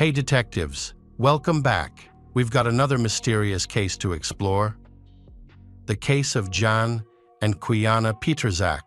Hey detectives, welcome back. We've got another mysterious case to explore. The case of Jan and Quiana Pietrzak.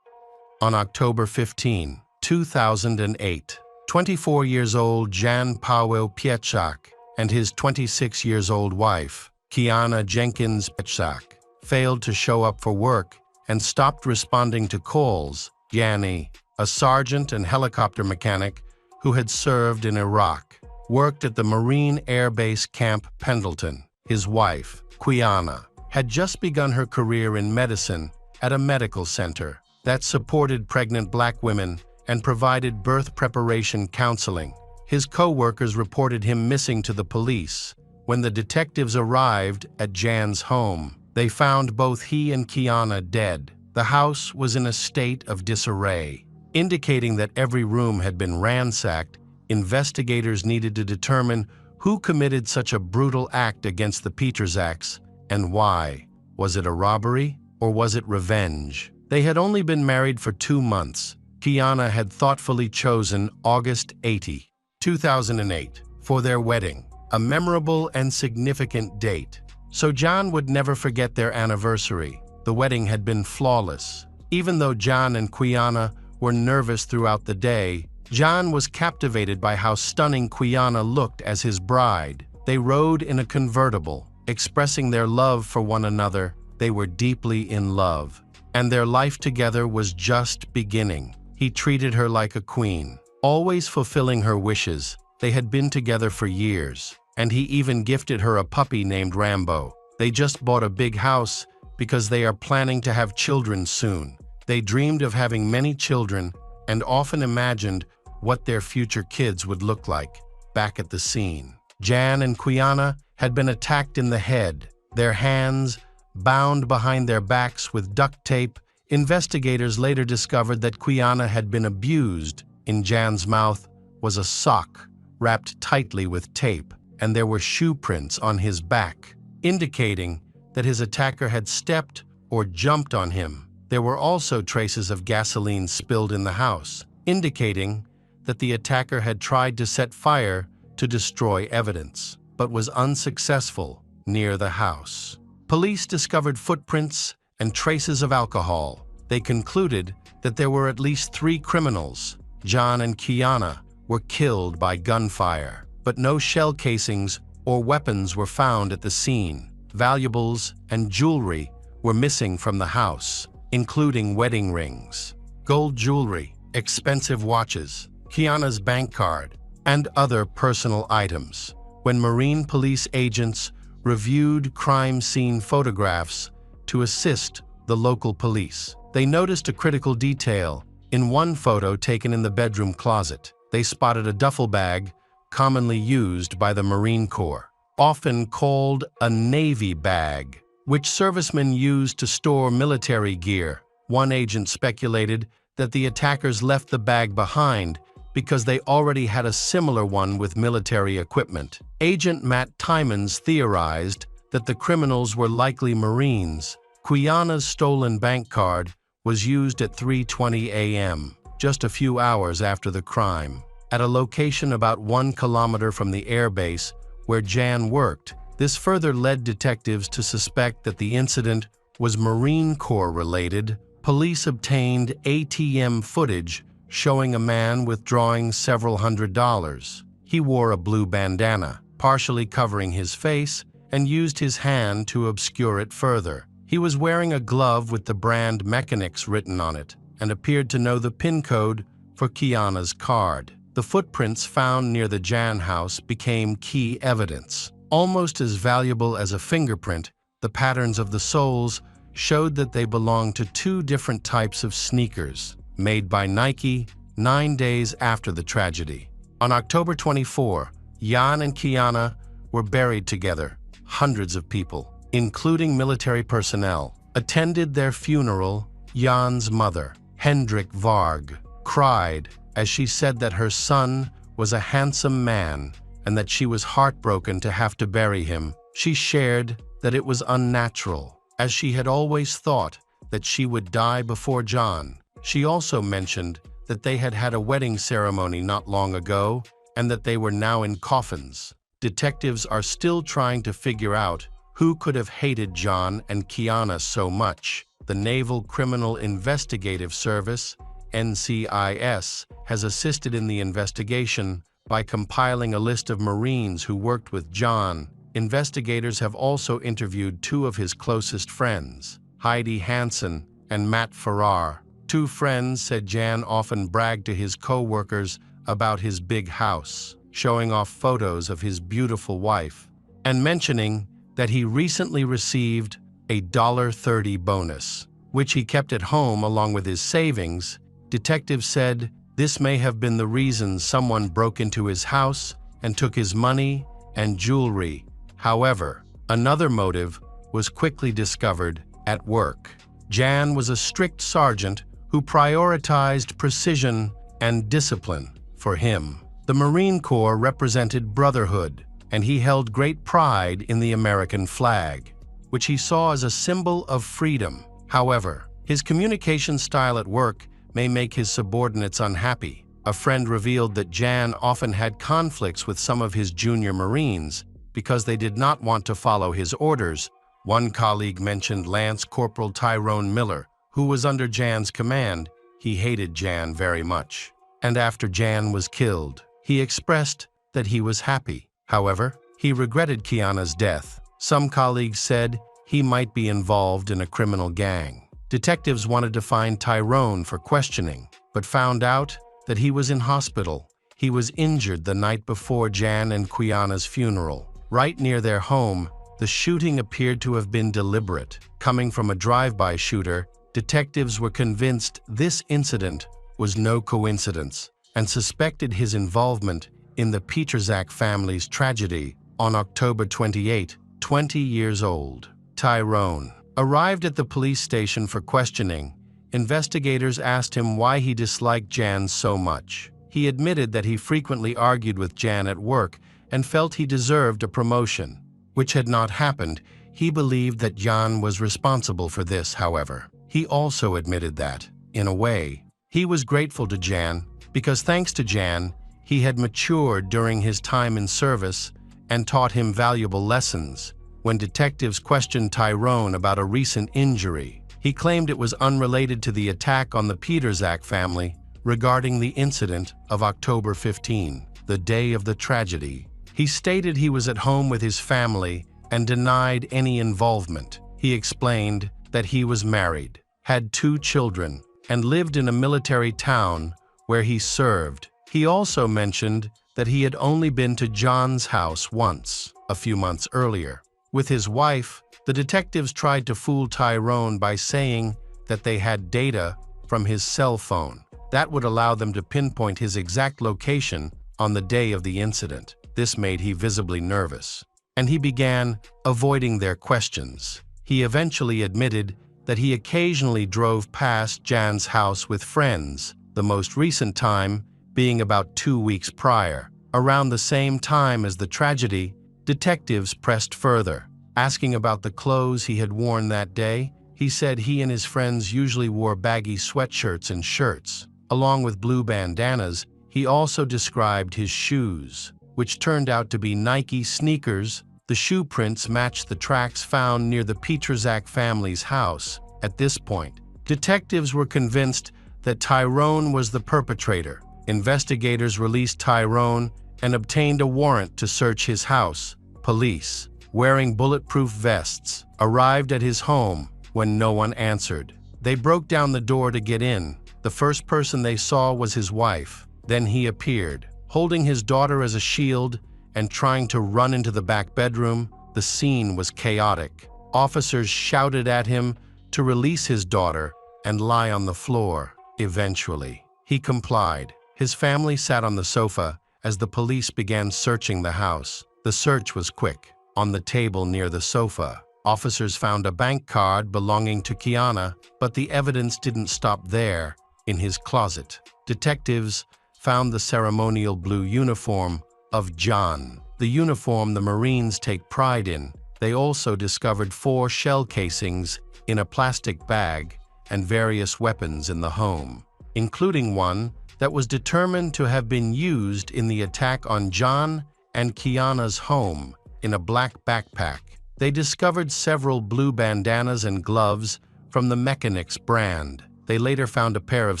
On October 15, 2008, 24 years old Jan Paweł Pietrzak and his 26 years old wife, Quiana Jenkins Pietrzak, failed to show up for work and stopped responding to calls. Yanni, a sergeant and helicopter mechanic who had served in Iraq, worked at the Marine Air Base Camp Pendleton. His wife, Quiana, had just begun her career in medicine at a medical center that supported pregnant black women and provided birth preparation counseling. His co-workers reported him missing to the police. When the detectives arrived at Jan's home, they found both he and Quiana dead. The house was in a state of disarray, indicating that every room had been ransacked. Investigators needed to determine who committed such a brutal act against the Pietrzaks and why. Was it a robbery or was it revenge? They had only been married for 2 months. Quiana had thoughtfully chosen August 80, 2008 for their wedding, a memorable and significant date. So Jan would never forget their anniversary. The wedding had been flawless. Even though Jan and Quiana were nervous throughout the day, Jan was captivated by how stunning Quiana looked as his bride. They rode in a convertible, expressing their love for one another. They were deeply in love, and their life together was just beginning. He treated her like a queen, always fulfilling her wishes. They had been together for years, and he even gifted her a puppy named Rambo. They just bought a big house because they are planning to have children soon. They dreamed of having many children and often imagined what their future kids would look like. Back at the scene, Jan and Quiana had been attacked in the head, their hands bound behind their backs with duct tape. Investigators later discovered that Quiana had been abused. In Jan's mouth was a sock wrapped tightly with tape, and there were shoe prints on his back, indicating that his attacker had stepped or jumped on him. There were also traces of gasoline spilled in the house, indicating that the attacker had tried to set fire to destroy evidence, but was unsuccessful near the house. Police discovered footprints and traces of alcohol. They concluded that there were at least 3 criminals. Jan and Quiana were killed by gunfire, but no shell casings or weapons were found at the scene. Valuables and jewelry were missing from the house, including wedding rings, gold jewelry, expensive watches, Quiana's bank card, and other personal items. When Marine police agents reviewed crime scene photographs to assist the local police, they noticed a critical detail. In one photo taken in the bedroom closet, they spotted a duffel bag commonly used by the Marine Corps, often called a Navy bag, which servicemen used to store military gear. One agent speculated that the attackers left the bag behind because they already had a similar one with military equipment. Agent Matt Tymons theorized that the criminals were likely Marines. Quiana's stolen bank card was used at 3:20 a.m., just a few hours after the crime, at a location about 1 kilometer from the airbase where Jan worked. This further led detectives to suspect that the incident was Marine Corps related. Police obtained ATM footage showing a man withdrawing several $100s. He wore a blue bandana, partially covering his face, and used his hand to obscure it further. He was wearing a glove with the brand Mechanics written on it and appeared to know the PIN code for Quiana's card. The footprints found near the Jan house became key evidence. Almost as valuable as a fingerprint, the patterns of the soles showed that they belonged to 2 different types of sneakers, made by Nike 9 days after the tragedy. On October 24, Jan and Quiana were buried together. Hundreds of people, including military personnel, attended their funeral. Jan's mother, Hendrik Varg, cried as she said that her son was a handsome man and that she was heartbroken to have to bury him. She shared that it was unnatural, as she had always thought that she would die before Jan. She also mentioned that they had had a wedding ceremony not long ago and that they were now in coffins. Detectives are still trying to figure out who could have hated John and Quiana so much. The Naval Criminal Investigative Service, NCIS, has assisted in the investigation by compiling a list of Marines who worked with John. Investigators have also interviewed two of his closest friends, Heidi Hansen and Matt Farrar. Two friends said Jan often bragged to his co-workers about his big house, showing off photos of his beautiful wife, and mentioning that he recently received a $30 bonus, which he kept at home along with his savings. Detectives said this may have been the reason someone broke into his house and took his money and jewelry. However, another motive was quickly discovered at work. Jan was a strict sergeant who prioritized precision and discipline. For him, the Marine Corps represented brotherhood, and he held great pride in the American flag, which he saw as a symbol of freedom. However, his communication style at work may make his subordinates unhappy. A friend revealed that Jan often had conflicts with some of his junior Marines because they did not want to follow his orders. One colleague mentioned Lance Corporal Tyrone Miller, who was under Jan's command. He hated Jan very much. And after Jan was killed, he expressed that he was happy. However, he regretted Quiana's death. Some colleagues said he might be involved in a criminal gang. Detectives wanted to find Tyrone for questioning, but found out that he was in hospital. He was injured the night before Jan and Quiana's funeral. Right near their home, the shooting appeared to have been deliberate. Coming from a drive-by shooter, detectives were convinced this incident was no coincidence and suspected his involvement in the Pietrzak family's tragedy on October 28, 20 years old. Tyrone arrived at the police station for questioning. Investigators asked him why he disliked Jan so much. He admitted that he frequently argued with Jan at work and felt he deserved a promotion, which had not happened. He believed that Jan was responsible for this, however. He also admitted that, in a way, he was grateful to Jan because thanks to Jan, he had matured during his time in service and taught him valuable lessons. When detectives questioned Tyrone about a recent injury, he claimed it was unrelated to the attack on the Pietrzak family regarding the incident of October 15, the day of the tragedy. He stated he was at home with his family and denied any involvement. He explained that he was married, had 2 children, and lived in a military town where he served. He also mentioned that he had only been to John's house once, a few months earlier. With his wife, the detectives tried to fool Tyrone by saying that they had data from his cell phone. That would allow them to pinpoint his exact location on the day of the incident. This made him visibly nervous, and he began avoiding their questions. He eventually admitted that he occasionally drove past Jan's house with friends, the most recent time being about 2 weeks prior. Around the same time as the tragedy, detectives pressed further, asking about the clothes he had worn that day. He said he and his friends usually wore baggy sweatshirts and shirts, along with blue bandanas. He also described his shoes, which turned out to be Nike sneakers. The shoe prints matched the tracks found near the Pietrzak family's house. At this point, detectives were convinced that Tyrone was the perpetrator. Investigators released Tyrone and obtained a warrant to search his house. Police, wearing bulletproof vests, arrived at his home when no one answered. They broke down the door to get in. The first person they saw was his wife. Then he appeared, holding his daughter as a shield and trying to run into the back bedroom. The scene was chaotic. Officers shouted at him to release his daughter and lie on the floor. Eventually, he complied. His family sat on the sofa as the police began searching the house. The search was quick. On the table near the sofa, officers found a bank card belonging to Quiana, but the evidence didn't stop there. In his closet, detectives found the ceremonial blue uniform of John, the uniform the Marines take pride in. They also discovered 4 shell casings in a plastic bag and various weapons in the home, including one that was determined to have been used in the attack on John and Kiana's home in a black backpack. They discovered several blue bandanas and gloves from the Mechanics brand. They later found a pair of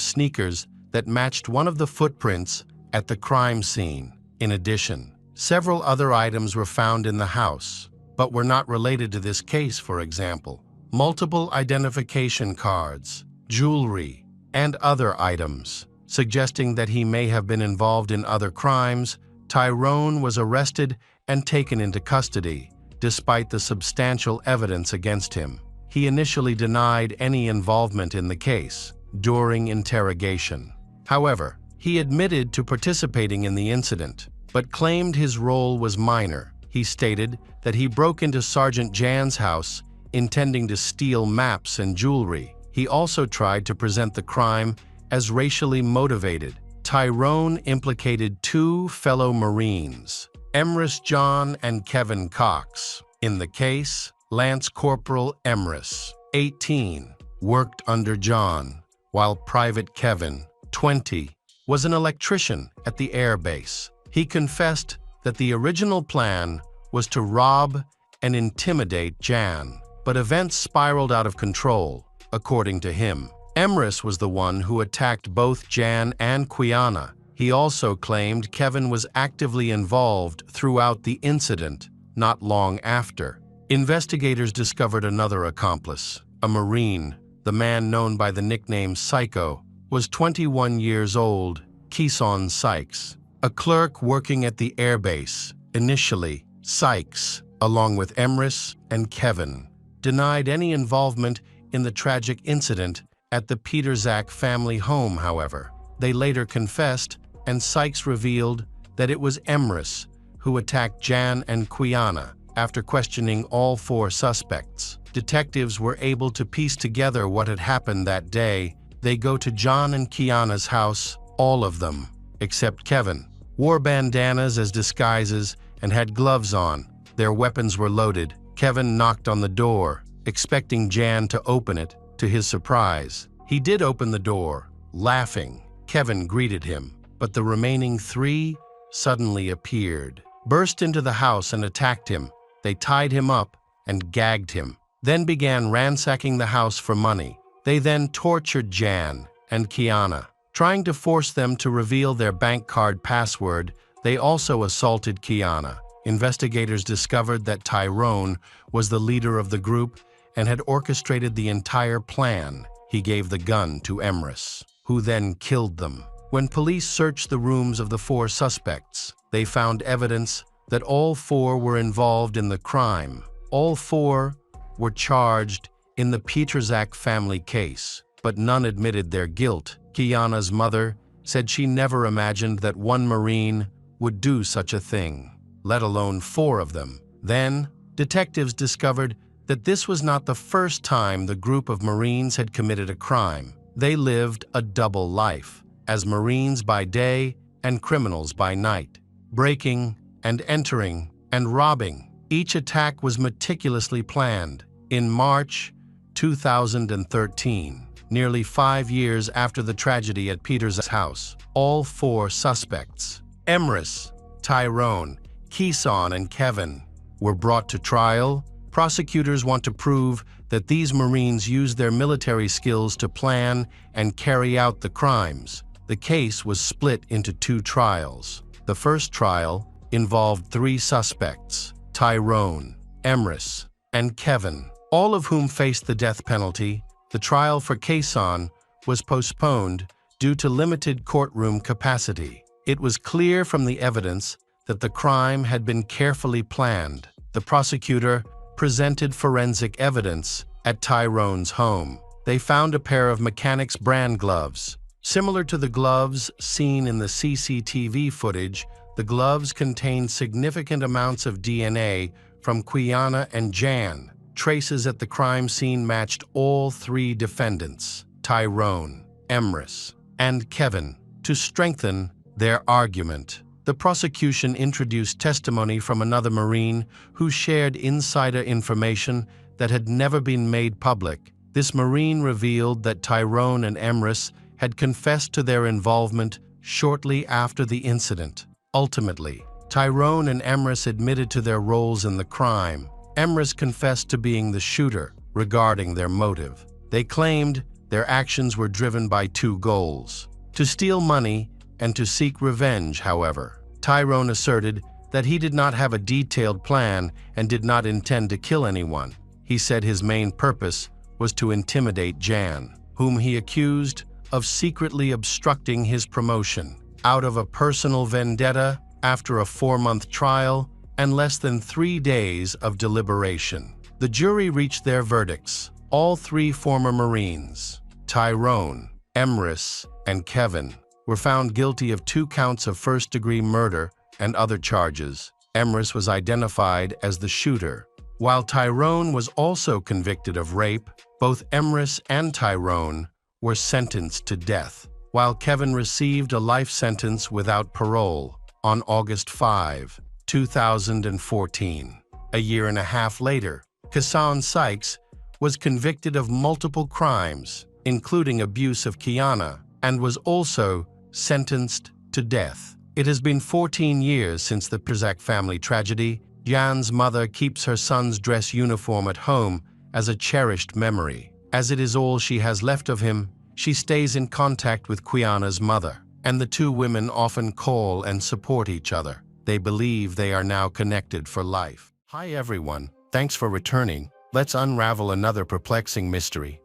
sneakers that matched one of the footprints at the crime scene. In addition, several other items were found in the house, but were not related to this case. For example, multiple identification cards, jewelry, and other items, suggesting that he may have been involved in other crimes. Tyrone was arrested and taken into custody, despite the substantial evidence against him. He initially denied any involvement in the case during interrogation. However, he admitted to participating in the incident, but claimed his role was minor. He stated that he broke into Sergeant Jan's house intending to steal maps and jewelry. He also tried to present the crime as racially motivated. Tyrone implicated two fellow Marines, Emrys John and Kevin Cox. In the case, Lance Corporal Emrys, 18, worked under John, while Private Kevin, 20, was an electrician at the air base. He confessed that the original plan was to rob and intimidate Jan, but events spiraled out of control, according to him. Emrys was the one who attacked both Jan and Quiana. He also claimed Kevin was actively involved throughout the incident. Not long after, investigators discovered another accomplice, a Marine. The man known by the nickname Psycho was 21 years old, Keeson Sykes, a clerk working at the airbase. Initially, Sykes, along with Emrys and Kevin, denied any involvement in the tragic incident at the Pietrzak family home. However, they later confessed, and Sykes revealed that it was Emrys who attacked Jan and Quiana. After questioning all four suspects, detectives were able to piece together what had happened that day. They go to John and Kiana's house. All of them, except Kevin, wore bandanas as disguises and had gloves on. Their weapons were loaded. Kevin knocked on the door, expecting Jan to open it. To his surprise, he did open the door. Laughing, Kevin greeted him, but the remaining three suddenly appeared, burst into the house and attacked him. They tied him up and gagged him, then began ransacking the house for money. They then tortured Jan and Kiana, trying to force them to reveal their bank card password. They also assaulted Kiana. Investigators discovered that Tyrone was the leader of the group and had orchestrated the entire plan. He gave the gun to Emrys, who then killed them. When police searched the rooms of the four suspects, they found evidence that all four were involved in the crime. All four were charged in the Pietrzak family case, but none admitted their guilt. Kiana's mother said she never imagined that one Marine would do such a thing, let alone four of them. Then, detectives discovered that this was not the first time the group of Marines had committed a crime. They lived a double life, as Marines by day and criminals by night, breaking and entering and robbing. Each attack was meticulously planned. In March 2013, nearly 5 years after the tragedy at Pietrzak's house, all four suspects, Emrys, Tyrone, Keeson, and Kevin, were brought to trial. Prosecutors want to prove that these Marines used their military skills to plan and carry out the crimes. The case was split into two trials. The first trial involved 3 suspects, Tyrone, Emrys, and Kevin, all of whom faced the death penalty. The trial for Keeson was postponed due to limited courtroom capacity. It was clear from the evidence that the crime had been carefully planned. The prosecutor presented forensic evidence at Tyrone's home. They found a pair of Mechanics brand gloves. Similar to the gloves seen in the CCTV footage, the gloves contained significant amounts of DNA from Quiana and Jan. Traces at the crime scene matched all 3 defendants, Tyrone, Emrys, and Kevin. To strengthen their argument, the prosecution introduced testimony from another Marine who shared insider information that had never been made public. This Marine revealed that Tyrone and Emrys had confessed to their involvement shortly after the incident. Ultimately, Tyrone and Emrys admitted to their roles in the crime. Emrys confessed to being the shooter. Regarding their motive, they claimed their actions were driven by two goals: to steal money and to seek revenge. However, Tyrone asserted that he did not have a detailed plan and did not intend to kill anyone. He said his main purpose was to intimidate Jan, whom he accused of secretly obstructing his promotion. Out of a personal vendetta, after a 4-month trial and less than 3 days of deliberation, the jury reached their verdicts. All 3 former Marines, Tyrone, Emrys, and Kevin, were found guilty of 2 counts of first-degree murder and other charges. Emrys was identified as the shooter, while Tyrone was also convicted of rape. Both Emrys and Tyrone were sentenced to death, while Kevin received a life sentence without parole on August 5, 2014. A year and a half later, Kassan Sykes was convicted of multiple crimes, including abuse of Kiana, and was also sentenced to death. It has been 14 years since the Pietrzak family tragedy. Jan's mother keeps her son's dress uniform at home as a cherished memory. As it is all she has left of him, she stays in contact with Kiana's mother, and the 2 women often call and support each other. They believe they are now connected for life. Hi everyone, thanks for returning. Let's unravel another perplexing mystery: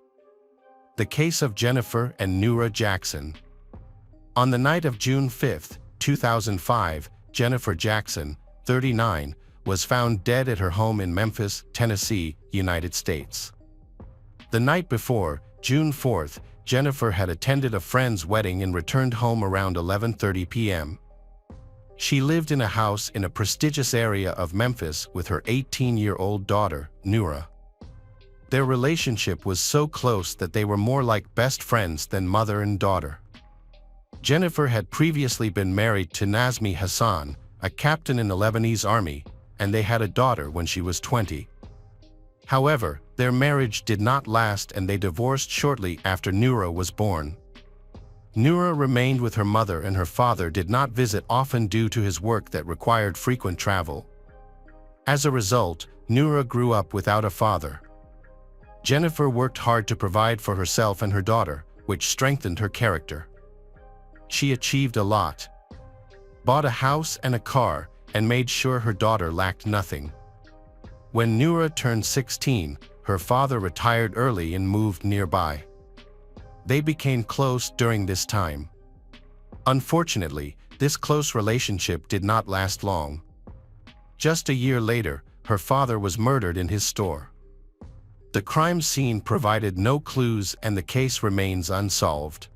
the case of Jennifer and Nura Jackson. On the night of June 5, 2005, Jennifer Jackson, 39, was found dead at her home in Memphis, Tennessee, United States. The night before, June 4th, Jennifer had attended a friend's wedding and returned home around 11:30 p.m. She lived in a house in a prestigious area of Memphis with her 18-year-old daughter, Nura. Their relationship was so close that they were more like best friends than mother and daughter. Jennifer had previously been married to Nazmi Hassan, a captain in the Lebanese army, and they had a daughter when she was 20. However, their marriage did not last and they divorced shortly after Nura was born. Nura remained with her mother and her father did not visit often due to his work that required frequent travel. As a result, Nura grew up without a father. Jennifer worked hard to provide for herself and her daughter, which strengthened her character. She achieved a lot, bought a house and a car, and made sure her daughter lacked nothing. When Nura turned 16, her father retired early and moved nearby. They became close during this time. Unfortunately, this close relationship did not last long. Just a year later, her father was murdered in his store. The crime scene provided no clues and the case remains unsolved.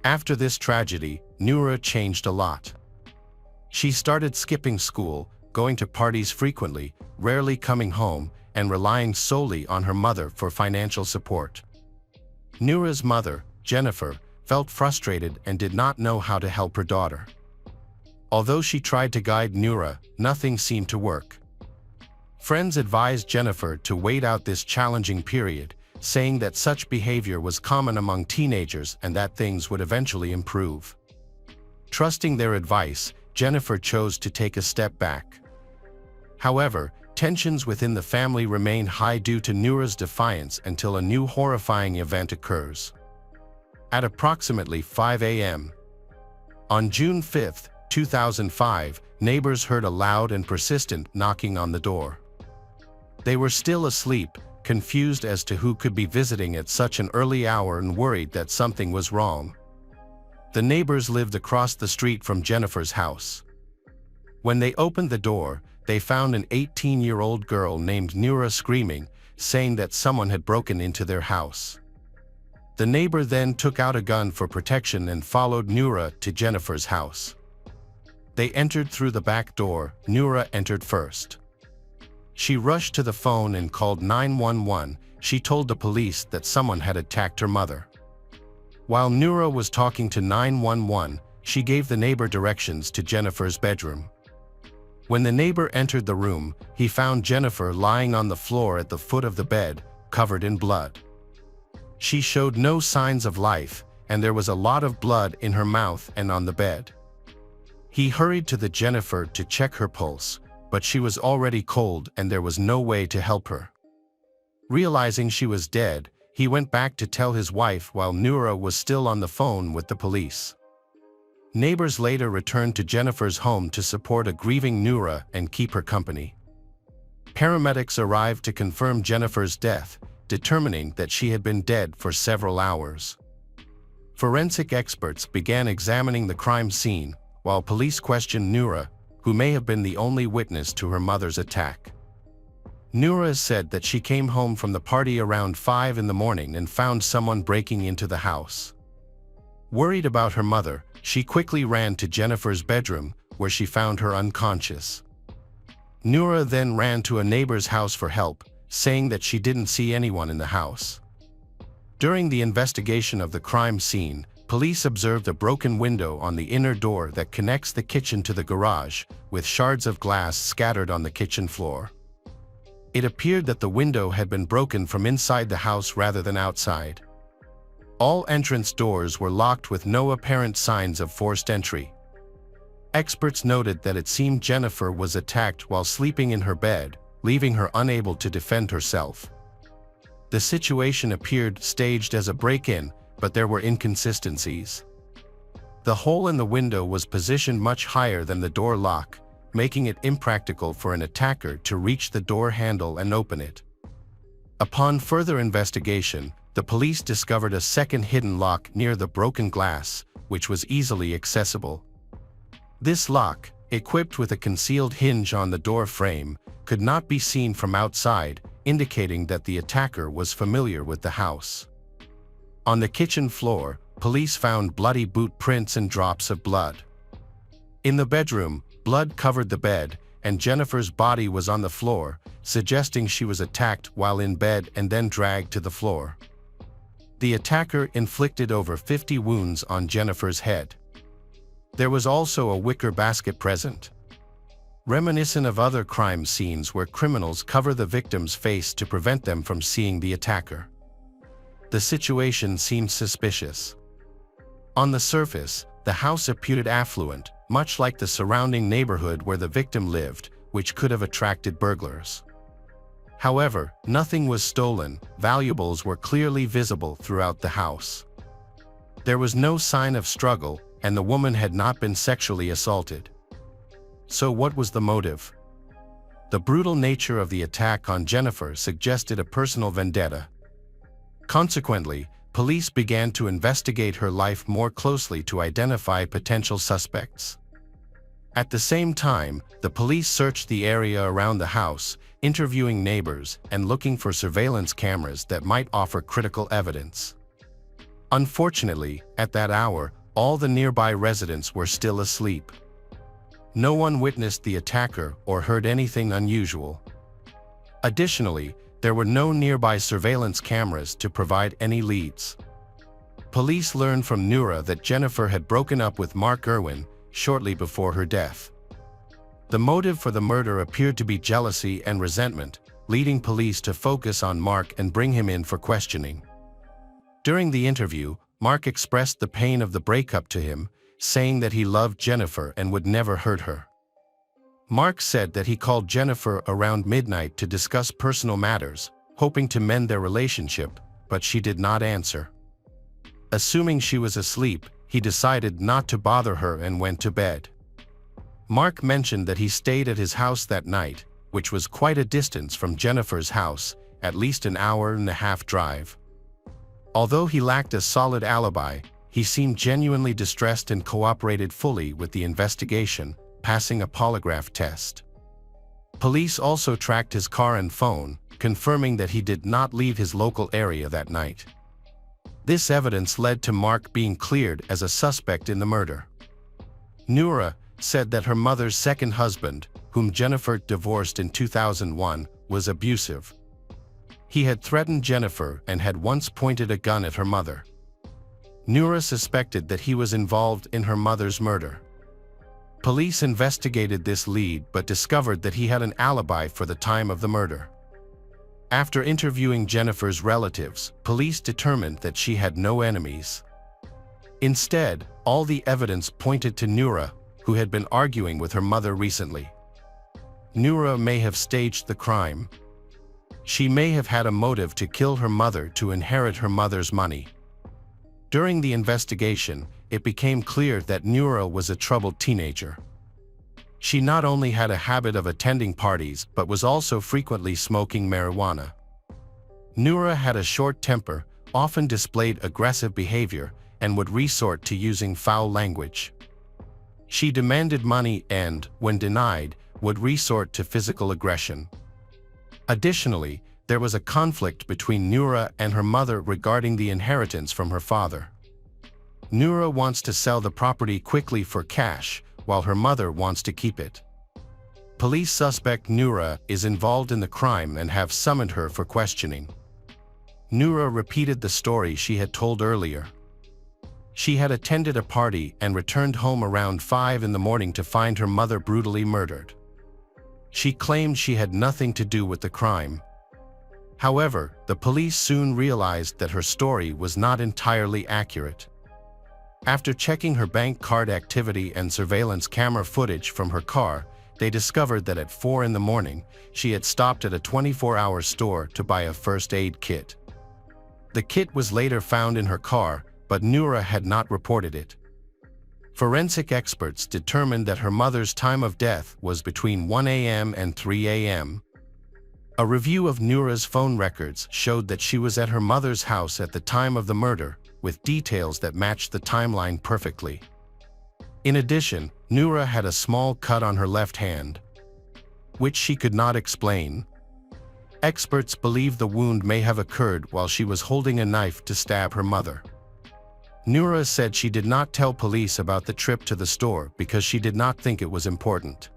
After this tragedy, Nura changed a lot. She started skipping school, going to parties frequently, rarely coming home, and relying solely on her mother for financial support. Nura's mother, Jennifer, felt frustrated and did not know how to help her daughter. Although she tried to guide Nura, nothing seemed to work. Friends advised Jennifer to wait out this challenging period, saying that such behavior was common among teenagers and that things would eventually improve. Trusting their advice, Jennifer chose to take a step back. However, tensions within the family remain high due to Nura's defiance until a new horrifying event occurs. At approximately 5 a.m. on June 5, 2005, neighbors heard a loud and persistent knocking on the door. They were still asleep, confused as to who could be visiting at such an early hour and worried that something was wrong. The neighbors lived across the street from Jennifer's house. When they opened the door, they found an 18-year-old girl named Nura screaming, saying that someone had broken into their house. The neighbor then took out a gun for protection and followed Nura to Jennifer's house. They entered through the back door. Nura entered first. She rushed to the phone and called 911. She told the police that someone had attacked her mother. While Nura was talking to 911, she gave the neighbor directions to Jennifer's bedroom. When the neighbor entered the room, he found Jennifer lying on the floor at the foot of the bed, covered in blood. She showed no signs of life, and there was a lot of blood in her mouth and on the bed. He hurried to the Jennifer to check her pulse, but she was already cold and there was no way to help her. Realizing she was dead, he went back to tell his wife while Noura was still on the phone with the police. Neighbors later returned to Jennifer's home to support a grieving Noura and keep her company. Paramedics arrived to confirm Jennifer's death, determining that she had been dead for several hours. Forensic experts began examining the crime scene, while police questioned Noura, who may have been the only witness to her mother's attack. Noura said that she came home from the party around 5 in the morning and found someone breaking into the house. Worried about her mother, she quickly ran to Jennifer's bedroom, where she found her unconscious. Noura then ran to a neighbor's house for help, saying that she didn't see anyone in the house. During the investigation of the crime scene, police observed a broken window on the inner door that connects the kitchen to the garage, with shards of glass scattered on the kitchen floor. It appeared that the window had been broken from inside the house rather than outside. All entrance doors were locked with no apparent signs of forced entry. Experts noted that it seemed Jennifer was attacked while sleeping in her bed, leaving her unable to defend herself. The situation appeared staged as a break-in, but there were inconsistencies. The hole in the window was positioned much higher than the door lock, making it impractical for an attacker to reach the door handle and open it. Upon further investigation, the police discovered a second hidden lock near the broken glass, which was easily accessible. This lock, equipped with a concealed hinge on the door frame, could not be seen from outside, indicating that the attacker was familiar with the house. On the kitchen floor, police found bloody boot prints and drops of blood. In the bedroom, blood covered the bed, and Jennifer's body was on the floor, suggesting she was attacked while in bed and then dragged to the floor. The attacker inflicted over 50 wounds on Jennifer's head. There was also a wicker basket present, reminiscent of other crime scenes where criminals cover the victim's face to prevent them from seeing the attacker. The situation seemed suspicious. On the surface, the house appeared affluent, much like the surrounding neighborhood where the victim lived, which could have attracted burglars. However, nothing was stolen. Valuables were clearly visible throughout the house. There was no sign of struggle, and the woman had not been sexually assaulted. So what was the motive? The brutal nature of the attack on Jennifer suggested a personal vendetta. Consequently, police began to investigate her life more closely to identify potential suspects. At the same time, the police searched the area around the house, interviewing neighbors and looking for surveillance cameras that might offer critical evidence. Unfortunately, at that hour, all the nearby residents were still asleep. No one witnessed the attacker or heard anything unusual. Additionally, there were no nearby surveillance cameras to provide any leads. Police learned from Noura that Jennifer had broken up with Mark Irwin shortly before her death. The motive for the murder appeared to be jealousy and resentment, leading police to focus on Mark and bring him in for questioning. During the interview, Mark expressed the pain of the breakup to him, saying that he loved Jennifer and would never hurt her. Mark said that he called Jennifer around midnight to discuss personal matters, hoping to mend their relationship, but she did not answer. Assuming she was asleep, he decided not to bother her and went to bed. Mark mentioned that he stayed at his house that night, which was quite a distance from Jennifer's house, at least an hour-and-a-half drive. Although he lacked a solid alibi, he seemed genuinely distressed and cooperated fully with the investigation, passing a polygraph test. Police also tracked his car and phone, confirming that he did not leave his local area that night. This evidence led to Mark being cleared as a suspect in the murder. Noura said that her mother's second husband, whom Jennifer divorced in 2001, was abusive. He had threatened Jennifer and had once pointed a gun at her mother. Noura suspected that he was involved in her mother's murder. Police investigated this lead but discovered that he had an alibi for the time of the murder. After interviewing Jennifer's relatives, police determined that she had no enemies. Instead, all the evidence pointed to Murdaugh, who had been arguing with her mother recently. Murdaugh may have staged the crime. She may have had a motive to kill her mother to inherit her mother's money. During the investigation, it became clear that Murdaugh was a troubled teenager. She not only had a habit of attending parties but was also frequently smoking marijuana. Murdaugh had a short temper, often displayed aggressive behavior, and would resort to using foul language. She demanded money and, when denied, would resort to physical aggression. Additionally, there was a conflict between Murdaugh and her mother regarding the inheritance from her father. Murdaugh wants to sell the property quickly for cash, while her mother wants to keep it. Police suspect Murdaugh is involved in the crime and have summoned her for questioning. Murdaugh repeated the story she had told earlier. She had attended a party and returned home around 5 in the morning to find her mother brutally murdered. She claimed she had nothing to do with the crime. However, the police soon realized that her story was not entirely accurate. After checking her bank card activity and surveillance camera footage from her car, they discovered that at 4 in the morning, she had stopped at a 24-hour store to buy a first aid kit. The kit was later found in her car, but Murdaugh had not reported it. Forensic experts determined that her mother's time of death was between 1 a.m. and 3 a.m. A review of Murdaugh's phone records showed that she was at her mother's house at the time of the murder, with details that matched the timeline perfectly. In addition, Murdaugh had a small cut on her left hand, which she could not explain. Experts believe the wound may have occurred while she was holding a knife to stab her mother. Murdaugh said she did not tell police about the trip to the store because she did not think it was important.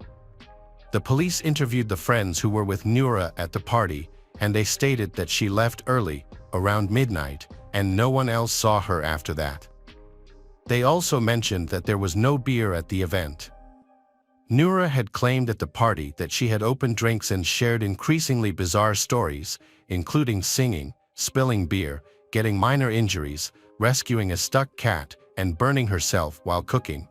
The police interviewed the friends who were with Murdaugh at the party, and they stated that she left early, around midnight, and no one else saw her after that. They also mentioned that there was no beer at the event. Murdaugh had claimed at the party that she had opened drinks and shared increasingly bizarre stories, including singing, spilling beer, getting minor injuries, rescuing a stuck cat, and burning herself while cooking.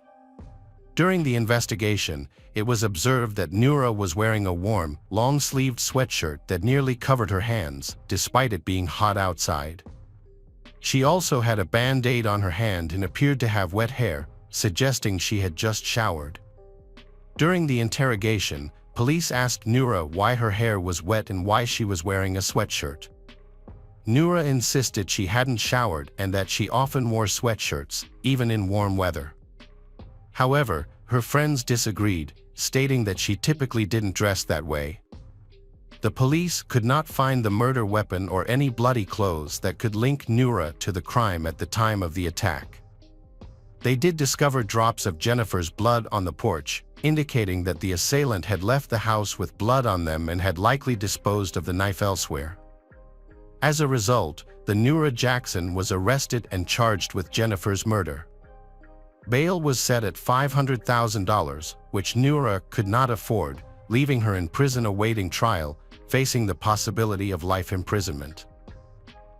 During the investigation, it was observed that Murdaugh was wearing a warm, long-sleeved sweatshirt that nearly covered her hands, despite it being hot outside. She also had a band-aid on her hand and appeared to have wet hair, suggesting she had just showered. During the interrogation, police asked Murdaugh why her hair was wet and why she was wearing a sweatshirt. Murdaugh insisted she hadn't showered and that she often wore sweatshirts, even in warm weather. However, her friends disagreed, stating that she typically didn't dress that way. The police could not find the murder weapon or any bloody clothes that could link Murdaugh to the crime at the time of the attack. They did discover drops of Jennifer's blood on the porch, indicating that the assailant had left the house with blood on them and had likely disposed of the knife elsewhere. As a result, the Murdaugh Jackson was arrested and charged with Jennifer's murder. Bail was set at $500,000, which Murdaugh could not afford, leaving her in prison awaiting trial, facing the possibility of life imprisonment.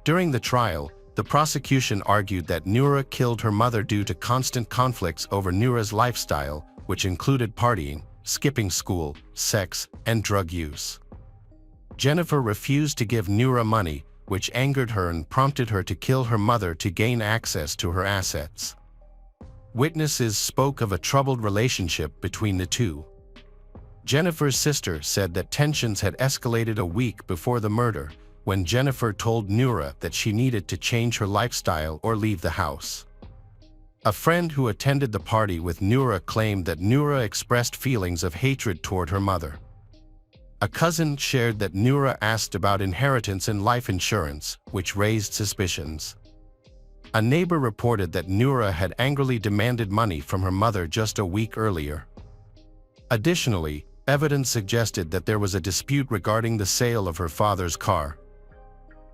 During the trial, the prosecution argued that Murdaugh killed her mother due to constant conflicts over Murdaugh's lifestyle, which included partying, skipping school, sex, and drug use. Jennifer refused to give Murdaugh money, which angered her and prompted her to kill her mother to gain access to her assets. Witnesses spoke of a troubled relationship between the two. Jennifer's sister said that tensions had escalated a week before the murder, when Jennifer told Murdaugh that she needed to change her lifestyle or leave the house. A friend who attended the party with Murdaugh claimed that Murdaugh expressed feelings of hatred toward her mother. A cousin shared that Murdaugh asked about inheritance and life insurance, which raised suspicions. A neighbor reported that Murdaugh had angrily demanded money from her mother just a week earlier. Additionally, evidence suggested that there was a dispute regarding the sale of her father's car.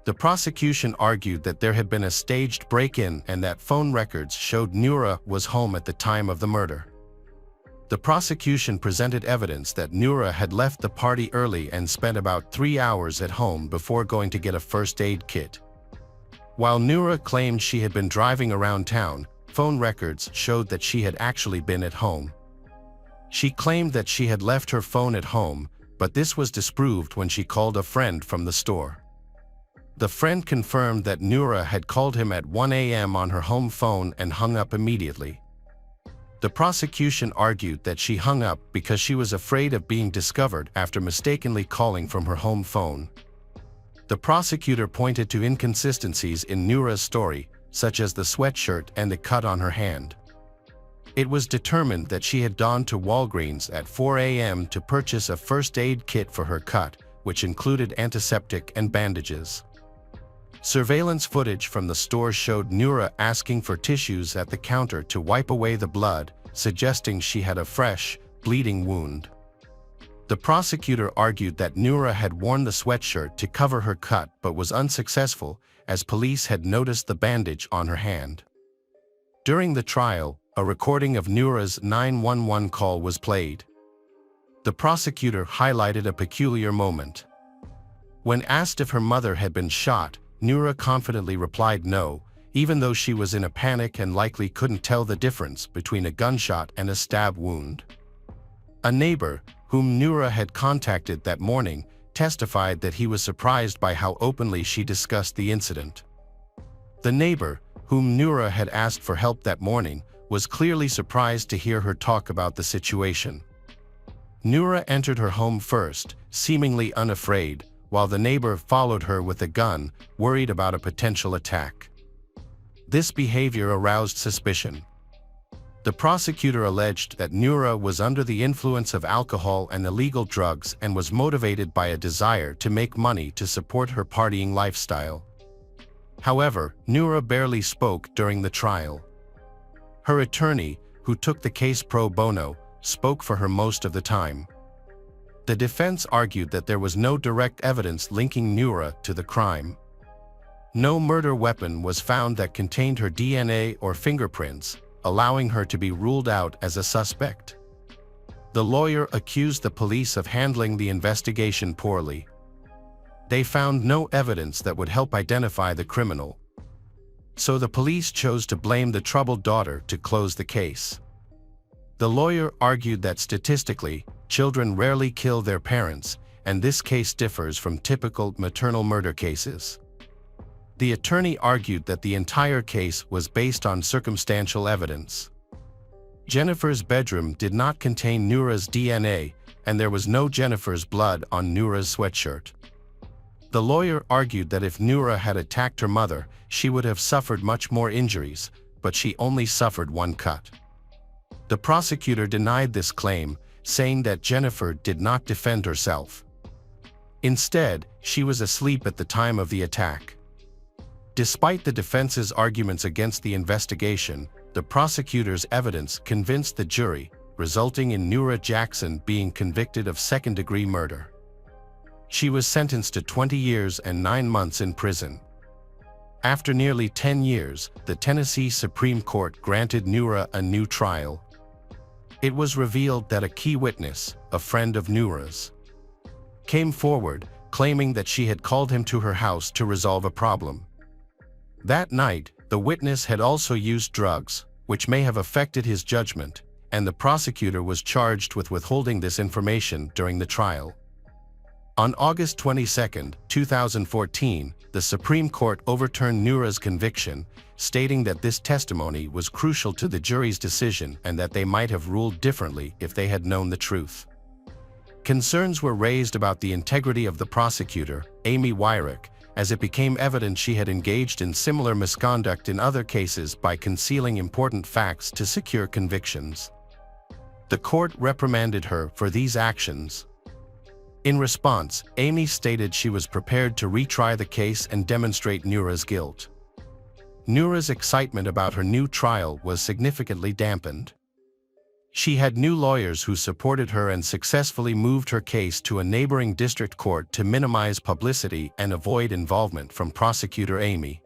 The prosecution argued that there had been a staged break-in and that phone records showed Murdaugh was home at the time of the murder. The prosecution presented evidence that Murdaugh had left the party early and spent about 3 hours at home before going to get a first aid kit. While Murdaugh claimed she had been driving around town, phone records showed that she had actually been at home. She claimed that she had left her phone at home, but this was disproved when she called a friend from the store. The friend confirmed that Murdaugh had called him at 1 a.m. on her home phone and hung up immediately. The prosecution argued that she hung up because she was afraid of being discovered after mistakenly calling from her home phone. The prosecutor pointed to inconsistencies in Murdaugh's story, such as the sweatshirt and the cut on her hand. It was determined that she had gone to Walgreens at 4 a.m. to purchase a first aid kit for her cut, which included antiseptic and bandages. Surveillance footage from the store showed Murdaugh asking for tissues at the counter to wipe away the blood, suggesting she had a fresh, bleeding wound. The prosecutor argued that Murdaugh had worn the sweatshirt to cover her cut but was unsuccessful, as police had noticed the bandage on her hand. During the trial, a recording of Murdaugh's 911 call was played. The prosecutor highlighted a peculiar moment. When asked if her mother had been shot, Murdaugh confidently replied no, even though she was in a panic and likely couldn't tell the difference between a gunshot and a stab wound. A neighbor, whom Murdaugh had contacted that morning, testified that he was surprised by how openly she discussed the incident. The neighbor, whom Murdaugh had asked for help that morning, was clearly surprised to hear her talk about the situation. Murdaugh entered her home first, seemingly unafraid, while the neighbor followed her with a gun, worried about a potential attack. This behavior aroused suspicion. The prosecutor alleged that Murdaugh was under the influence of alcohol and illegal drugs and was motivated by a desire to make money to support her partying lifestyle. However, Murdaugh barely spoke during the trial. Her attorney, who took the case pro bono, spoke for her most of the time. The defense argued that there was no direct evidence linking Murdaugh to the crime. No murder weapon was found that contained her DNA or fingerprints, allowing her to be ruled out as a suspect. The lawyer accused the police of handling the investigation poorly. They found no evidence that would help identify the criminal. So the police chose to blame the troubled daughter to close the case. The lawyer argued that statistically, children rarely kill their parents, and this case differs from typical maternal murder cases. The attorney argued that the entire case was based on circumstantial evidence. Jennifer's bedroom did not contain Murdaugh's DNA, and there was no Jennifer's blood on Murdaugh's sweatshirt. The lawyer argued that if Murdaugh had attacked her mother, she would have suffered much more injuries, but she only suffered one cut. The prosecutor denied this claim, saying that Jennifer did not defend herself. Instead, she was asleep at the time of the attack. Despite the defense's arguments against the investigation, the prosecutor's evidence convinced the jury, resulting in Murdaugh Jackson being convicted of second-degree murder. She was sentenced to 20 years and 9 months in prison. After nearly 10 years, the Tennessee Supreme Court granted Murdaugh a new trial. It was revealed that a key witness, a friend of Murdaugh's, came forward, claiming that she had called him to her house to resolve a problem. That night, the witness had also used drugs, which may have affected his judgment, and the prosecutor was charged with withholding this information during the trial. On August 22, 2014, the Supreme Court overturned Murdaugh's conviction, stating that this testimony was crucial to the jury's decision and that they might have ruled differently if they had known the truth. Concerns were raised about the integrity of the prosecutor, Amy Wyrick, as it became evident she had engaged in similar misconduct in other cases by concealing important facts to secure convictions. The court reprimanded her for these actions. In response, Amy stated she was prepared to retry the case and demonstrate Murdaugh's guilt. Murdaugh's excitement about her new trial was significantly dampened. She had new lawyers who supported her and successfully moved her case to a neighboring district court to minimize publicity and avoid involvement from prosecutor Amy.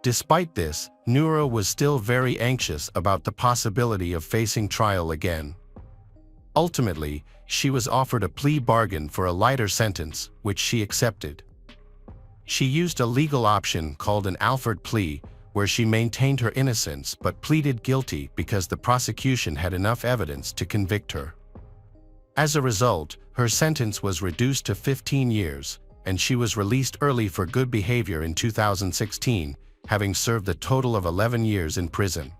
Despite this, Murdaugh was still very anxious about the possibility of facing trial again. Ultimately, she was offered a plea bargain for a lighter sentence, which she accepted. She used a legal option called an Alford plea, where she maintained her innocence but pleaded guilty because the prosecution had enough evidence to convict her. As a result, her sentence was reduced to 15 years, and she was released early for good behavior in 2016, having served a total of 11 years in prison.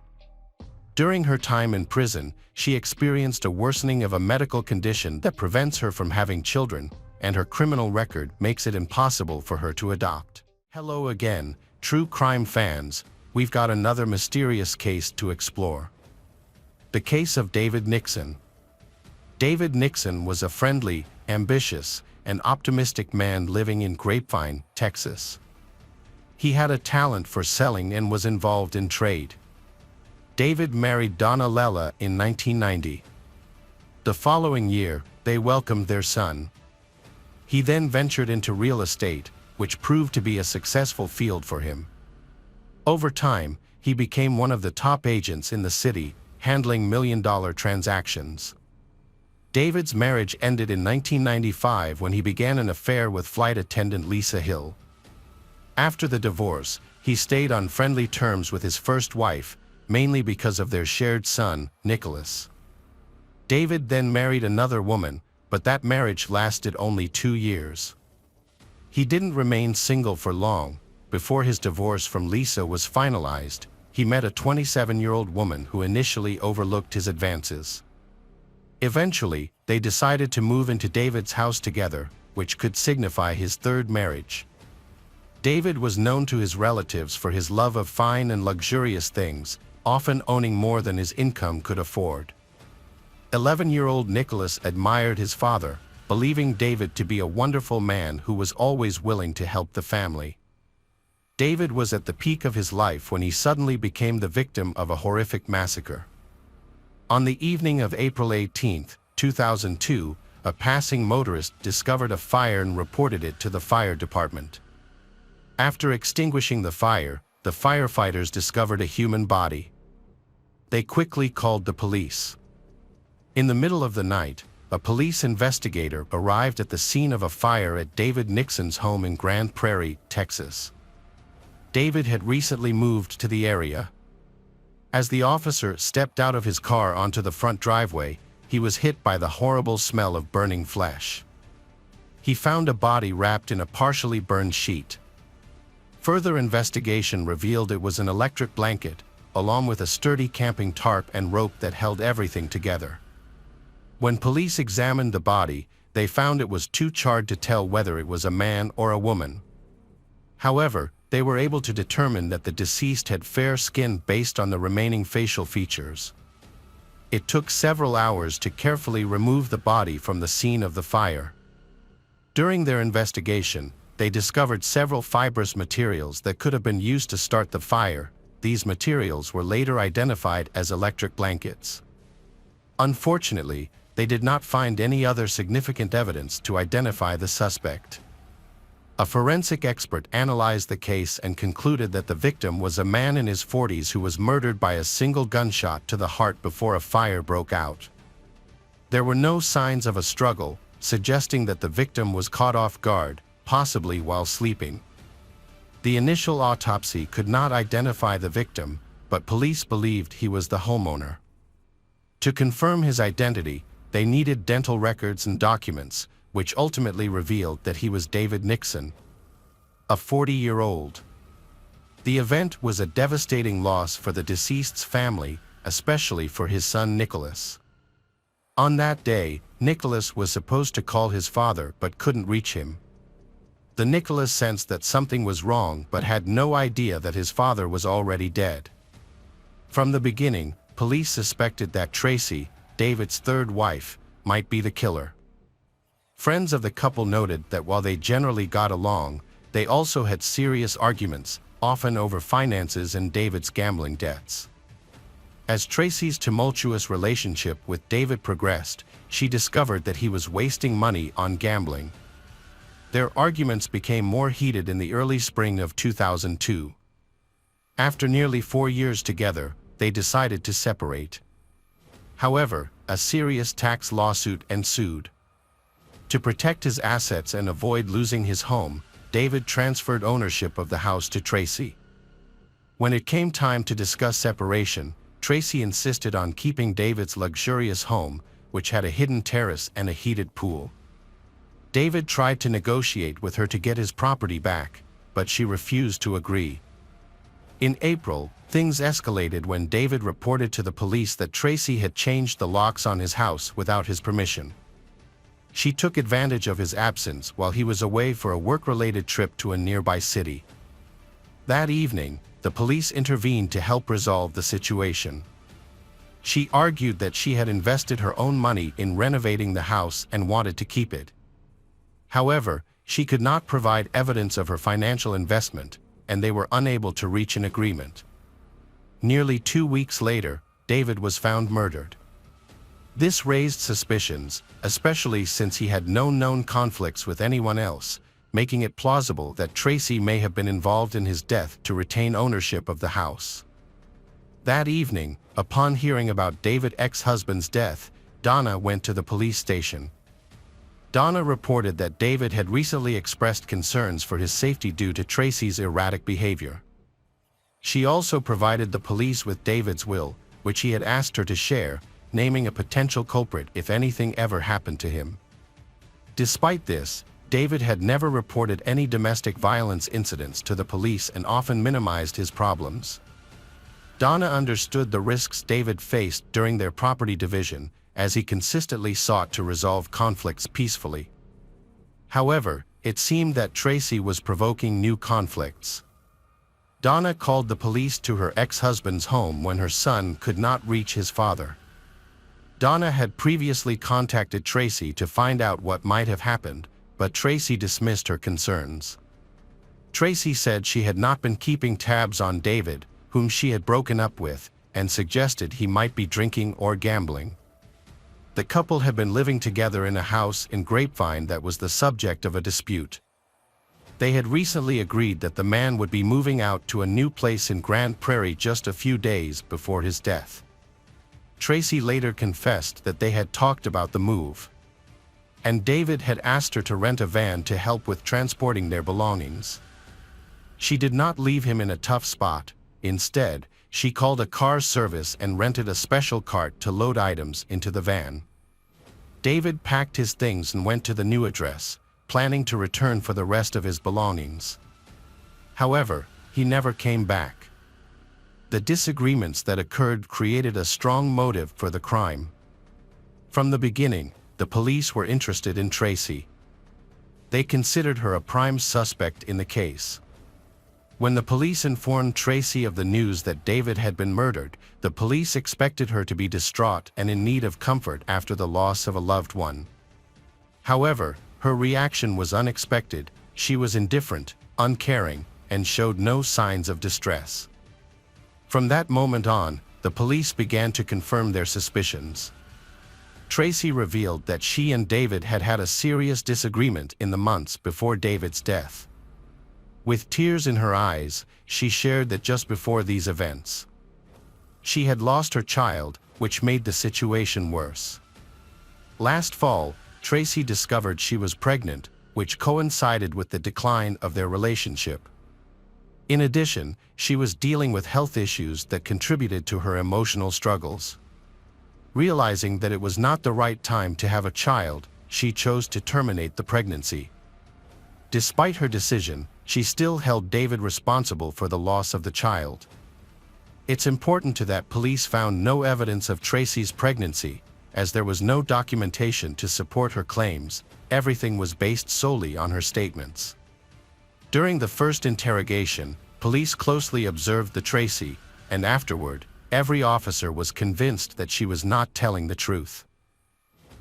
During her time in prison, she experienced a worsening of a medical condition that prevents her from having children, and her criminal record makes it impossible for her to adopt. Hello again, true crime fans. We've got another mysterious case to explore. The case of David Nixon. David Nixon was a friendly, ambitious, and optimistic man living in Grapevine, Texas. He had a talent for selling and was involved in trade. David married Donna Lela in 1990. The following year, they welcomed their son. He then ventured into real estate, which proved to be a successful field for him. Over time, he became one of the top agents in the city, handling million-dollar transactions. David's marriage ended in 1995 when he began an affair with flight attendant Lisa Hill. After the divorce, he stayed on friendly terms with his first wife, mainly because of their shared son, Nicholas. David then married another woman, but that marriage lasted only 2 years. He didn't remain single for long. Before his divorce from Lisa was finalized, he met a 27-year-old woman who initially overlooked his advances. Eventually, they decided to move into David's house together, which could signify his third marriage. David was known to his relatives for his love of fine and luxurious things, often owning more than his income could afford. 11-year-old Nicholas admired his father, believing David to be a wonderful man who was always willing to help the family. David was at the peak of his life when he suddenly became the victim of a horrific massacre. On the evening of April 18, 2002, a passing motorist discovered a fire and reported it to the fire department. After extinguishing the fire, the firefighters discovered a human body. They quickly called the police. In the middle of the night, a police investigator arrived at the scene of a fire at David Nixon's home in Grand Prairie, Texas. David had recently moved to the area. As the officer stepped out of his car onto the front driveway, he was hit by the horrible smell of burning flesh. He found a body wrapped in a partially burned sheet. Further investigation revealed it was an electric blanket, along with a sturdy camping tarp and rope that held everything together. When police examined the body, they found it was too charred to tell whether it was a man or a woman. However, they were able to determine that the deceased had fair skin based on the remaining facial features. It took several hours to carefully remove the body from the scene of the fire. During their investigation, they discovered several fibrous materials that could have been used to start the fire. These materials were later identified as electric blankets. Unfortunately, they did not find any other significant evidence to identify the suspect. A forensic expert analyzed the case and concluded that the victim was a man in his 40s who was murdered by a single gunshot to the heart before a fire broke out. There were no signs of a struggle, suggesting that the victim was caught off guard, possibly while sleeping. The initial autopsy could not identify the victim, but police believed he was the homeowner. To confirm his identity, they needed dental records and documents, which ultimately revealed that he was David Nixon, a 40-year-old. The event was a devastating loss for the deceased's family, especially for his son Nicholas. On that day, Nicholas was supposed to call his father but couldn't reach him. The Nicholas sensed that something was wrong but had no idea that his father was already dead. From the beginning, police suspected that Tracy, David's third wife, might be the killer. Friends of the couple noted that while they generally got along, they also had serious arguments, often over finances and David's gambling debts. As Tracy's tumultuous relationship with David progressed, she discovered that he was wasting money on gambling. Their arguments became more heated in the early spring of 2002. After nearly 4 years together, they decided to separate. However, a serious tax lawsuit ensued. To protect his assets and avoid losing his home, David transferred ownership of the house to Tracy. When it came time to discuss separation, Tracy insisted on keeping David's luxurious home, which had a hidden terrace and a heated pool. David tried to negotiate with her to get his property back, but she refused to agree. In April, things escalated when David reported to the police that Tracy had changed the locks on his house without his permission. She took advantage of his absence while he was away for a work-related trip to a nearby city. That evening, the police intervened to help resolve the situation. She argued that she had invested her own money in renovating the house and wanted to keep it. However, she could not provide evidence of her financial investment, and they were unable to reach an agreement. Nearly 2 weeks later, David was found murdered. This raised suspicions, especially since he had no known conflicts with anyone else, making it plausible that Tracy may have been involved in his death to retain ownership of the house. That evening, upon hearing about David's ex-husband's death, Donna went to the police station. Donna reported that David had recently expressed concerns for his safety due to Tracy's erratic behavior. She also provided the police with David's will, which he had asked her to share, naming a potential culprit if anything ever happened to him. Despite this, David had never reported any domestic violence incidents to the police and often minimized his problems. Donna understood the risks David faced during their property division, as he consistently sought to resolve conflicts peacefully. However, it seemed that Tracy was provoking new conflicts. Donna called the police to her ex-husband's home when her son could not reach his father. Donna had previously contacted Tracy to find out what might have happened, but Tracy dismissed her concerns. Tracy said she had not been keeping tabs on David, whom she had broken up with, and suggested he might be drinking or gambling. The couple had been living together in a house in Grapevine that was the subject of a dispute. They had recently agreed that the man would be moving out to a new place in Grand Prairie just a few days before his death. Tracy later confessed that they had talked about the move, and David had asked her to rent a van to help with transporting their belongings. She did not leave him in a tough spot. Instead, she called a car service and rented a special cart to load items into the van. David packed his things and went to the new address, planning to return for the rest of his belongings. However, he never came back. The disagreements that occurred created a strong motive for the crime. From the beginning, the police were interested in Tracy. They considered her a prime suspect in the case. When the police informed Tracy of the news that David had been murdered, the police expected her to be distraught and in need of comfort after the loss of a loved one. However, her reaction was unexpected. She was indifferent, uncaring, and showed no signs of distress. From that moment on, the police began to confirm their suspicions. Tracy revealed that she and David had had a serious disagreement in the months before David's death. With tears in her eyes, she shared that just before these events, she had lost her child, which made the situation worse. Last fall, Tracy discovered she was pregnant, which coincided with the decline of their relationship. In addition, she was dealing with health issues that contributed to her emotional struggles. Realizing that it was not the right time to have a child, she chose to terminate the pregnancy. Despite her decision, she still held David responsible for the loss of the child. It's important that police found no evidence of Tracy's pregnancy, as there was no documentation to support her claims. Everything was based solely on her statements. During the first interrogation, police closely observed the Tracy, and afterward, every officer was convinced that she was not telling the truth.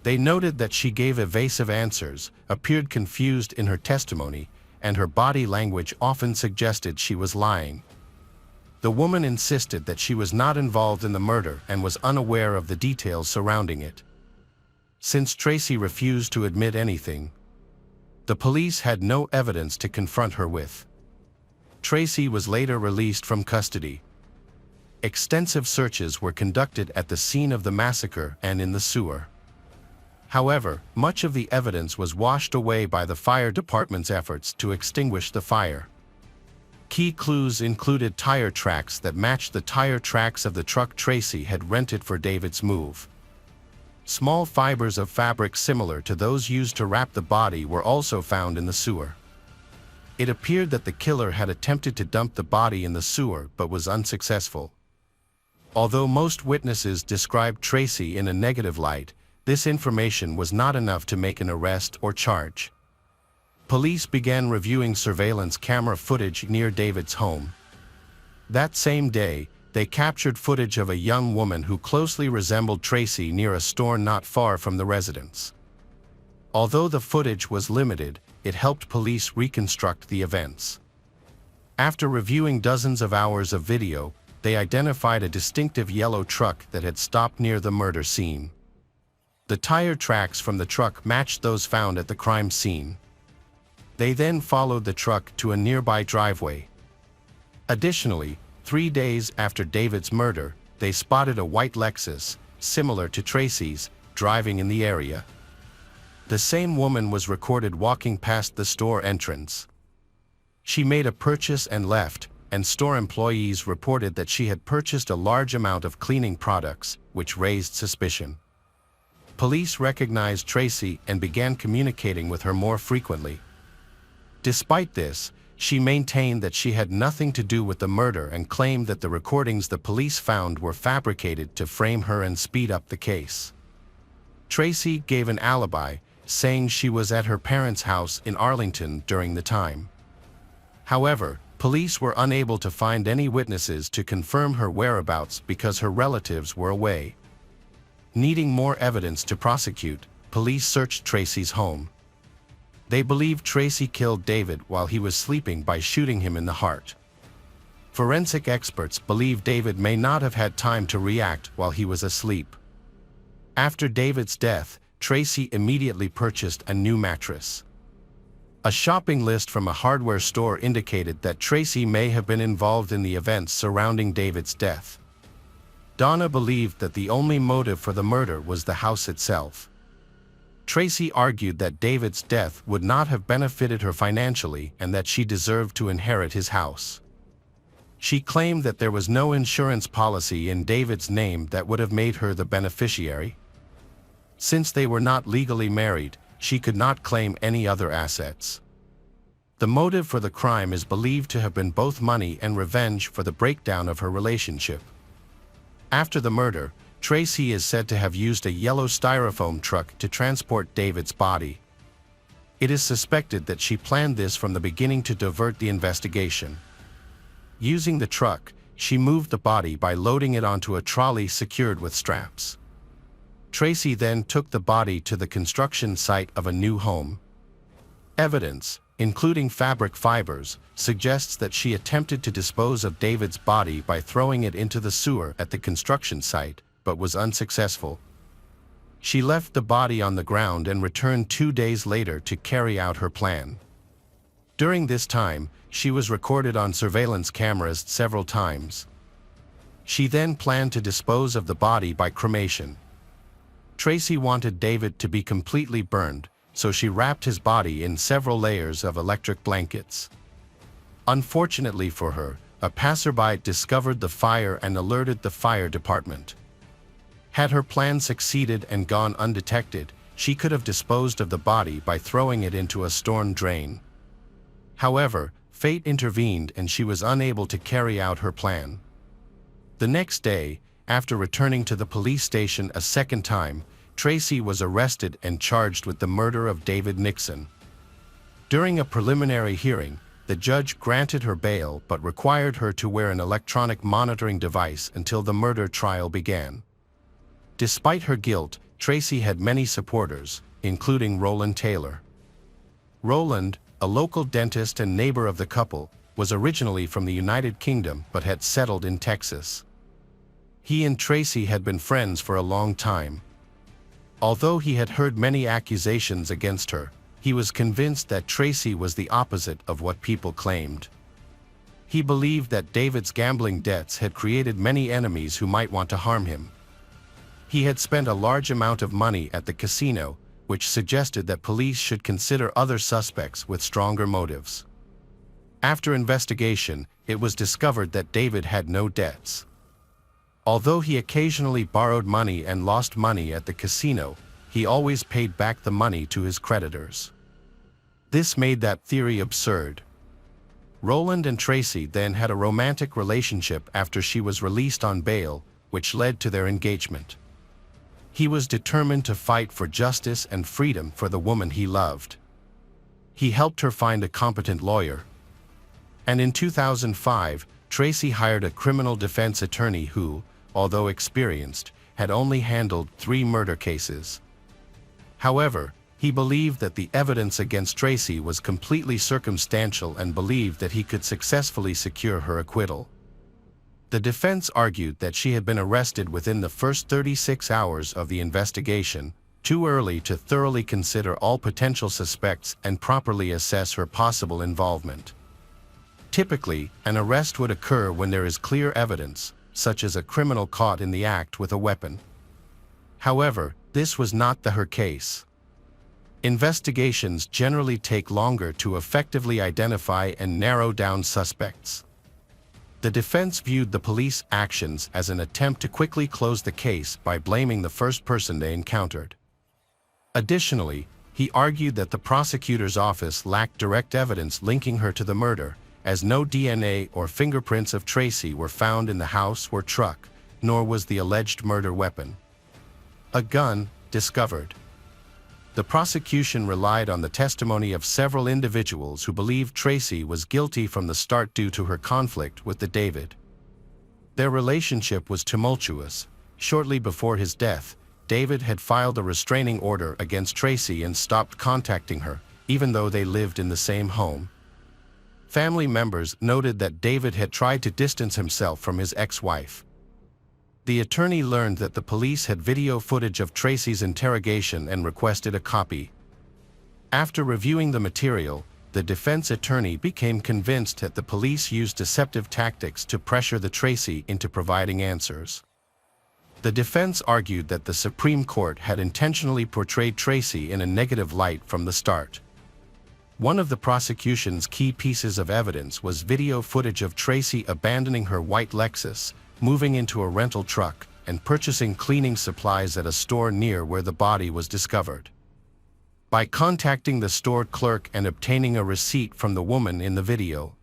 They noted that she gave evasive answers, appeared confused in her testimony, and her body language often suggested she was lying. The woman insisted that she was not involved in the murder and was unaware of the details surrounding it. Since Tracy refused to admit anything, the police had no evidence to confront her with. Tracy was later released from custody. Extensive searches were conducted at the scene of the massacre and in the sewer. However, much of the evidence was washed away by the fire department's efforts to extinguish the fire. Key clues included tire tracks that matched the tire tracks of the truck Tracy had rented for David's move. Small fibers of fabric similar to those used to wrap the body were also found in the sewer. It appeared that the killer had attempted to dump the body in the sewer but was unsuccessful. Although most witnesses described Tracy in a negative light, this information was not enough to make an arrest or charge. Police began reviewing surveillance camera footage near David's home. That same day, they captured footage of a young woman who closely resembled Tracy near a store not far from the residence. Although the footage was limited, it helped police reconstruct the events. After reviewing dozens of hours of video, they identified a distinctive yellow truck that had stopped near the murder scene. The tire tracks from the truck matched those found at the crime scene. They then followed the truck to a nearby driveway. Additionally, 3 days after David's murder, they spotted a white Lexus, similar to Tracy's, driving in the area. The same woman was recorded walking past the store entrance. She made a purchase and left, and store employees reported that she had purchased a large amount of cleaning products, which raised suspicion. Police recognized Tracy and began communicating with her more frequently. Despite this, she maintained that she had nothing to do with the murder and claimed that the recordings the police found were fabricated to frame her and speed up the case. Tracy gave an alibi, saying she was at her parents' house in Arlington during the time. However, police were unable to find any witnesses to confirm her whereabouts because her relatives were away. Needing more evidence to prosecute, police searched Tracy's home. They believed Tracy killed David while he was sleeping by shooting him in the heart. Forensic experts believe David may not have had time to react while he was asleep. After David's death, Tracy immediately purchased a new mattress. A shopping list from a hardware store indicated that Tracy may have been involved in the events surrounding David's death. Donna believed that the only motive for the murder was the house itself. Tracy argued that David's death would not have benefited her financially and that she deserved to inherit his house. She claimed that there was no insurance policy in David's name that would have made her the beneficiary. Since they were not legally married, she could not claim any other assets. The motive for the crime is believed to have been both money and revenge for the breakdown of her relationship. After the murder, Tracy is said to have used a yellow styrofoam truck to transport David's body. It is suspected that she planned this from the beginning to divert the investigation. Using the truck, she moved the body by loading it onto a trolley secured with straps. Tracy then took the body to the construction site of a new home. Evidence, including fabric fibers, suggests that she attempted to dispose of David's body by throwing it into the sewer at the construction site, but was unsuccessful. She left the body on the ground and returned 2 days later to carry out her plan. During this time, she was recorded on surveillance cameras several times. She then planned to dispose of the body by cremation. Tracy wanted David to be completely burned, so she wrapped his body in several layers of electric blankets. Unfortunately for her, a passerby discovered the fire and alerted the fire department. Had her plan succeeded and gone undetected, she could have disposed of the body by throwing it into a storm drain. However, fate intervened and she was unable to carry out her plan. The next day, after returning to the police station a second time, Tracy was arrested and charged with the murder of David Nixon. During a preliminary hearing, the judge granted her bail but required her to wear an electronic monitoring device until the murder trial began. Despite her guilt, Tracy had many supporters, including Roland Taylor. Roland, a local dentist and neighbor of the couple, was originally from the United Kingdom but had settled in Texas. He and Tracy had been friends for a long time. Although he had heard many accusations against her, he was convinced that Tracy was the opposite of what people claimed. He believed that David's gambling debts had created many enemies who might want to harm him. He had spent a large amount of money at the casino, which suggested that police should consider other suspects with stronger motives. After investigation, it was discovered that David had no debts. Although he occasionally borrowed money and lost money at the casino, he always paid back the money to his creditors. This made that theory absurd. Roland and Tracy then had a romantic relationship after she was released on bail, which led to their engagement. He was determined to fight for justice and freedom for the woman he loved. He helped her find a competent lawyer. And in 2005, Tracy hired a criminal defense attorney who, although experienced, had only handled 3 murder cases. However, he believed that the evidence against Tracy was completely circumstantial and believed that he could successfully secure her acquittal. The defense argued that she had been arrested within the first 36 hours of the investigation, too early to thoroughly consider all potential suspects and properly assess her possible involvement. Typically, an arrest would occur when there is clear evidence, such as a criminal caught in the act with a weapon. However, this was not her case. Investigations generally take longer to effectively identify and narrow down suspects. The defense viewed the police actions as an attempt to quickly close the case by blaming the first person they encountered. Additionally, he argued that the prosecutor's office lacked direct evidence linking her to the murder, as no DNA or fingerprints of Tracy were found in the house or truck, nor was the alleged murder weapon. A gun discovered. The prosecution relied on the testimony of several individuals who believed Tracy was guilty from the start due to her conflict with David. Their relationship was tumultuous. Shortly before his death, David had filed a restraining order against Tracy and stopped contacting her, even though they lived in the same home. Family members noted that David had tried to distance himself from his ex-wife. The attorney learned that the police had video footage of Tracy's interrogation and requested a copy. After reviewing the material, the defense attorney became convinced that the police used deceptive tactics to pressure Tracy into providing answers. The defense argued that the Supreme Court had intentionally portrayed Tracy in a negative light from the start. One of the prosecution's key pieces of evidence was video footage of Tracy abandoning her white Lexus, moving into a rental truck, and purchasing cleaning supplies at a store near where the body was discovered. By contacting the store clerk and obtaining a receipt from the woman in the video,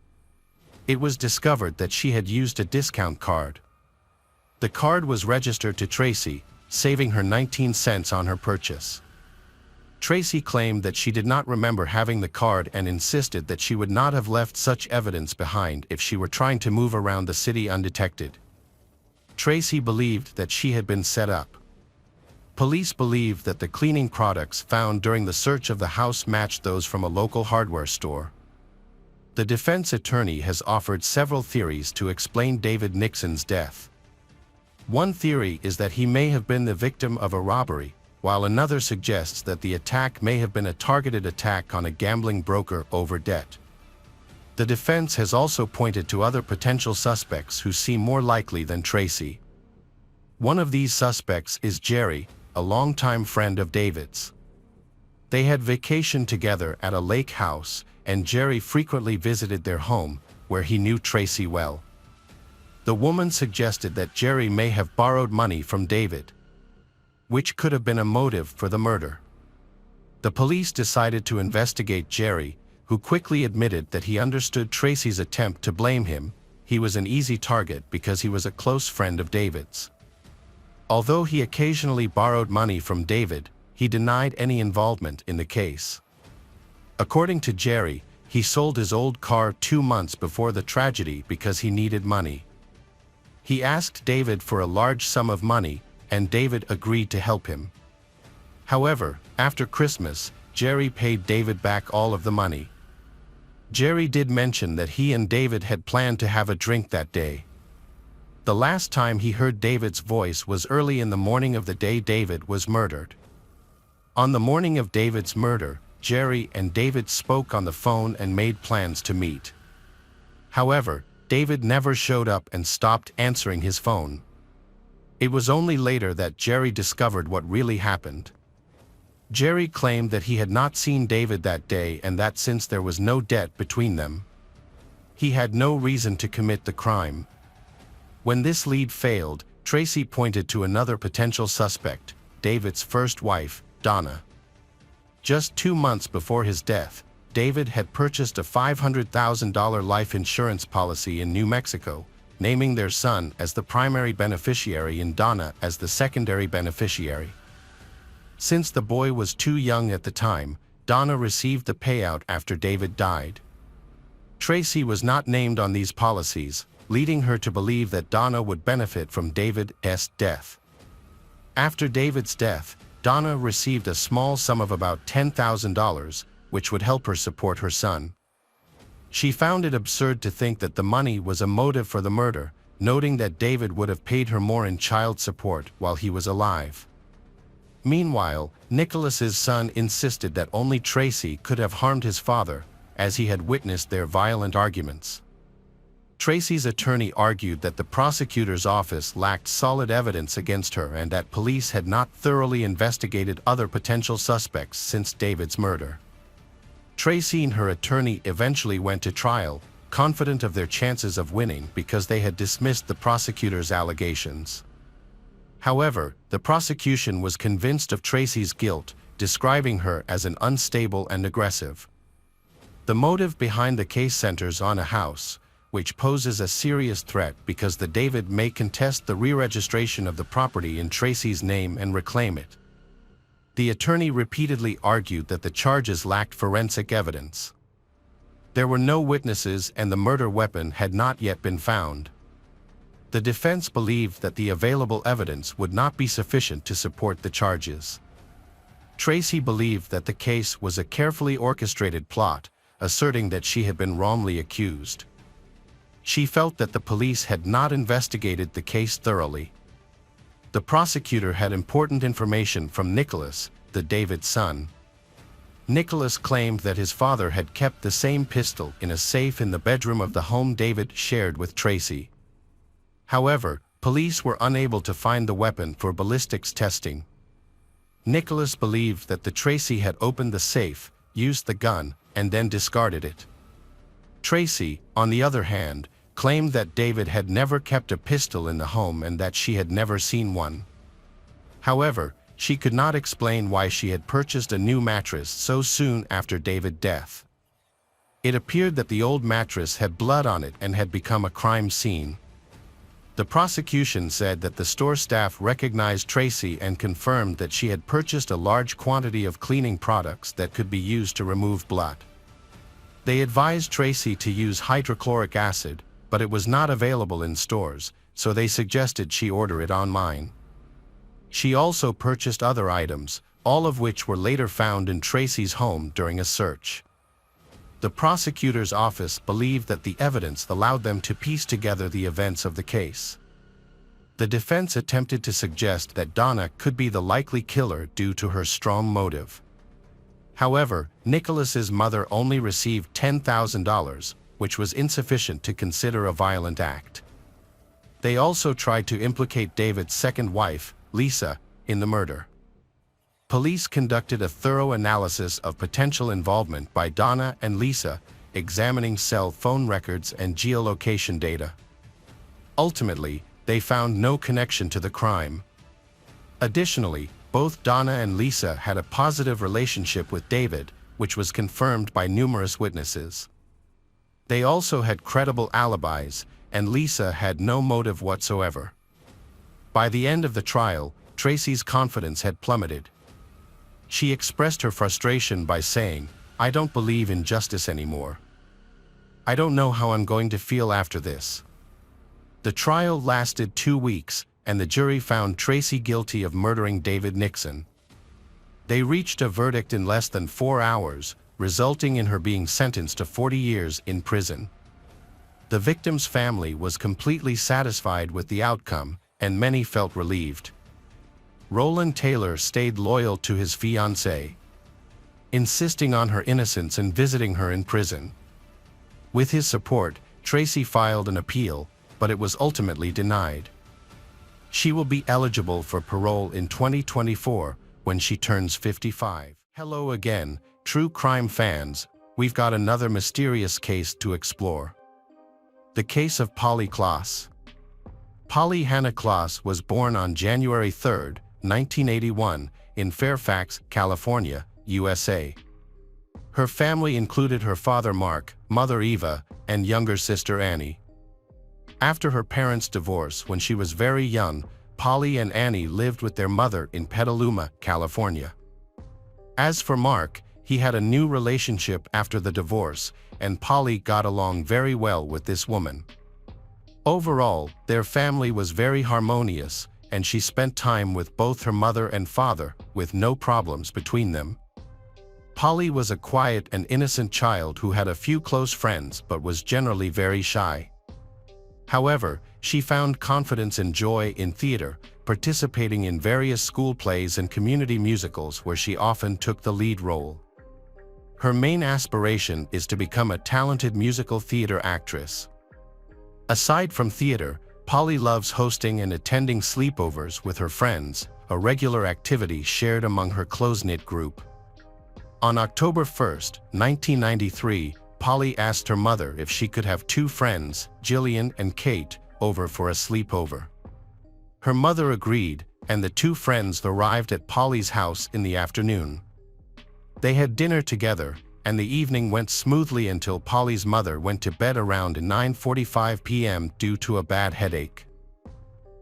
it was discovered that she had used a discount card. The card was registered to Tracy, saving her 19 cents on her purchase. Tracy claimed that she did not remember having the card and insisted that she would not have left such evidence behind if she were trying to move around the city undetected. Tracy believed that she had been set up. Police believed that the cleaning products found during the search of the house matched those from a local hardware store. The defense attorney has offered several theories to explain David Nixon's death. One theory is that he may have been the victim of a robbery, while another suggests that the attack may have been a targeted attack on a gambling broker over debt. The defense has also pointed to other potential suspects who seem more likely than Tracy. One of these suspects is Jerry, a longtime friend of David's. They had vacationed together at a lake house, and Jerry frequently visited their home, where he knew Tracy well. The woman suggested that Jerry may have borrowed money from David, which could have been a motive for the murder. The police decided to investigate Jerry, who quickly admitted that he understood Tracy's attempt to blame him. He was an easy target because he was a close friend of David's. Although he occasionally borrowed money from David, he denied any involvement in the case. According to Jerry, he sold his old car 2 months before the tragedy because he needed money. He asked David for a large sum of money, and David agreed to help him. However, after Christmas, Jerry paid David back all of the money. Jerry did mention that he and David had planned to have a drink that day. The last time he heard David's voice was early in the morning of the day David was murdered. On the morning of David's murder, Jerry and David spoke on the phone and made plans to meet. However, David never showed up and stopped answering his phone. It was only later that Jerry discovered what really happened. Jerry claimed that he had not seen David that day and that since there was no debt between them, He had no reason to commit the crime. When this lead failed, Tracy pointed to another potential suspect, David's first wife, Donna. Just 2 months before his death, David had purchased a $500,000 life insurance policy in New Mexico, naming their son as the primary beneficiary and Donna as the secondary beneficiary. Since the boy was too young at the time, Donna received the payout after David died. Tracy was not named on these policies, leading her to believe that Donna would benefit from David's death. After David's death, Donna received a small sum of about $10,000, which would help her support her son. She found it absurd to think that the money was a motive for the murder, noting that David would have paid her more in child support while he was alive. Meanwhile, Nicholas's son insisted that only Tracy could have harmed his father, as he had witnessed their violent arguments. Tracy's attorney argued that the prosecutor's office lacked solid evidence against her and that police had not thoroughly investigated other potential suspects since David's murder. Tracy and her attorney eventually went to trial, confident of their chances of winning because they had dismissed the prosecutor's allegations. However, the prosecution was convinced of Tracy's guilt, describing her as an unstable and aggressive. The motive behind the case centers on a house, which poses a serious threat because the David may contest the re-registration of the property in Tracy's name and reclaim it. The attorney repeatedly argued that the charges lacked forensic evidence. There were no witnesses and the murder weapon had not yet been found. The defense believed that the available evidence would not be sufficient to support the charges. Tracy believed that the case was a carefully orchestrated plot, asserting that she had been wrongly accused. She felt that the police had not investigated the case thoroughly. The prosecutor had important information from Nicholas, the David's son. Nicholas claimed that his father had kept the same pistol in a safe in the bedroom of the home David shared with Tracy. However, police were unable to find the weapon for ballistics testing. Nicholas believed that Tracy had opened the safe, used the gun, and then discarded it. Tracy, on the other hand, claimed that David had never kept a pistol in the home and that she had never seen one. However, she could not explain why she had purchased a new mattress so soon after David's death. It appeared that the old mattress had blood on it and had become a crime scene. The prosecution said that the store staff recognized Tracy and confirmed that she had purchased a large quantity of cleaning products that could be used to remove blood. They advised Tracy to use hydrochloric acid, but it was not available in stores, so they suggested she order it online. She also purchased other items, all of which were later found in Tracy's home during a search. The prosecutor's office believed that the evidence allowed them to piece together the events of the case. The defense attempted to suggest that Donna could be the likely killer due to her strong motive. However, Nicholas's mother only received $10,000, which was insufficient to consider a violent act. They also tried to implicate David's second wife, Lisa, in the murder. Police conducted a thorough analysis of potential involvement by Donna and Lisa, examining cell phone records and geolocation data. Ultimately, they found no connection to the crime. Additionally, both Donna and Lisa had a positive relationship with David, which was confirmed by numerous witnesses. They also had credible alibis, and Lisa had no motive whatsoever. By the end of the trial, Tracy's confidence had plummeted. She expressed her frustration by saying, "I don't believe in justice anymore. I don't know how I'm going to feel after this." The trial lasted 2 weeks, and the jury found Tracy guilty of murdering David Nixon. They reached a verdict in less than 4 hours, resulting in her being sentenced to 40 years in prison. The victim's family was completely satisfied with the outcome, and many felt relieved. Roland Taylor stayed loyal to his fiancée, insisting on her innocence and visiting her in prison. With his support, Tracy filed an appeal, but it was ultimately denied. She will be eligible for parole in 2024 when she turns 55. Hello again, true crime fans. We've got another mysterious case to explore. The case of Polly Klaas. Polly Hannah Klaas was born on January 3, 1981, in Fairfax, California, USA. Her family included her father Mark, mother Eva, and younger sister Annie. After her parents' divorce when she was very young, Polly and Annie lived with their mother in Petaluma, California. As for Mark, he had a new relationship after the divorce, and Polly got along very well with this woman. Overall, their family was very harmonious, and she spent time with both her mother and father, with no problems between them. Polly was a quiet and innocent child who had a few close friends but was generally very shy. However, she found confidence and joy in theater, participating in various school plays and community musicals where she often took the lead role. Her main aspiration is to become a talented musical theater actress. Aside from theater, Polly loves hosting and attending sleepovers with her friends, a regular activity shared among her close-knit group. On October 1, 1993, Polly asked her mother if she could have two friends, Jillian and Kate, over for a sleepover. Her mother agreed, and the two friends arrived at Polly's house in the afternoon. They had dinner together, and the evening went smoothly until Polly's mother went to bed around 9:45 p.m. due to a bad headache.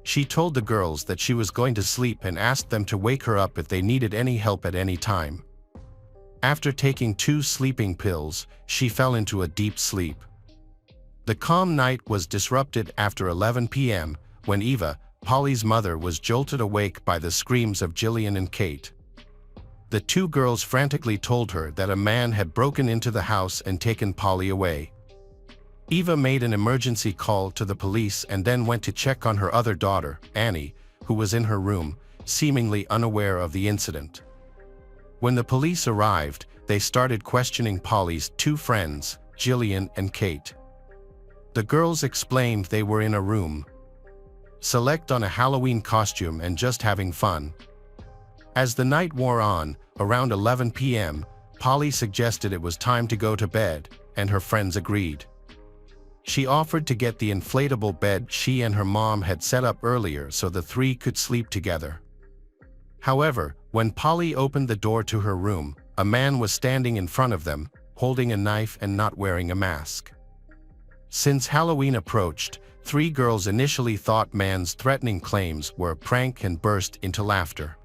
She told the girls that she was going to sleep and asked them to wake her up if they needed any help at any time. After taking 2 sleeping pills, she fell into a deep sleep. The calm night was disrupted after 11 p.m. when Eva, Polly's mother, was jolted awake by the screams of Jillian and Kate. The two girls frantically told her that a man had broken into the house and taken Polly away. Eva made an emergency call to the police and then went to check on her other daughter, Annie, who was in her room, seemingly unaware of the incident. When the police arrived, they started questioning Polly's 2 friends, Jillian and Kate. The girls explained they were in a room, select on a Halloween costume and just having fun. As the night wore on, around 11 p.m., Polly suggested it was time to go to bed, and her friends agreed. She offered to get the inflatable bed she and her mom had set up earlier so the 3 could sleep together. However, when Polly opened the door to her room, a man was standing in front of them, holding a knife and not wearing a mask. Since Halloween approached, 3 girls initially thought man's threatening claims were a prank and burst into laughter.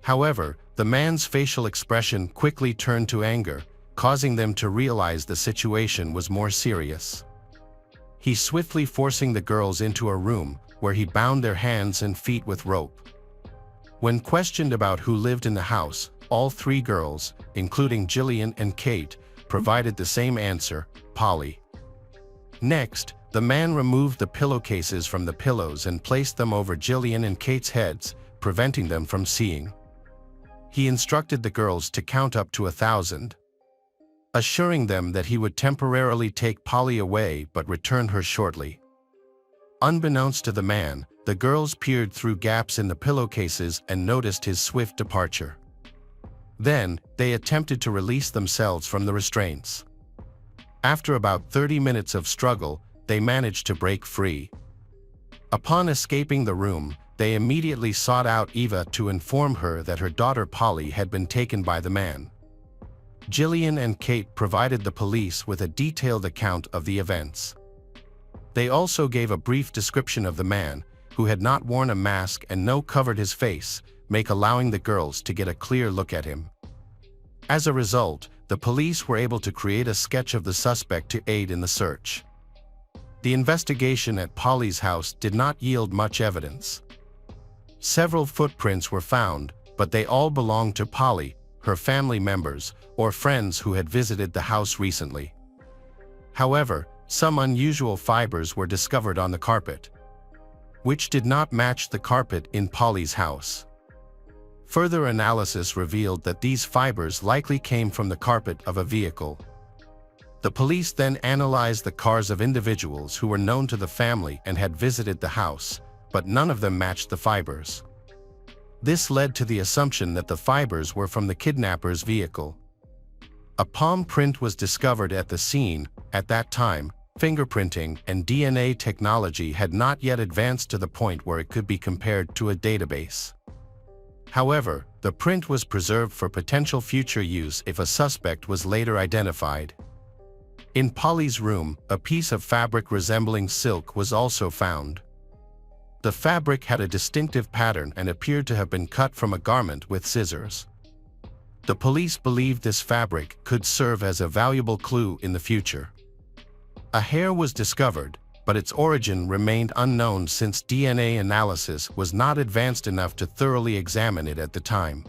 However, the man's facial expression quickly turned to anger, causing them to realize the situation was more serious. He swiftly forcing the girls into a room, where he bound their hands and feet with rope. When questioned about who lived in the house, all 3 girls, including Jillian and Kate, provided the same answer: Polly. Next, the man removed the pillowcases from the pillows and placed them over Jillian and Kate's heads, preventing them from seeing. He instructed the girls to count up to 1,000, assuring them that he would temporarily take Polly away but return her shortly. Unbeknownst to the man, the girls peered through gaps in the pillowcases and noticed his swift departure. Then, they attempted to release themselves from the restraints. After about 30 minutes of struggle, they managed to break free. Upon escaping the room, they immediately sought out Eva to inform her that her daughter Polly had been taken by the man. Jillian and Kate provided the police with a detailed account of the events. They also gave a brief description of the man, who had not worn a mask and covered his face, allowing the girls to get a clear look at him. As a result, the police were able to create a sketch of the suspect to aid in the search. The investigation at Polly's house did not yield much evidence. Several footprints were found, but they all belonged to Polly, her family members, or friends who had visited the house recently. However, some unusual fibers were discovered on the carpet, which did not match the carpet in Polly's house. Further analysis revealed that these fibers likely came from the carpet of a vehicle. The police then analyzed the cars of individuals who were known to the family and had visited the house, but none of them matched the fibers. This led to the assumption that the fibers were from the kidnapper's vehicle. A palm print was discovered at the scene. At that time, Fingerprinting and DNA technology had not yet advanced to the point where it could be compared to a database. However, the print was preserved for potential future use if a suspect was later identified. In Polly's room, a piece of fabric resembling silk was also found. The fabric had a distinctive pattern and appeared to have been cut from a garment with scissors. The police believed this fabric could serve as a valuable clue in the future. A hair was discovered, but its origin remained unknown since DNA analysis was not advanced enough to thoroughly examine it at the time.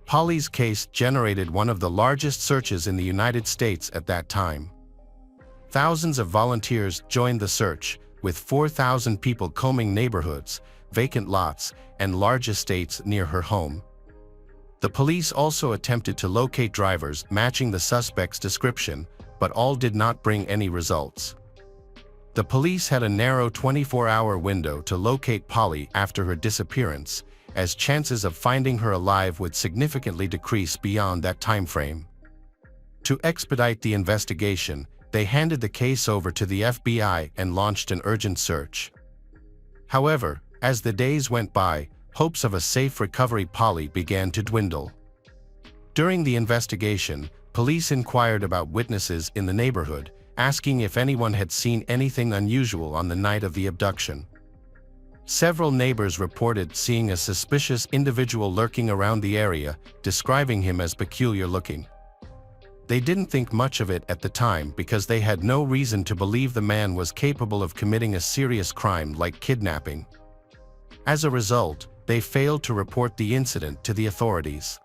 Polly's case generated one of the largest searches in the United States at that time. Thousands of volunteers joined the search, with 4,000 people combing neighborhoods, vacant lots, and large estates near her home. The police also attempted to locate drivers matching the suspect's description, but all did not bring any results. The police had a narrow 24-hour window to locate Polly after her disappearance, as chances of finding her alive would significantly decrease beyond that time frame. To expedite the investigation, they handed the case over to the FBI and launched an urgent search. However, as the days went by, hopes of a safe recovery of Polly began to dwindle. During the investigation, police inquired about witnesses in the neighborhood, asking if anyone had seen anything unusual on the night of the abduction. Several neighbors reported seeing a suspicious individual lurking around the area, describing him as peculiar-looking. They didn't think much of it at the time because they had no reason to believe the man was capable of committing a serious crime like kidnapping. As a result, they failed to report the incident to the authorities.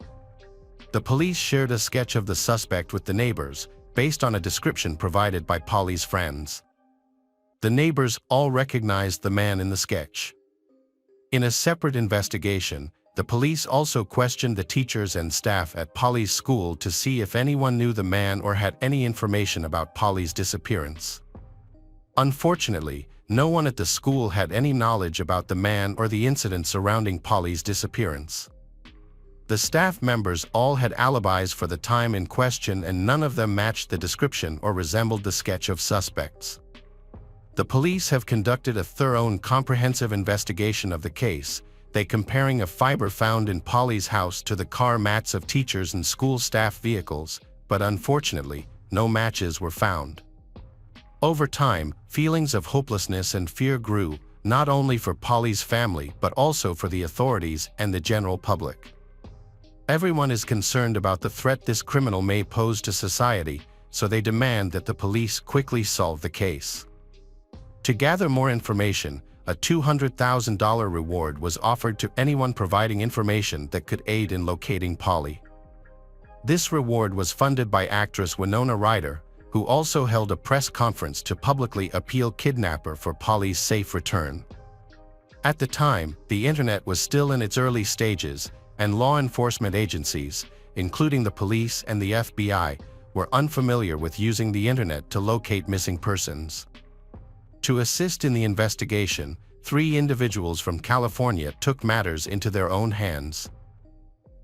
The police shared a sketch of the suspect with the neighbors, based on a description provided by Polly's friends. The neighbors all recognized the man in the sketch. In a separate investigation, the police also questioned the teachers and staff at Polly's school to see if anyone knew the man or had any information about Polly's disappearance. Unfortunately, no one at the school had any knowledge about the man or the incident surrounding Polly's disappearance. The staff members all had alibis for the time in question and none of them matched the description or resembled the sketch of suspects. The police have conducted a thorough and comprehensive investigation of the case, they comparing a fiber found in Polly's house to the car mats of teachers and school staff vehicles, but unfortunately, no matches were found. Over time, feelings of hopelessness and fear grew, not only for Polly's family but also for the authorities and the general public. Everyone is concerned about the threat this criminal may pose to society, so they demand that the police quickly solve the case. To gather more information, a $200,000 reward was offered to anyone providing information that could aid in locating Polly. This reward was funded by actress Winona Ryder, who also held a press conference to publicly appeal kidnapper for Polly's safe return. At the time, the internet was still in its early stages, and law enforcement agencies, including the police and the FBI, were unfamiliar with using the internet to locate missing persons. To assist in the investigation, 3 individuals from California took matters into their own hands.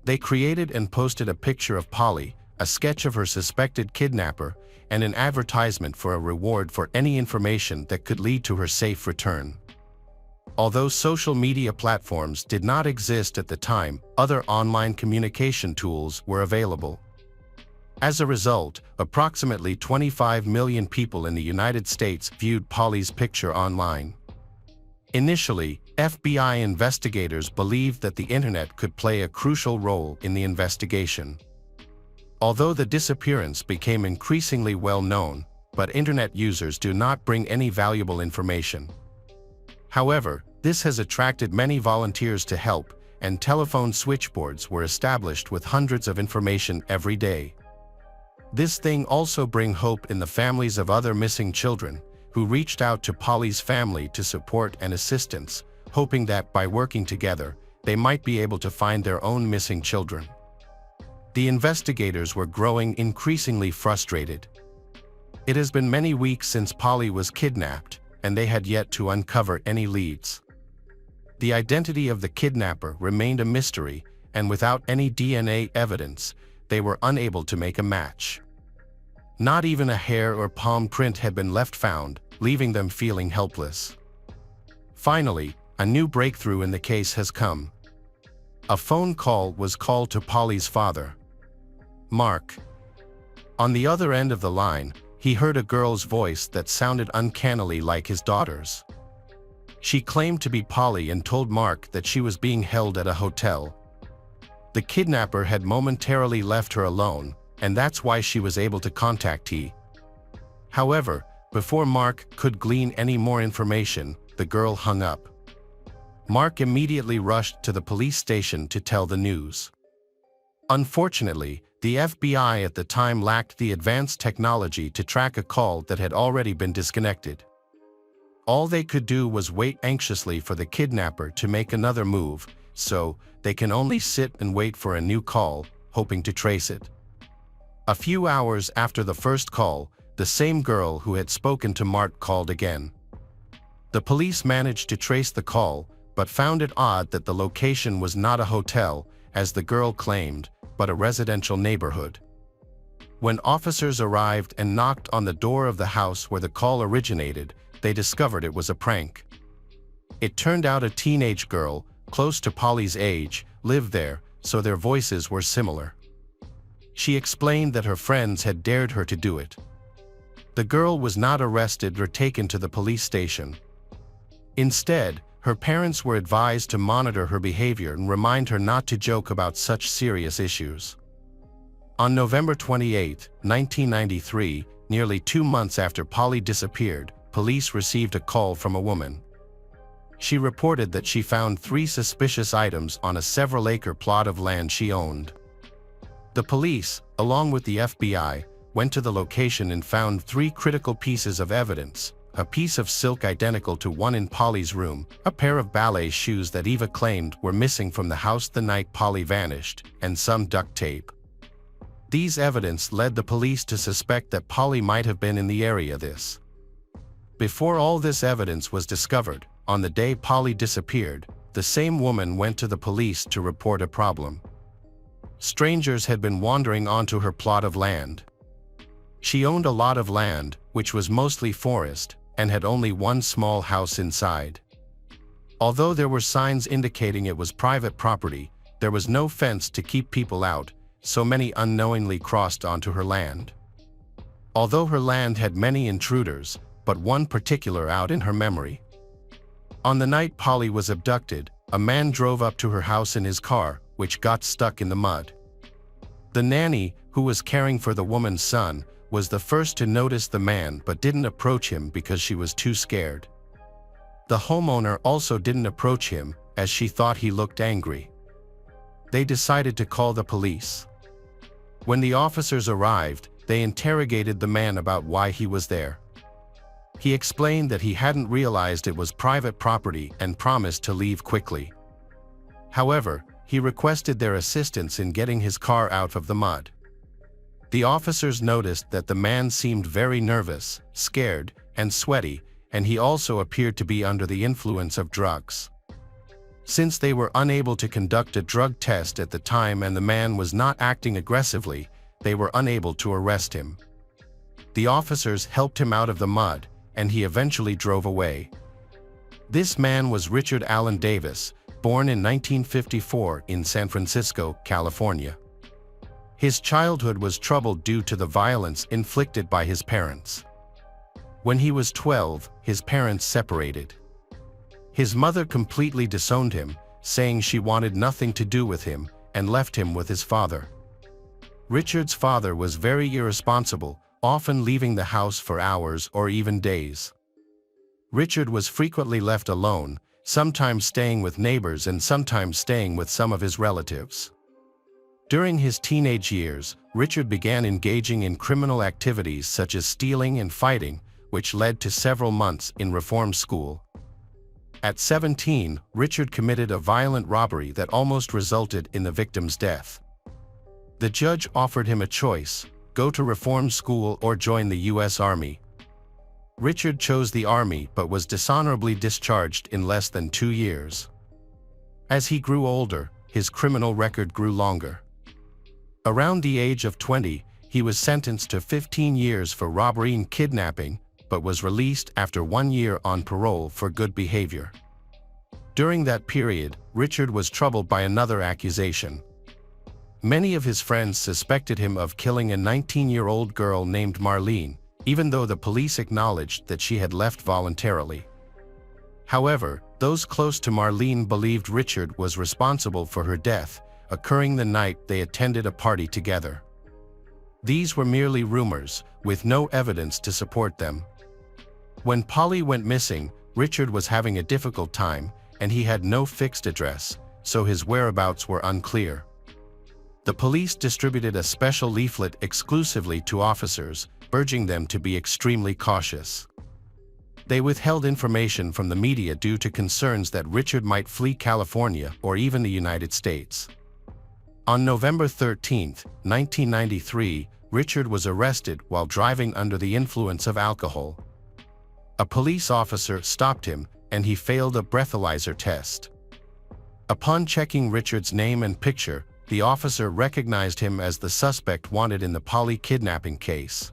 They created and posted a picture of Polly, a sketch of her suspected kidnapper, and an advertisement for a reward for any information that could lead to her safe return. Although social media platforms did not exist at the time, other online communication tools were available. As a result, approximately 25 million people in the United States viewed Polly's picture online. Initially, FBI investigators believed that the internet could play a crucial role in the investigation. Although the disappearance became increasingly well known, but internet users do not bring any valuable information. However, this has attracted many volunteers to help, and telephone switchboards were established with hundreds of information every day. This thing also brings hope in the families of other missing children, who reached out to Polly's family to support and assistance, hoping that by working together, they might be able to find their own missing children. The investigators were growing increasingly frustrated. It has been many weeks since Polly was kidnapped, and they had yet to uncover any leads. The identity of the kidnapper remained a mystery, and without any DNA evidence, they were unable to make a match. Not even a hair or palm print had been left found, leaving them feeling helpless. Finally, a new breakthrough in the case has come. A phone call was called to Polly's father, Mark. On the other end of the line, he heard a girl's voice that sounded uncannily like his daughter's. She claimed to be Polly and told Mark that she was being held at a hotel. The kidnapper had momentarily left her alone, and that's why she was able to contact he. However, before Mark could glean any more information, the girl hung up. Mark immediately rushed to the police station to tell the news. Unfortunately, the FBI at the time lacked the advanced technology to track a call that had already been disconnected. All they could do was wait anxiously for the kidnapper to make another move, so they can only sit and wait for a new call, hoping to trace it. A few hours after the first call, the same girl who had spoken to Mark called again. The police managed to trace the call, but found it odd that the location was not a hotel, as the girl claimed, but a residential neighborhood. When officers arrived and knocked on the door of the house where the call originated, they discovered it was a prank. It turned out a teenage girl, close to Polly's age, lived there, so their voices were similar. She explained that her friends had dared her to do it. The girl was not arrested or taken to the police station. Instead, her parents were advised to monitor her behavior and remind her not to joke about such serious issues. On November 28, 1993, nearly 2 months after Polly disappeared, police received a call from a woman. She reported that she found 3 suspicious items on a several-acre plot of land she owned. The police, along with the FBI, went to the location and found 3 critical pieces of evidence: a piece of silk identical to one in Polly's room, a pair of ballet shoes that Eva claimed were missing from the house the night Polly vanished, and some duct tape. These evidence led the police to suspect that Polly might have been in the area. Before all this evidence was discovered, on the day Polly disappeared, the same woman went to the police to report a problem. Strangers had been wandering onto her plot of land. She owned a lot of land, which was mostly forest, and had only one small house inside. Although there were signs indicating it was private property, there was no fence to keep people out, so many unknowingly crossed onto her land. Although her land had many intruders, but one particular out in her memory. On the night Polly was abducted, a man drove up to her house in his car, which got stuck in the mud. The nanny, who was caring for the woman's son, was the first to notice the man but didn't approach him because she was too scared. The homeowner also didn't approach him, as she thought he looked angry. They decided to call the police. When the officers arrived, they interrogated the man about why he was there. He explained that he hadn't realized it was private property and promised to leave quickly. However, he requested their assistance in getting his car out of the mud. The officers noticed that the man seemed very nervous, scared, and sweaty, and he also appeared to be under the influence of drugs. Since they were unable to conduct a drug test at the time and the man was not acting aggressively, they were unable to arrest him. The officers helped him out of the mud, and he eventually drove away. This man was Richard Allen Davis, born in 1954 in San Francisco, California. His childhood was troubled due to the violence inflicted by his parents. When he was 12, his parents separated. His mother completely disowned him, saying she wanted nothing to do with him, and left him with his father. Richard's father was very irresponsible, often leaving the house for hours or even days. Richard was frequently left alone, sometimes staying with neighbors and sometimes staying with some of his relatives. During his teenage years, Richard began engaging in criminal activities such as stealing and fighting, which led to several months in reform school. At 17, Richard committed a violent robbery that almost resulted in the victim's death. The judge offered him a choice: go to reform school or join the U.S. Army. Richard chose the Army but was dishonorably discharged in less than 2 years. As he grew older, his criminal record grew longer. Around the age of 20, He was sentenced to 15 years for robbery and kidnapping, but was released after 1 year on parole for good behavior. During that period, Richard was troubled by another accusation. Many of his friends suspected him of killing a 19-year-old girl named Marlene, even though the police acknowledged that she had left voluntarily. However, those close to Marlene believed Richard was responsible for her death, occurring the night they attended a party together. These were merely rumors, with no evidence to support them. When Polly went missing, Richard was having a difficult time, and he had no fixed address, so his whereabouts were unclear. The police distributed a special leaflet exclusively to officers, urging them to be extremely cautious. They withheld information from the media due to concerns that Richard might flee California or even the United States. On November 13, 1993, Richard was arrested while driving under the influence of alcohol. A police officer stopped him, and he failed a breathalyzer test. Upon checking Richard's name and picture, the officer recognized him as the suspect wanted in the Polly kidnapping case.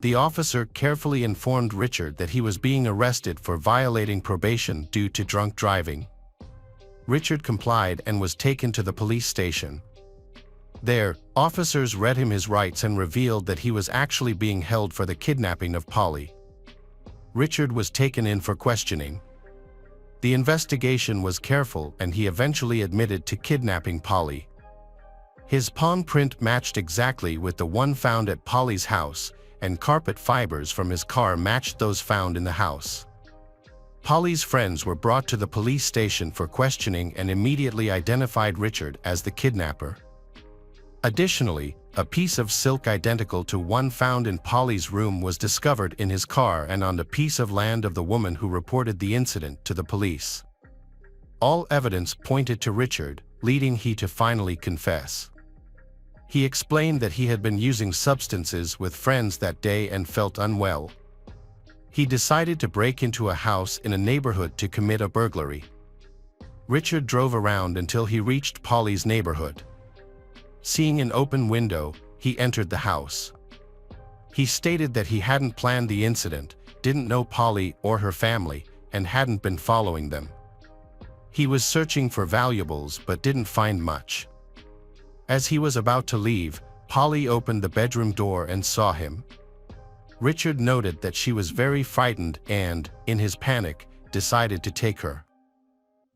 The officer carefully informed Richard that he was being arrested for violating probation due to drunk driving. Richard complied and was taken to the police station. There, officers read him his rights and revealed that he was actually being held for the kidnapping of Polly. Richard was taken in for questioning. The investigation was careful and he eventually admitted to kidnapping Polly. His palm print matched exactly with the one found at Polly's house, and carpet fibers from his car matched those found in the house. Polly's friends were brought to the police station for questioning and immediately identified Richard as the kidnapper. Additionally, a piece of silk identical to one found in Polly's room was discovered in his car and on the piece of land of the woman who reported the incident to the police. All evidence pointed to Richard, leading he to finally confess. He explained that he had been using substances with friends that day and felt unwell. He decided to break into a house in a neighborhood to commit a burglary. Richard drove around until he reached Polly's neighborhood. Seeing an open window, he entered the house. He stated that he hadn't planned the incident, didn't know Polly or her family, and hadn't been following them. He was searching for valuables but didn't find much. As he was about to leave, Polly opened the bedroom door and saw him. Richard noted that she was very frightened and, in his panic, decided to take her.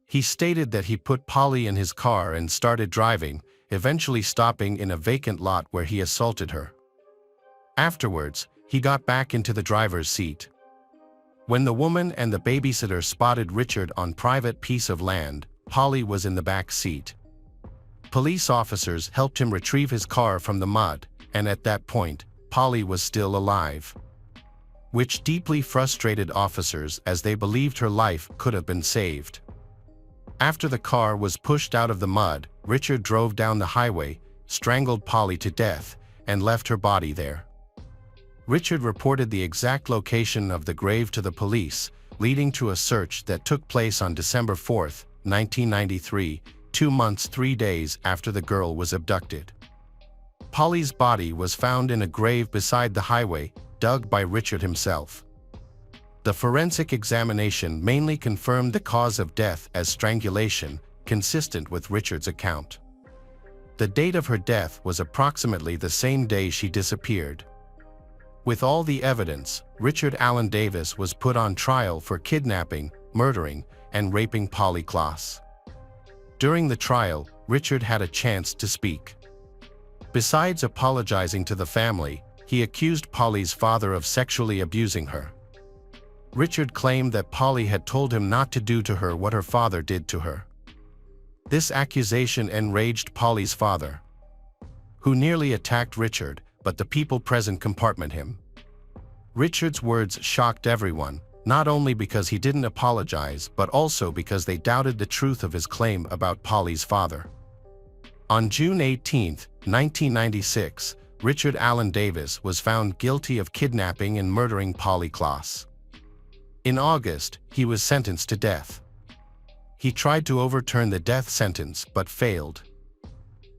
He stated that he put Polly in his car and started driving, eventually stopping in a vacant lot where he assaulted her. Afterwards, he got back into the driver's seat. When the woman and the babysitter spotted Richard on private piece of land, Polly was in the back seat. Police officers helped him retrieve his car from the mud, and at that point, Polly was still alive, which deeply frustrated officers as they believed her life could have been saved. After the car was pushed out of the mud, Richard drove down the highway, strangled Polly to death, and left her body there. Richard reported the exact location of the grave to the police, leading to a search that took place on December 4, 1993, 2 months 3 days after the girl was abducted. Polly's body was found in a grave beside the highway, dug by Richard himself. The forensic examination mainly confirmed the cause of death as strangulation, consistent with Richard's account. The date of her death was approximately the same day she disappeared. With all the evidence, Richard Allen Davis was put on trial for kidnapping, murdering, and raping Polly Klaas. During the trial, Richard had a chance to speak. Besides apologizing to the family, he accused Polly's father of sexually abusing her. Richard claimed that Polly had told him not to do to her what her father did to her. This accusation enraged Polly's father, who nearly attacked Richard, but the people present compartmented him. Richard's words shocked everyone, not only because he didn't apologize but also because they doubted the truth of his claim about Polly's father. On June 18, 1996, Richard Allen Davis was found guilty of kidnapping and murdering Polly Klaas. In August, he was sentenced to death. He tried to overturn the death sentence but failed.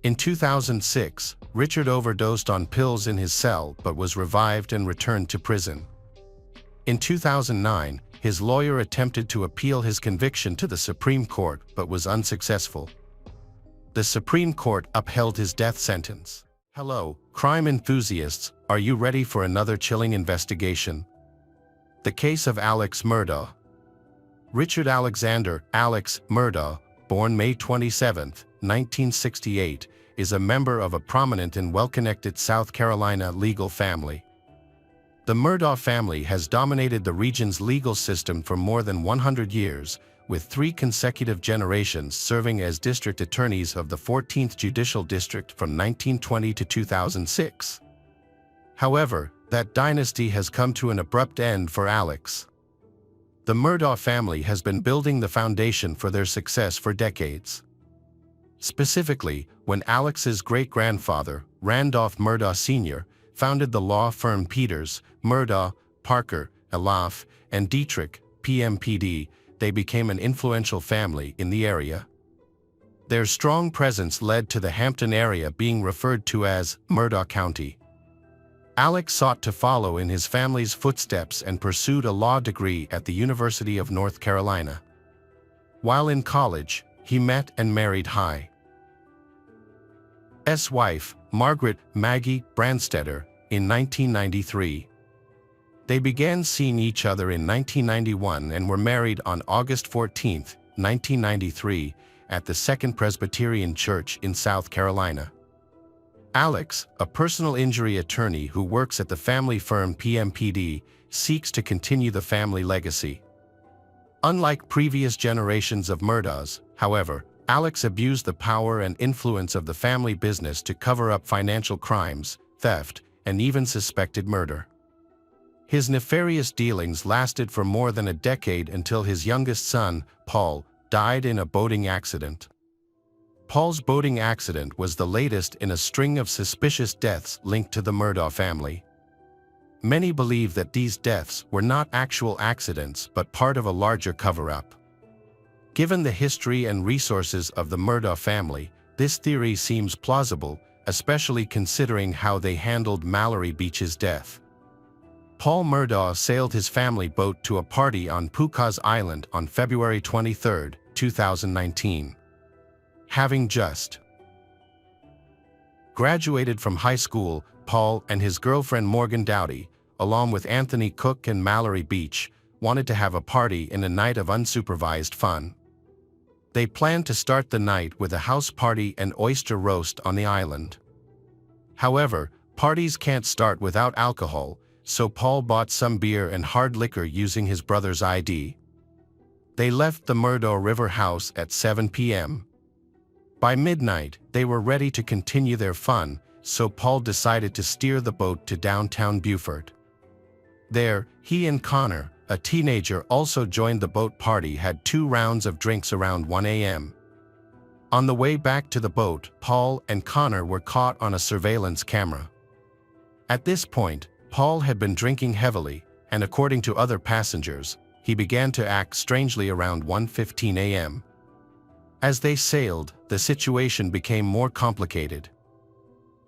In 2006, Richard overdosed on pills in his cell but was revived and returned to prison. In 2009, his lawyer attempted to appeal his conviction to the Supreme Court but was unsuccessful. The Supreme Court upheld his death sentence. Hello, crime enthusiasts, are you ready for another chilling investigation? The case of Alex Murdaugh. Richard Alexander Alex Murdaugh, born May 27, 1968, is a member of a prominent and well-connected South Carolina legal family. The Murdaugh family has dominated the region's legal system for more than 100 years, with 3 consecutive generations serving as district attorneys of the 14th Judicial District from 1920 to 2006. However, that dynasty has come to an abrupt end for Alex. The Murdaugh family has been building the foundation for their success for decades. Specifically, when Alex's great-grandfather, Randolph Murdaugh Sr., founded the law firm Peters, Murdaugh, Parker, Elaf, and Dietrich, PMPD, they became an influential family in the area. Their strong presence led to the Hampton area being referred to as Murdaugh County. Alex sought to follow in his family's footsteps and pursued a law degree at the University of North Carolina. While in college, he met and married High's wife, Margaret Maggie Brandstetter, in 1993. They began seeing each other in 1991 and were married on August 14, 1993, at the Second Presbyterian Church in South Carolina. Alex, a personal injury attorney who works at the family firm PMPD, seeks to continue the family legacy. Unlike previous generations of Murdaughs, however, Alex abused the power and influence of the family business to cover up financial crimes, theft, and even suspected murder. His nefarious dealings lasted for more than a decade until his youngest son, Paul, died in a boating accident. Paul's boating accident was the latest in a string of suspicious deaths linked to the Murdaugh family. Many believe that these deaths were not actual accidents but part of a larger cover-up. Given the history and resources of the Murdaugh family, this theory seems plausible, especially considering how they handled Mallory Beach's death. Paul Murdaugh sailed his family boat to a party on Pukaz Island on February 23, 2019. Having just graduated from high school, Paul and his girlfriend Morgan Dowdy, along with Anthony Cook and Mallory Beach, wanted to have a party in a night of unsupervised fun. They planned to start the night with a house party and oyster roast on the island. However, parties can't start without alcohol, so Paul bought some beer and hard liquor using his brother's ID. They left the Murdaugh River house at 7 p.m. By midnight, they were ready to continue their fun, so Paul decided to steer the boat to downtown Beaufort. There, he and Connor, a teenager, also joined the boat party, had 2 rounds of drinks around 1 a.m. On the way back to the boat, Paul and Connor were caught on a surveillance camera. At this point, Paul had been drinking heavily, and according to other passengers, he began to act strangely around 1:15 a.m. As they sailed, the situation became more complicated.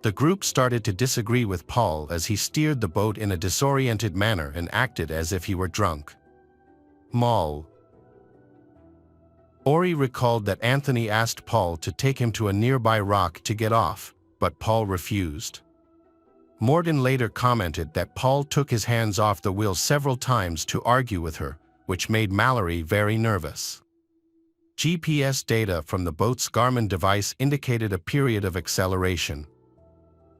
The group started to disagree with Paul as he steered the boat in a disoriented manner and acted as if he were drunk. Mallory recalled that Anthony asked Paul to take him to a nearby rock to get off, but Paul refused. Morgan later commented that Paul took his hands off the wheel several times to argue with her, which made Mallory very nervous. GPS data from the boat's Garmin device indicated a period of acceleration.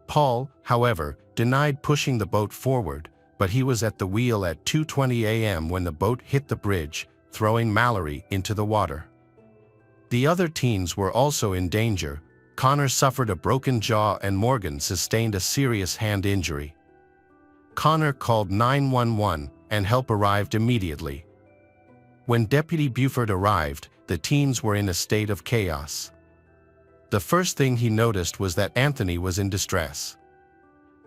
Paul, however, denied pushing the boat forward, but he was at the wheel at 2:20 a.m. when the boat hit the bridge, throwing Mallory into the water. The other teens were also in danger. Connor suffered a broken jaw and Morgan sustained a serious hand injury. Connor called 911 and help arrived immediately. When Deputy Beaufort arrived, the teens were in a state of chaos. The first thing he noticed was that Anthony was in distress.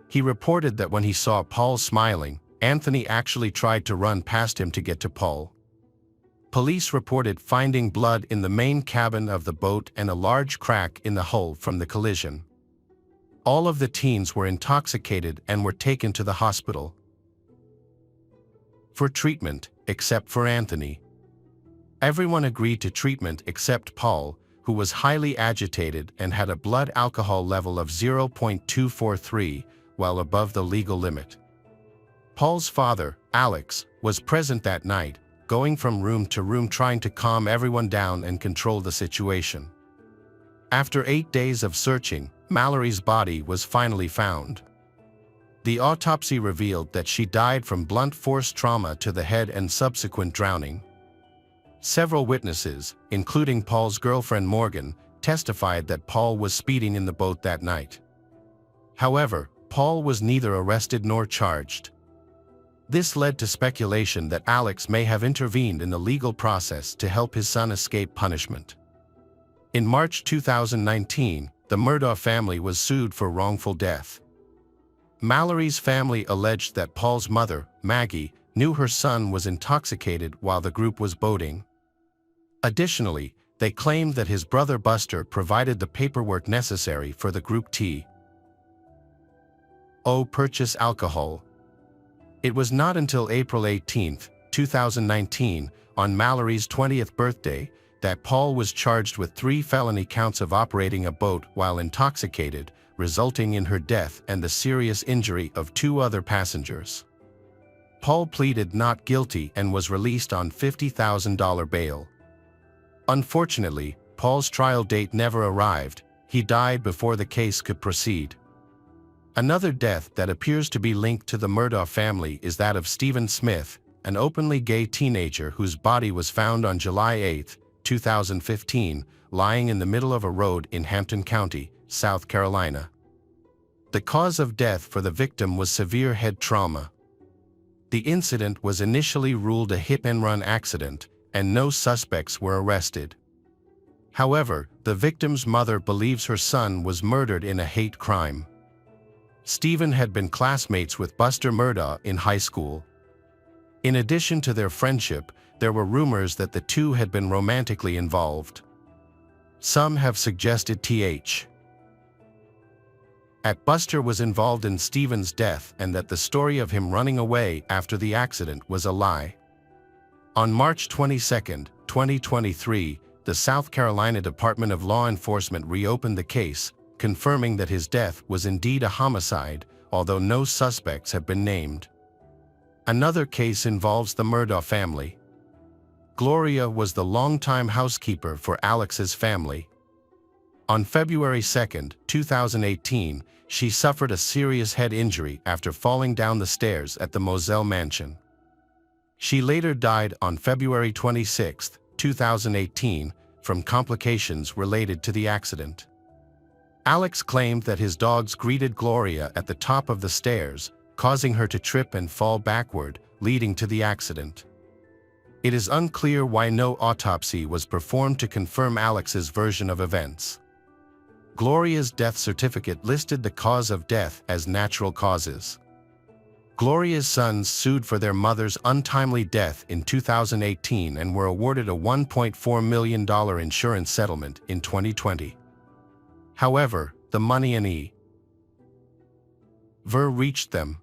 He reported that when he saw Paul smiling, Anthony actually tried to run past him to get to Paul. Police reported finding blood in the main cabin of the boat and a large crack in the hull from the collision. All of the teens were intoxicated and were taken to the hospital for treatment, except for Anthony. Everyone agreed to treatment except Paul, who was highly agitated and had a blood alcohol level of 0.243, well above the legal limit. Paul's father, Alex, was present that night, going from room to room trying to calm everyone down and control the situation. After 8 days of searching, Mallory's body was finally found. The autopsy revealed that she died from blunt force trauma to the head and subsequent drowning. Several witnesses, including Paul's girlfriend Morgan, testified that Paul was speeding in the boat that night. However, Paul was neither arrested nor charged. This led to speculation that Alex may have intervened in the legal process to help his son escape punishment. In March 2019, the Murdaugh family was sued for wrongful death. Mallory's family alleged that Paul's mother, Maggie, knew her son was intoxicated while the group was boating. Additionally, they claimed that his brother Buster provided the paperwork necessary for the group to purchase alcohol. It was not until April 18, 2019, on Mallory's 20th birthday, that Paul was charged with 3 felony counts of operating a boat while intoxicated, resulting in her death and the serious injury of 2 other passengers. Paul pleaded not guilty and was released on $50,000 bail. Unfortunately, Paul's trial date never arrived. He died before the case could proceed. Another death that appears to be linked to the Murdaugh family is that of Stephen Smith, an openly gay teenager whose body was found on July 8, 2015, lying in the middle of a road in Hampton County, South Carolina. The cause of death for the victim was severe head trauma. The incident was initially ruled a hit-and-run accident, and no suspects were arrested. However, the victim's mother believes her son was murdered in a hate crime. Stephen had been classmates with Buster Murdaugh in high school. In addition to their friendship, there were rumors that the two had been romantically involved. Some have suggested Buster was involved in Stephen's death and that the story of him running away after the accident was a lie. On March 22, 2023, the South Carolina Department of Law Enforcement reopened the case, confirming that his death was indeed a homicide, although no suspects have been named. Another case involves the Murdaugh family. Gloria was the longtime housekeeper for Alex's family. On February 2, 2018, she suffered a serious head injury after falling down the stairs at the Moselle mansion. She later died on February 26, 2018, from complications related to the accident. Alex claimed that his dogs greeted Gloria at the top of the stairs, causing her to trip and fall backward, leading to the accident. It is unclear why no autopsy was performed to confirm Alex's version of events. Gloria's death certificate listed the cause of death as natural causes. Gloria's sons sued for their mother's untimely death in 2018 and were awarded a $1.4 million insurance settlement in 2020. However, the money and reached them.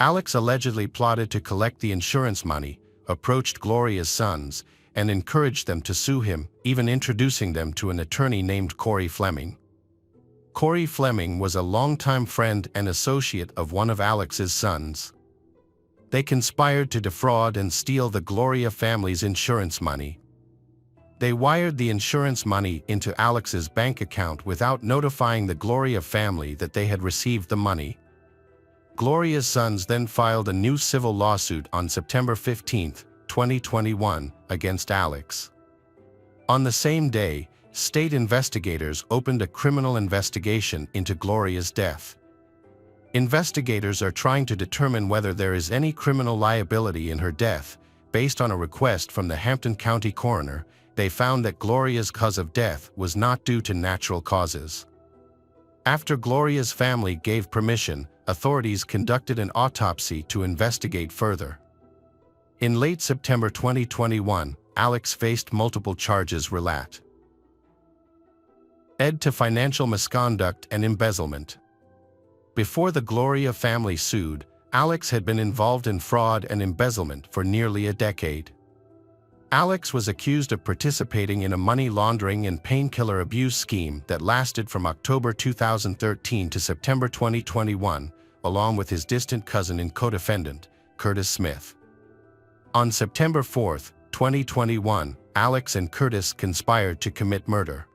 Alex allegedly plotted to collect the insurance money, approached Gloria's sons, and encouraged them to sue him, even introducing them to an attorney named Corey Fleming. Corey Fleming was a longtime friend and associate of one of Alex's sons. They conspired to defraud and steal the Gloria family's insurance money. They wired the insurance money into Alex's bank account without notifying the Gloria family that they had received the money. Gloria's sons then filed a new civil lawsuit on September 15, 2021, against Alex. On the same day, state investigators opened a criminal investigation into Gloria's death. Investigators are trying to determine whether there is any criminal liability in her death. Based on a request from the Hampton County coroner, they found that Gloria's cause of death was not due to natural causes. After Gloria's family gave permission, authorities conducted an autopsy to investigate further. In late September 2021, Alex faced multiple charges related to financial misconduct and embezzlement. Before the Gloria family sued, Alex had been involved in fraud and embezzlement for nearly a decade. Alex was accused of participating in a money laundering and painkiller abuse scheme that lasted from October 2013 to September 2021, along with his distant cousin and co-defendant, Curtis Smith. On September 4, 2021, Alex and Curtis conspired to commit murder.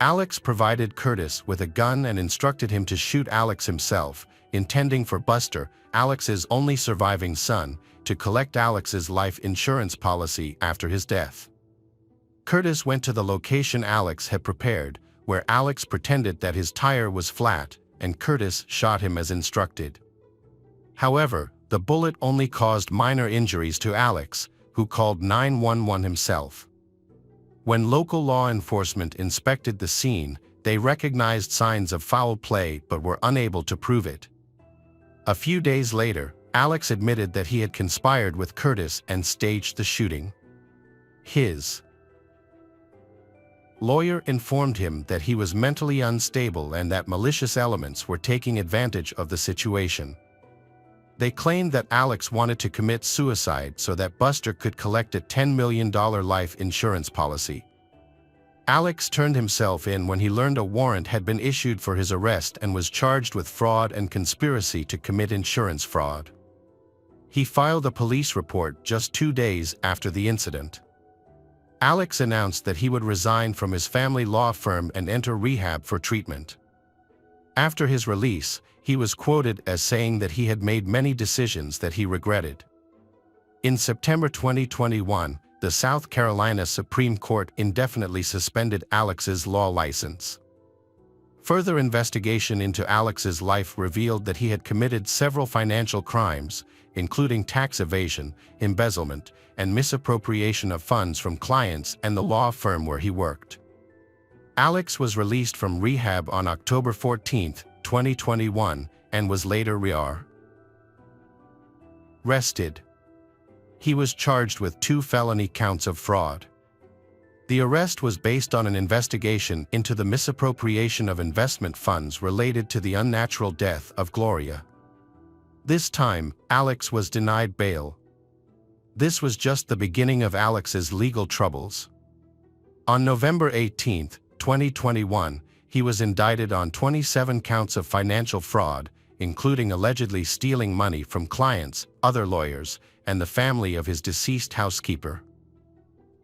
Alex provided Curtis with a gun and instructed him to shoot Alex himself, intending for Buster, Alex's only surviving son, to collect Alex's life insurance policy after his death. Curtis went to the location Alex had prepared, where Alex pretended that his tire was flat, and Curtis shot him as instructed. However, the bullet only caused minor injuries to Alex, who called 911 himself. When local law enforcement inspected the scene, they recognized signs of foul play but were unable to prove it. A few days later, Alex admitted that he had conspired with Curtis and staged the shooting. His lawyer informed him that he was mentally unstable and that malicious elements were taking advantage of the situation. They claimed that Alex wanted to commit suicide so that Buster could collect a $10 million life insurance policy. Alex turned himself in when he learned a warrant had been issued for his arrest and was charged with fraud and conspiracy to commit insurance fraud. He filed a police report just 2 days after the incident. Alex announced that he would resign from his family law firm and enter rehab for treatment. After his release, he was quoted as saying that he had made many decisions that he regretted. In September 2021, the South Carolina Supreme Court indefinitely suspended Alex's law license. Further investigation into Alex's life revealed that he had committed several financial crimes, including tax evasion, embezzlement, and misappropriation of funds from clients and the law firm where he worked. Alex was released from rehab on October 14, 2021, and was later arrested. He was charged with 2 felony counts of fraud. The arrest was based on an investigation into the misappropriation of investment funds related to the unnatural death of Gloria. This time, Alex was denied bail. This was just the beginning of Alex's legal troubles. On November 18, 2021, he was indicted on 27 counts of financial fraud, including allegedly stealing money from clients, other lawyers, and the family of his deceased housekeeper.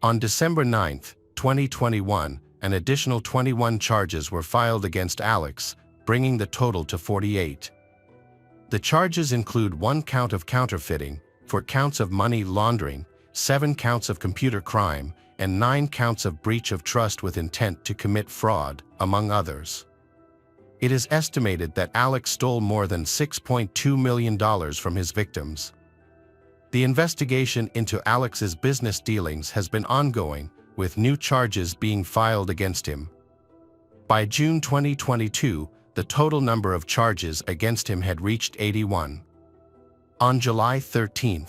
On December 9, 2021, an additional 21 charges were filed against Alex, bringing the total to 48. The charges include 1 count of counterfeiting, 4 counts of money laundering, 7 counts of computer crime, and 9 counts of breach of trust with intent to commit fraud, among others. It is estimated that Alex stole more than $6.2 million from his victims. The investigation into Alex's business dealings has been ongoing, with new charges being filed against him. By June 2022, the total number of charges against him had reached 81. On July 13,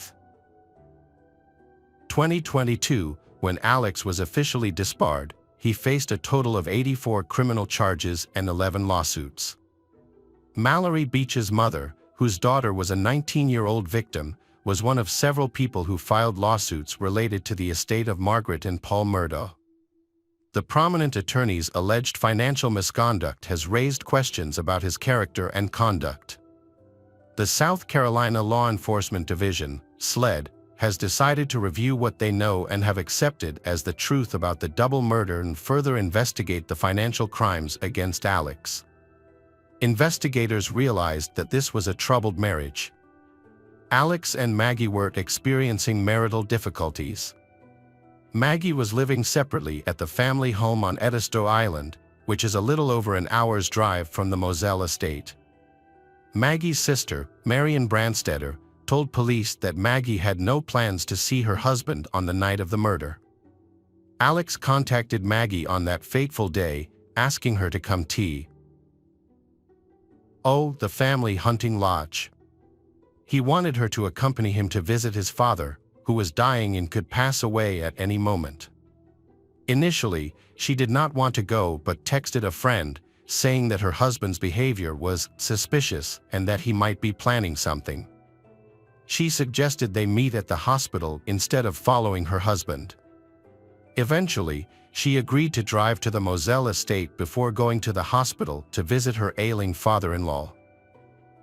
2022, when Alex was officially disbarred, he faced a total of 84 criminal charges and 11 lawsuits. Mallory Beach's mother, whose daughter was a 19-year-old victim, was one of several people who filed lawsuits related to the estate of Margaret and Paul Murdaugh. The prominent attorney's alleged financial misconduct has raised questions about his character and conduct. The South Carolina Law Enforcement Division, SLED, has decided to review what they know and have accepted as the truth about the double murder and further investigate the financial crimes against Alex. Investigators realized that this was a troubled marriage. Alex and Maggie were experiencing marital difficulties. Maggie was living separately at the family home on Edisto Island, which is a little over an hour's drive from the Moselle estate. Maggie's sister, Marion Branstetter, told police that Maggie had no plans to see her husband on the night of the murder. Alex contacted Maggie on that fateful day, asking her to come to the family hunting lodge. He wanted her to accompany him to visit his father, who was dying and could pass away at any moment. Initially, she did not want to go but texted a friend, saying that her husband's behavior was suspicious and that he might be planning something. She suggested they meet at the hospital instead of following her husband. Eventually, she agreed to drive to the Moselle estate before going to the hospital to visit her ailing father-in-law.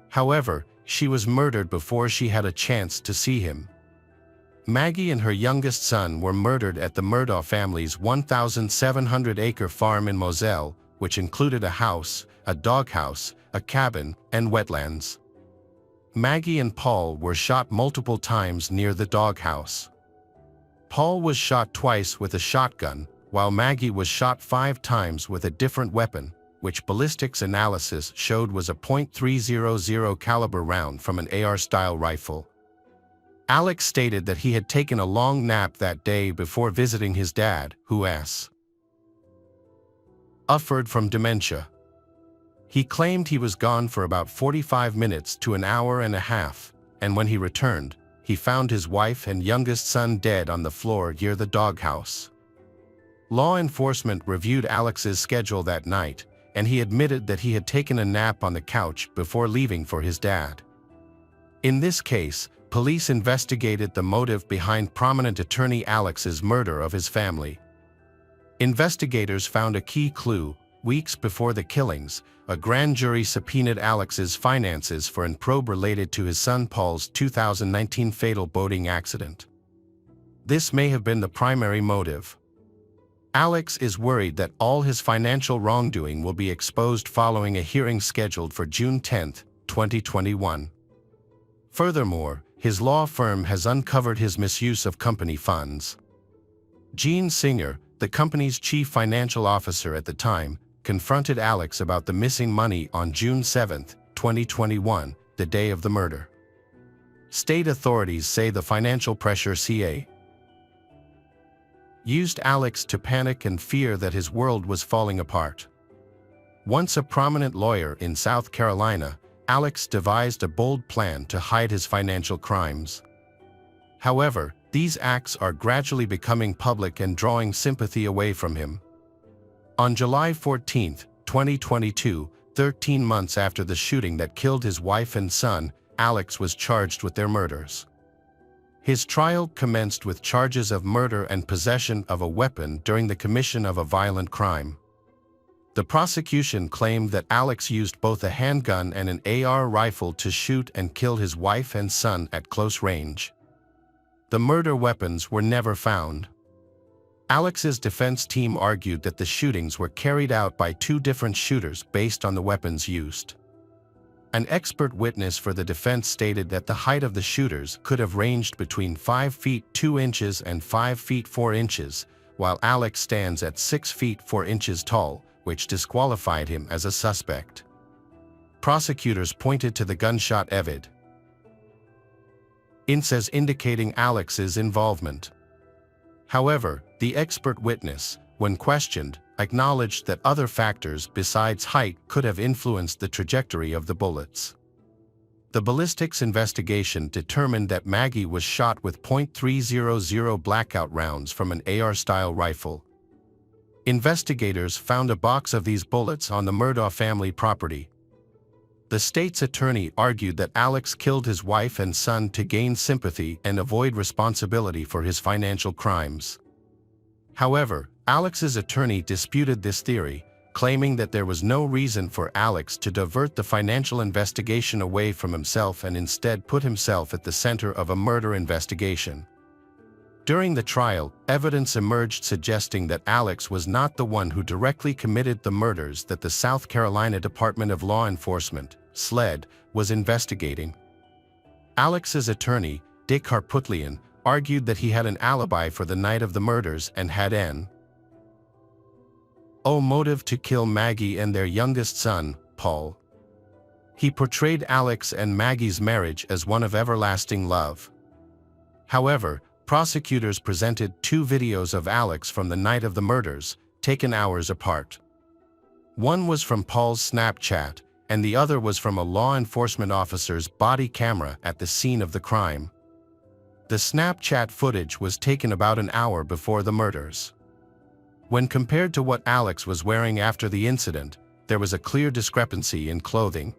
However, she was murdered before she had a chance to see him. Maggie and her youngest son were murdered at the Murdaugh family's 1,700-acre farm in Moselle, which included a house, a doghouse, a cabin, and wetlands. Maggie and Paul were shot multiple times near the doghouse. Paul was shot twice with a shotgun, while Maggie was shot 5 times with a different weapon, which ballistics analysis showed was a .300 caliber round from an AR-style rifle. Alex stated that he had taken a long nap that day before visiting his dad, who suffered from dementia. He claimed he was gone for about 45 minutes to an hour and a half, and when he returned, he found his wife and youngest son dead on the floor near the doghouse. Law enforcement reviewed Alex's schedule that night, and he admitted that he had taken a nap on the couch before leaving for his dad. In this case, police investigated the motive behind prominent attorney Alex's murder of his family. Investigators found a key clue. Weeks before the killings, a grand jury subpoenaed Alex's finances for an probe related to his son Paul's 2019 fatal boating accident. This may have been the primary motive. Alex is worried that all his financial wrongdoing will be exposed following a hearing scheduled for June 10, 2021. Furthermore, his law firm has uncovered his misuse of company funds. Gene Singer, the company's chief financial officer at the time, confronted Alex about the missing money on June 7, 2021, the day of the murder. State authorities say the financial pressure used Alex to panic and fear that his world was falling apart. Once a prominent lawyer in South Carolina, Alex devised a bold plan to hide his financial crimes. However, these acts are gradually becoming public and drawing sympathy away from him. On July 14, 2022, 13 months after the shooting that killed his wife and son, Alex was charged with their murders. His trial commenced with charges of murder and possession of a weapon during the commission of a violent crime. The prosecution claimed that Alex used both a handgun and an AR rifle to shoot and kill his wife and son at close range. The murder weapons were never found. Alex's defense team argued that the shootings were carried out by 2 different shooters based on the weapons used. An expert witness for the defense stated that the height of the shooters could have ranged between 5 feet 2 inches and 5 feet 4 inches, while Alex stands at 6 feet 4 inches tall, which disqualified him as a suspect. Prosecutors pointed to the gunshot evidence as indicating Alex's involvement. However, the expert witness, when questioned, acknowledged that other factors besides height could have influenced the trajectory of the bullets. The ballistics investigation determined that Maggie was shot with .300 blackout rounds from an AR-style rifle. Investigators found a box of these bullets on the Murdaugh family property. The state's attorney argued that Alex killed his wife and son to gain sympathy and avoid responsibility for his financial crimes. However, Alex's attorney disputed this theory, claiming that there was no reason for Alex to divert the financial investigation away from himself and instead put himself at the center of a murder investigation. During the trial, evidence emerged suggesting that Alex was not the one who directly committed the murders that the South Carolina Department of Law Enforcement, SLED, was investigating. Alex's attorney, Dick Harputlian, argued that he had an alibi for the night of the murders and had an motive to kill Maggie and their youngest son, Paul. He portrayed Alex and Maggie's marriage as one of everlasting love. However, prosecutors presented 2 videos of Alex from the night of the murders, taken hours apart. One was from Paul's Snapchat, and the other was from a law enforcement officer's body camera at the scene of the crime. The Snapchat footage was taken about an hour before the murders. When compared to what Alex was wearing after the incident, there was a clear discrepancy in clothing.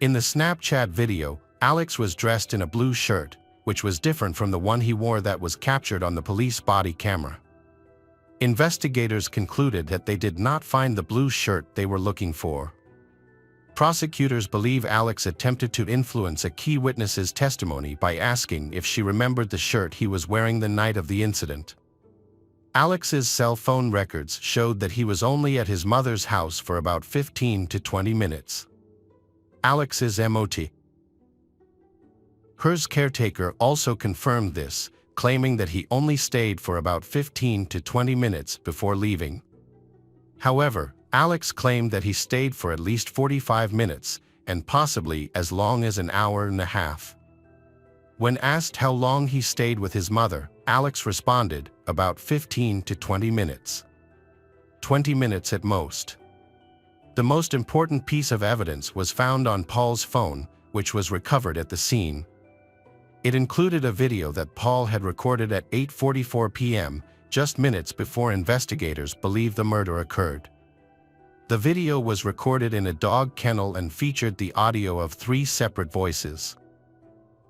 In the Snapchat video, Alex was dressed in a blue shirt, which was different from the one he wore that was captured on the police body camera. Investigators concluded that they did not find the blue shirt they were looking for. Prosecutors believe Alex attempted to influence a key witness's testimony by asking if she remembered the shirt he was wearing the night of the incident. Alex's cell phone records showed that he was only at his mother's house for about 15 to 20 minutes. Alex's MOT. Hers caretaker also confirmed this, claiming that he only stayed for about 15 to 20 minutes before leaving. However, Alex claimed that he stayed for at least 45 minutes, and possibly as long as an hour and a half. When asked how long he stayed with his mother, Alex responded, about 15 to 20 minutes. 20 minutes at most. The most important piece of evidence was found on Paul's phone, which was recovered at the scene. It included a video that Paul had recorded at 8:44 p.m., just minutes before investigators believe the murder occurred. The video was recorded in a dog kennel and featured the audio of 3 separate voices.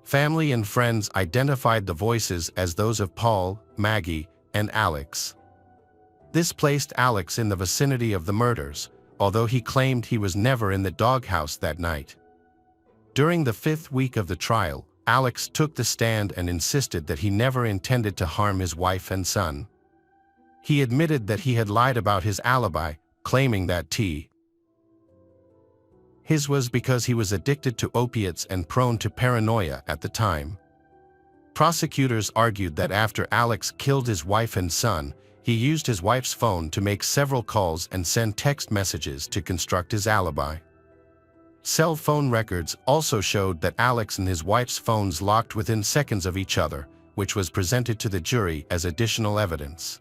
Family and friends identified the voices as those of Paul, Maggie, and Alex. This placed Alex in the vicinity of the murders, although he claimed he was never in the doghouse that night. During the 5th week of the trial, Alex took the stand and insisted that he never intended to harm his wife and son. He admitted that he had lied about his alibi, claiming that his was because he was addicted to opiates and prone to paranoia at the time. Prosecutors argued that after Alex killed his wife and son, he used his wife's phone to make several calls and send text messages to construct his alibi. Cell phone records also showed that Alex and his wife's phones locked within seconds of each other, which was presented to the jury as additional evidence.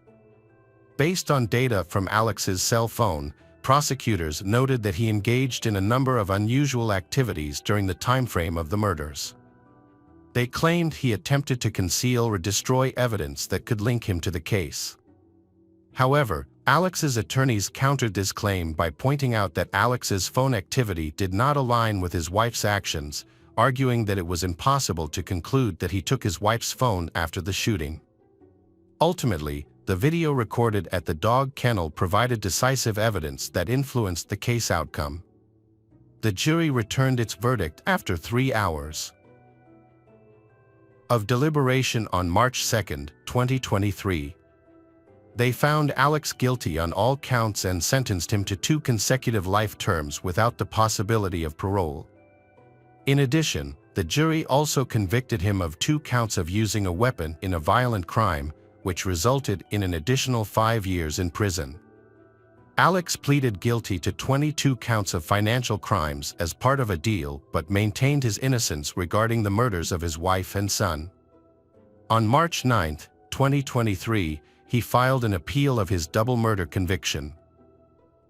Based on data from Alex's cell phone, prosecutors noted that he engaged in a number of unusual activities during the timeframe of the murders. They claimed he attempted to conceal or destroy evidence that could link him to the case. However, Alex's attorneys countered this claim by pointing out that Alex's phone activity did not align with his wife's actions, arguing that it was impossible to conclude that he took his wife's phone after the shooting. Ultimately, the video recorded at the dog kennel provided decisive evidence that influenced the case outcome. The jury returned its verdict after 3 hours of deliberation on March 2, 2023. They found Alex guilty on all counts and sentenced him to 2 consecutive life terms without the possibility of parole. In addition, the jury also convicted him of 2 counts of using a weapon in a violent crime, which resulted in an additional 5 years in prison. Alex pleaded guilty to 22 counts of financial crimes as part of a deal but maintained his innocence regarding the murders of his wife and son. On March 9, 2023, he filed an appeal of his double murder conviction.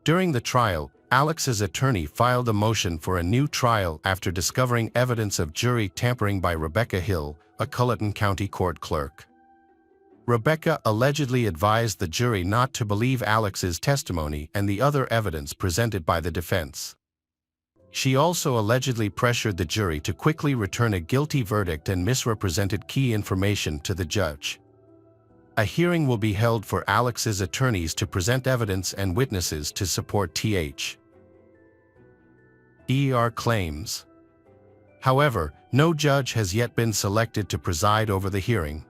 During the trial, Alex's attorney filed a motion for a new trial after discovering evidence of jury tampering by Rebecca Hill, a Culleton County court clerk. Rebecca allegedly advised the jury not to believe Alex's testimony and the other evidence presented by the defense. She also allegedly pressured the jury to quickly return a guilty verdict and misrepresented key information to the judge. A hearing will be held for Alex's attorneys to present evidence and witnesses to support her claims. However, no judge has yet been selected to preside over the hearing.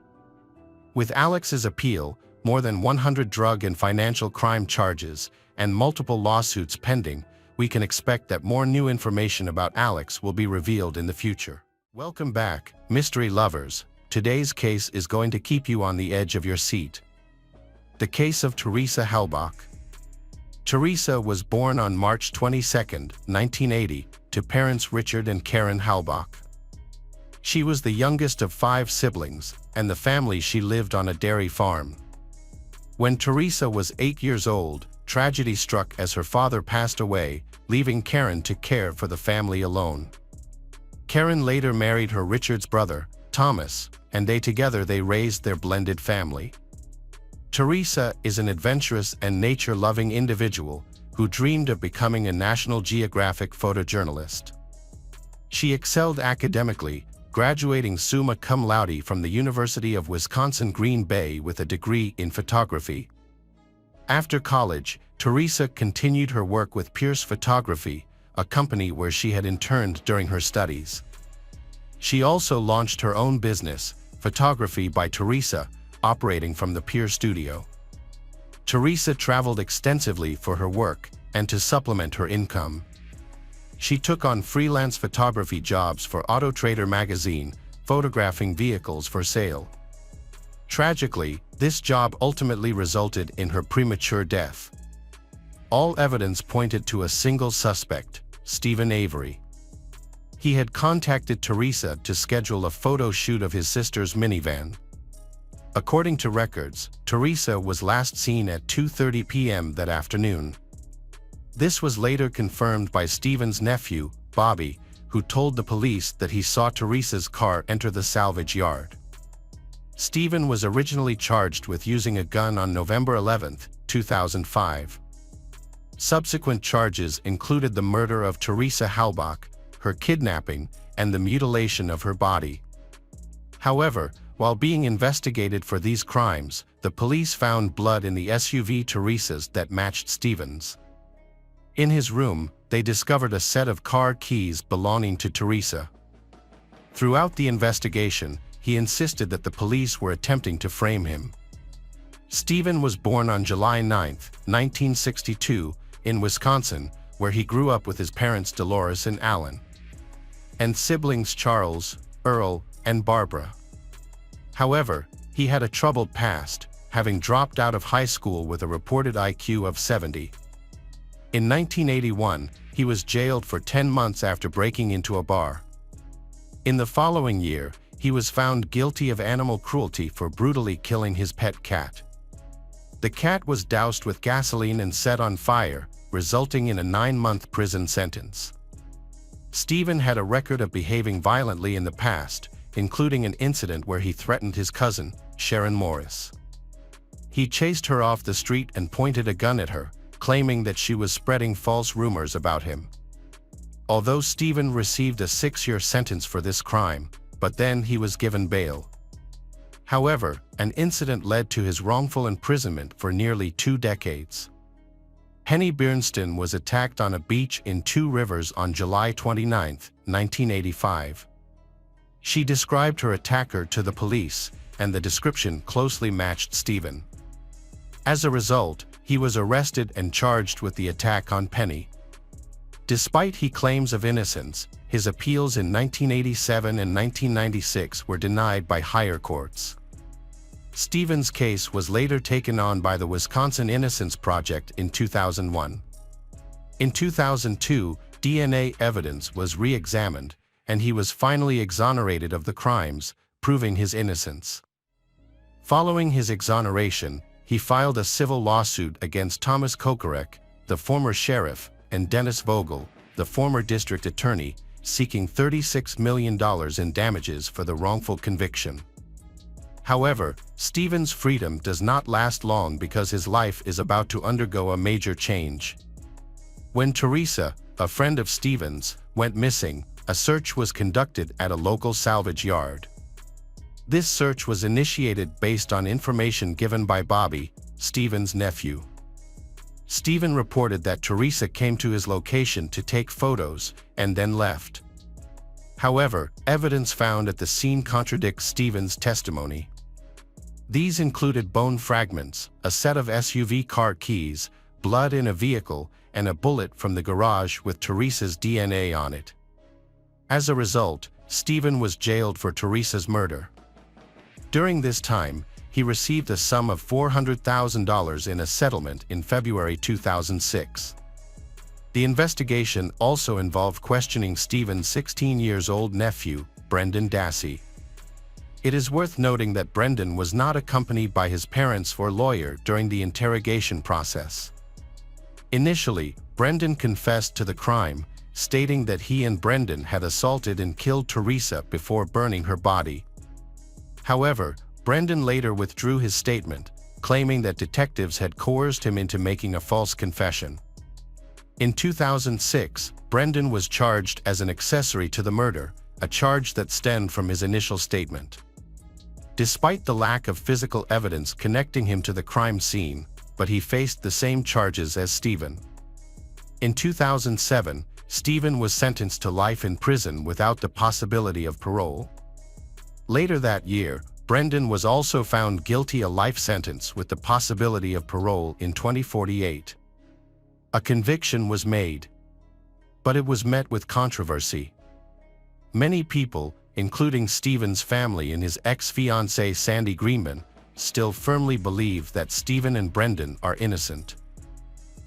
With Alex's appeal, more than 100 drug and financial crime charges, and multiple lawsuits pending, we can expect that more new information about Alex will be revealed in the future. Welcome back, mystery lovers. Today's case is going to keep you on the edge of your seat. The case of Teresa Halbach. Teresa was born on March 22, 1980, to parents Richard and Karen Halbach. She was the youngest of 5 siblings, and the family she lived on a dairy farm. When Teresa was 8 years old, tragedy struck as her father passed away, leaving Karen to care for the family alone. Karen later married her Richard's brother, Thomas, and they raised their blended family. Teresa is an adventurous and nature-loving individual who dreamed of becoming a National Geographic photojournalist. She excelled academically, graduating summa cum laude from the University of Wisconsin-Green Bay with a degree in photography. After college, Teresa continued her work with Pierce Photography, a company where she had interned during her studies. She also launched her own business, Photography by Teresa, operating from the Pierce studio. Teresa traveled extensively for her work and to supplement her income. She took on freelance photography jobs for Auto Trader magazine, photographing vehicles for sale. Tragically, this job ultimately resulted in her premature death. All evidence pointed to a single suspect, Stephen Avery. He had contacted Teresa to schedule a photo shoot of his sister's minivan. According to records, Teresa was last seen at 2:30 p.m. that afternoon. This was later confirmed by Stephen's nephew, Bobby, who told the police that he saw Teresa's car enter the salvage yard. Stephen was originally charged with using a gun on November 11, 2005. Subsequent charges included the murder of Teresa Halbach, her kidnapping, and the mutilation of her body. However, while being investigated for these crimes, the police found blood in the SUV Teresa's that matched Stephen's. In his room, they discovered a set of car keys belonging to Teresa. Throughout the investigation, he insisted that the police were attempting to frame him. Stephen was born on July 9, 1962, in Wisconsin, where he grew up with his parents Dolores and Alan, and siblings Charles, Earl, and Barbara. However, he had a troubled past, having dropped out of high school with a reported IQ of 70. In 1981, he was jailed for 10 months after breaking into a bar. In the following year, he was found guilty of animal cruelty for brutally killing his pet cat. The cat was doused with gasoline and set on fire, resulting in a 9-month prison sentence. Stephen had a record of behaving violently in the past, including an incident where he threatened his cousin, Sharon Morris. He chased her off the street and pointed a gun at her, claiming that she was spreading false rumors about him. Although Stephen received a 6-year sentence for this crime, but then he was given bail. However, an incident led to his wrongful imprisonment for nearly 2 decades. Henny Bernstein was attacked on a beach in Two Rivers on July 29, 1985. She described her attacker to the police, and the description closely matched Stephen. As a result, he was arrested and charged with the attack on Penny. Despite his claims of innocence, his appeals in 1987 and 1996 were denied by higher courts. Stephen's case was later taken on by the Wisconsin Innocence Project in 2001. In 2002, DNA evidence was re-examined, and he was finally exonerated of the crimes, proving his innocence. Following his exoneration, he filed a civil lawsuit against Thomas Kokorek, the former sheriff, and Dennis Vogel, the former district attorney, seeking $36 million in damages for the wrongful conviction. However, Stephen's freedom does not last long because his life is about to undergo a major change. When Teresa, a friend of Stephen's, went missing, a search was conducted at a local salvage yard. This search was initiated based on information given by Bobby, Stephen's nephew. Stephen reported that Teresa came to his location to take photos and then left. However, evidence found at the scene contradicts Stephen's testimony. These included bone fragments, a set of SUV car keys, blood in a vehicle, and a bullet from the garage with Teresa's DNA on it. As a result, Stephen was jailed for Teresa's murder. During this time, he received a sum of $400,000 in a settlement in February 2006. The investigation also involved questioning Stephen's 16-year-old nephew, Brendan Dassey. It is worth noting that Brendan was not accompanied by his parents or lawyer during the interrogation process. Initially, Brendan confessed to the crime, stating that he and Brendan had assaulted and killed Teresa before burning her body. However, Brendan later withdrew his statement, claiming that detectives had coerced him into making a false confession. In 2006, Brendan was charged as an accessory to the murder, a charge that stemmed from his initial statement. Despite the lack of physical evidence connecting him to the crime scene, but he faced the same charges as Stephen. In 2007, Stephen was sentenced to life in prison without the possibility of parole. Later that year, Brendan was also found guilty of a life sentence with the possibility of parole in 2048. A conviction was made, but it was met with controversy. Many people, including Stephen's family and his ex-fiancée Sandy Greenman, still firmly believe that Stephen and Brendan are innocent.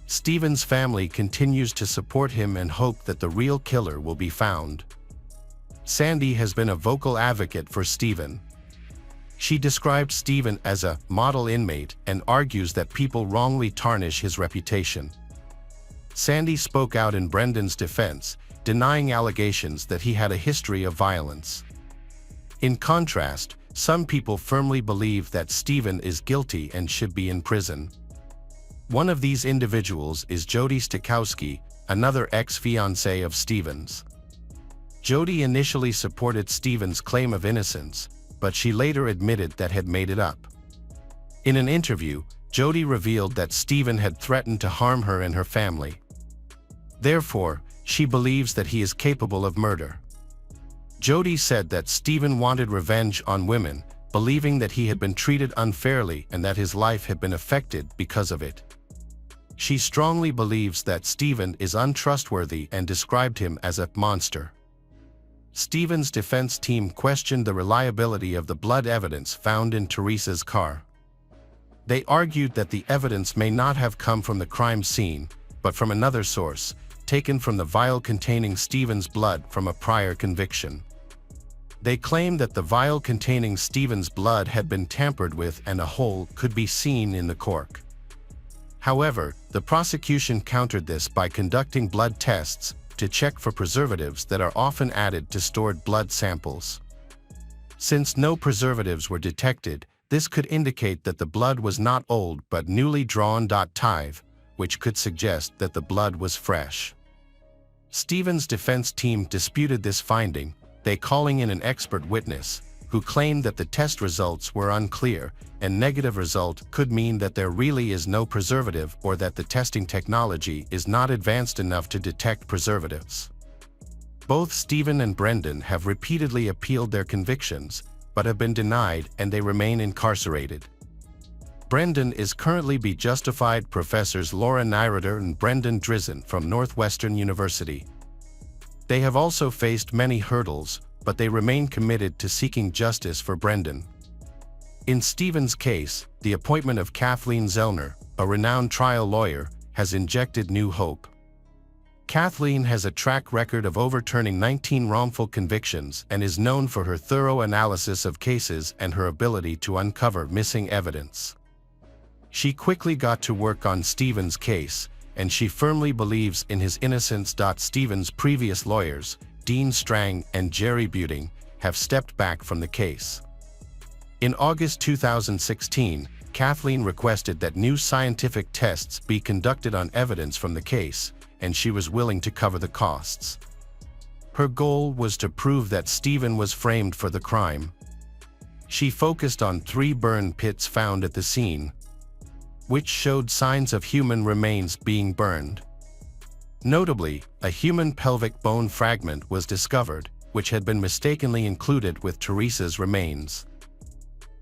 Stephen's family continues to support him and hope that the real killer will be found. Sandy has been a vocal advocate for Stephen. She described Stephen as a model inmate and argues that people wrongly tarnish his reputation. Sandy spoke out in Brendan's defense, denying allegations that he had a history of violence. In contrast, some people firmly believe that Stephen is guilty and should be in prison. One of these individuals is Jody Stokowski, another ex-fiancée of Stephen's. Jody initially supported Stephen's claim of innocence, but she later admitted that had made it up. In an interview, Jody revealed that Stephen had threatened to harm her and her family. Therefore, she believes that he is capable of murder. Jody said that Stephen wanted revenge on women, believing that he had been treated unfairly and that his life had been affected because of it. She strongly believes that Stephen is untrustworthy and described him as a monster. Stephen's defense team questioned the reliability of the blood evidence found in Teresa's car. They argued that the evidence may not have come from the crime scene, but from another source, taken from the vial containing Stephen's blood from a prior conviction. They claimed that the vial containing Stephen's blood had been tampered with and a hole could be seen in the cork. However, the prosecution countered this by conducting blood tests to check for preservatives that are often added to stored blood samples. Since no preservatives were detected, this could indicate that the blood was not old but newly drawn. Tive, which could suggest that the blood was fresh. Stephen's defense team disputed this finding, they calling in an expert witness, who claimed that the test results were unclear, and negative result could mean that there really is no preservative or that the testing technology is not advanced enough to detect preservatives. Both Stephen and Brendan have repeatedly appealed their convictions, but have been denied and they remain incarcerated. Brendan is currently being justified. Professors Laura Nyroder and Brendan Drizzen from Northwestern University. They have also faced many hurdles, but they remain committed to seeking justice for Brendan. In Stephen's case, the appointment of Kathleen Zellner, a renowned trial lawyer, has injected new hope. Kathleen has a track record of overturning 19 wrongful convictions and is known for her thorough analysis of cases and her ability to uncover missing evidence. She quickly got to work on Stephen's case, and she firmly believes in his innocence. Stephen's previous lawyers, Dean Strang and Jerry Buting, have stepped back from the case. In August 2016, Kathleen requested that new scientific tests be conducted on evidence from the case, and she was willing to cover the costs. Her goal was to prove that Stephen was framed for the crime. She focused on 3 burn pits found at the scene, which showed signs of human remains being burned. Notably, a human pelvic bone fragment was discovered, which had been mistakenly included with Teresa's remains.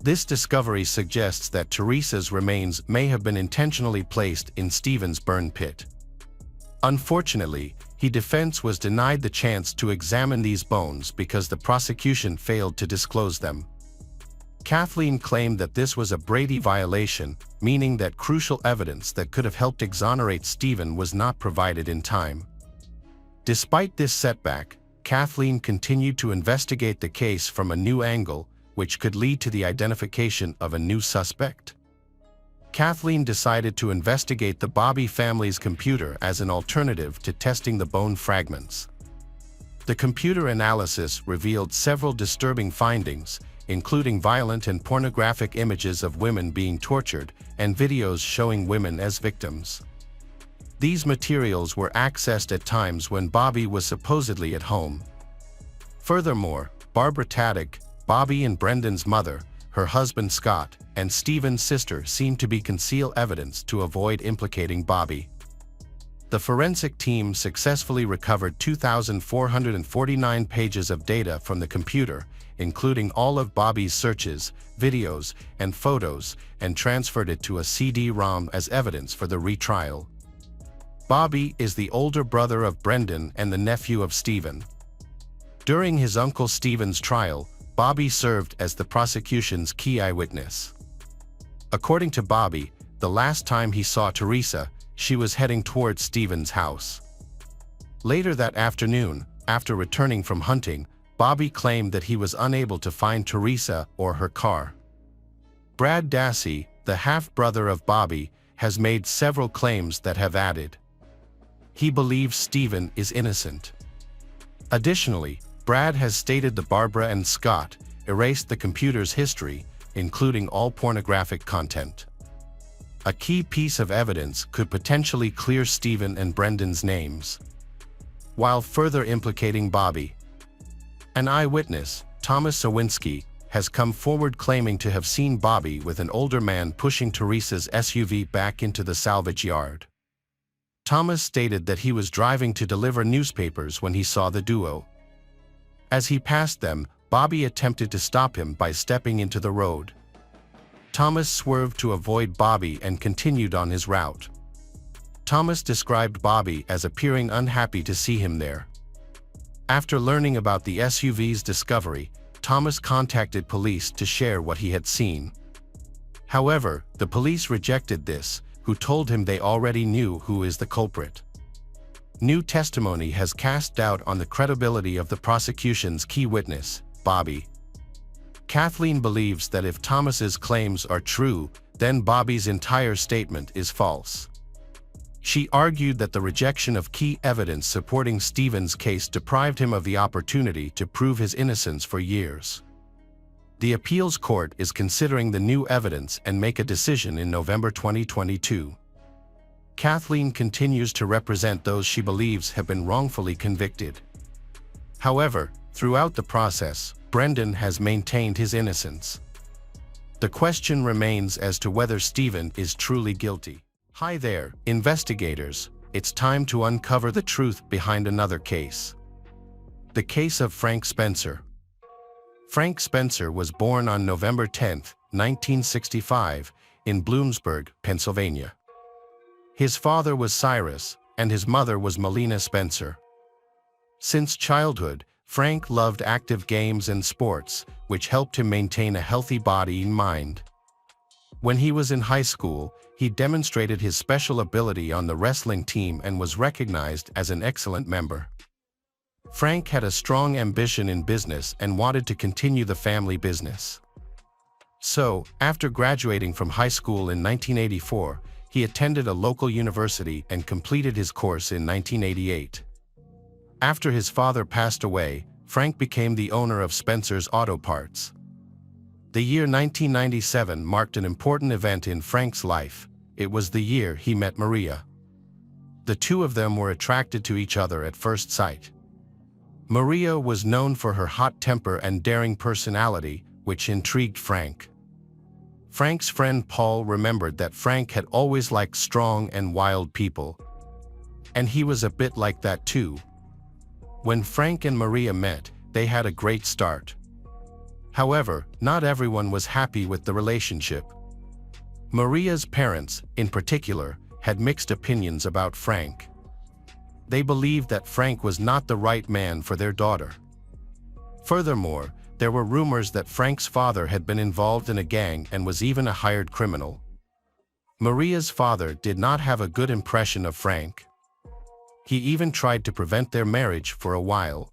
This discovery suggests that Teresa's remains may have been intentionally placed in Stephen's burn pit. Unfortunately, his defense was denied the chance to examine these bones because the prosecution failed to disclose them. Kathleen claimed that this was a Brady violation, meaning that crucial evidence that could have helped exonerate Stephen was not provided in time. Despite this setback, Kathleen continued to investigate the case from a new angle, which could lead to the identification of a new suspect. Kathleen decided to investigate the Bobby family's computer as an alternative to testing the bone fragments. The computer analysis revealed several disturbing findings, including violent and pornographic images of women being tortured and videos showing women as victims. These materials were accessed at times when Bobby was supposedly at home. Furthermore, Barbara Taddick, Bobby and Brendan's mother, her husband Scott, and Stephen's sister seemed to be conceal evidence to avoid implicating Bobby. The forensic team successfully recovered 2,449 pages of data from the computer, including all of Bobby's searches, videos, and photos, and transferred it to a CD-ROM as evidence for the retrial. Bobby is the older brother of Brendan and the nephew of Stephen. During his uncle Stephen's trial, Bobby served as the prosecution's key eyewitness. According to Bobby, the last time he saw Teresa, she was heading towards Stephen's house. Later that afternoon, after returning from hunting, Bobby claimed that he was unable to find Teresa or her car. Brad Dassey, the half-brother of Bobby, has made several claims that have added. He believes Stephen is innocent. Additionally, Brad has stated that Barbara and Scott erased the computer's history, including all pornographic content. A key piece of evidence could potentially clear Stephen and Brendan's names, while further implicating Bobby. An eyewitness, Thomas Sawinski, has come forward claiming to have seen Bobby with an older man pushing Teresa's SUV back into the salvage yard. Thomas stated that he was driving to deliver newspapers when he saw the duo. As he passed them, Bobby attempted to stop him by stepping into the road. Thomas swerved to avoid Bobby and continued on his route. Thomas described Bobby as appearing unhappy to see him there. After learning about the SUV's discovery, Thomas contacted police to share what he had seen. However, the police rejected this, who told him they already knew who is the culprit. New testimony has cast doubt on the credibility of the prosecution's key witness, Bobby. Kathleen believes that if Thomas's claims are true, then Bobby's entire statement is false. She argued that the rejection of key evidence supporting Stephen's case deprived him of the opportunity to prove his innocence for years. The appeals court is considering the new evidence and make a decision in November 2022. Kathleen continues to represent those she believes have been wrongfully convicted. However, throughout the process, Brendan has maintained his innocence. The question remains as to whether Stephen is truly guilty. Hi there, investigators. It's time to uncover the truth behind another case. The case of Frank Spencer. Frank Spencer was born on November 10, 1965, in Bloomsburg, Pennsylvania. His father was Cyrus, and his mother was Melina Spencer. Since childhood, Frank loved active games and sports, which helped him maintain a healthy body and mind. When he was in high school, he demonstrated his special ability on the wrestling team and was recognized as an excellent member. Frank had a strong ambition in business and wanted to continue the family business. So, after graduating from high school in 1984, he attended a local university and completed his course in 1988. After his father passed away, Frank became the owner of Spencer's Auto Parts. The year 1997 marked an important event in Frank's life. It was the year he met Maria. The two of them were attracted to each other at first sight. Maria was known for her hot temper and daring personality, which intrigued Frank. Frank's friend Paul remembered that Frank had always liked strong and wild people. And he was a bit like that too. When Frank and Maria met, they had a great start. However, not everyone was happy with the relationship. Maria's parents, in particular, had mixed opinions about Frank. They believed that Frank was not the right man for their daughter. Furthermore, there were rumors that Frank's father had been involved in a gang and was even a hired criminal. Maria's father did not have a good impression of Frank. He even tried to prevent their marriage for a while.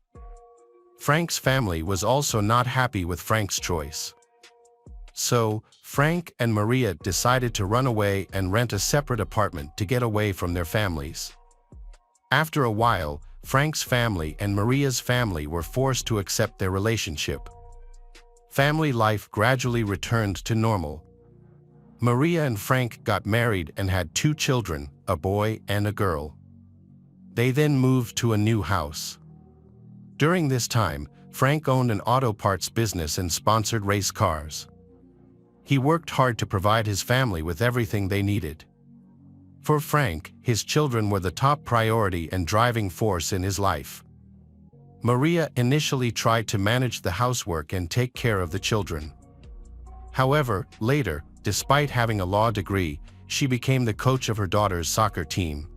Frank's family was also not happy with Frank's choice. So, Frank and Maria decided to run away and rent a separate apartment to get away from their families. After a while, Frank's family and Maria's family were forced to accept their relationship. family life gradually returned to normal. Maria and Frank got married and had 2 children, a boy and a girl. They then moved to a new house. During this time, Frank owned an auto parts business and sponsored race cars. He worked hard to provide his family with everything they needed. For Frank, his children were the top priority and driving force in his life. Maria initially tried to manage the housework and take care of the children. However, later, despite having a law degree, she became the coach of her daughter's soccer team.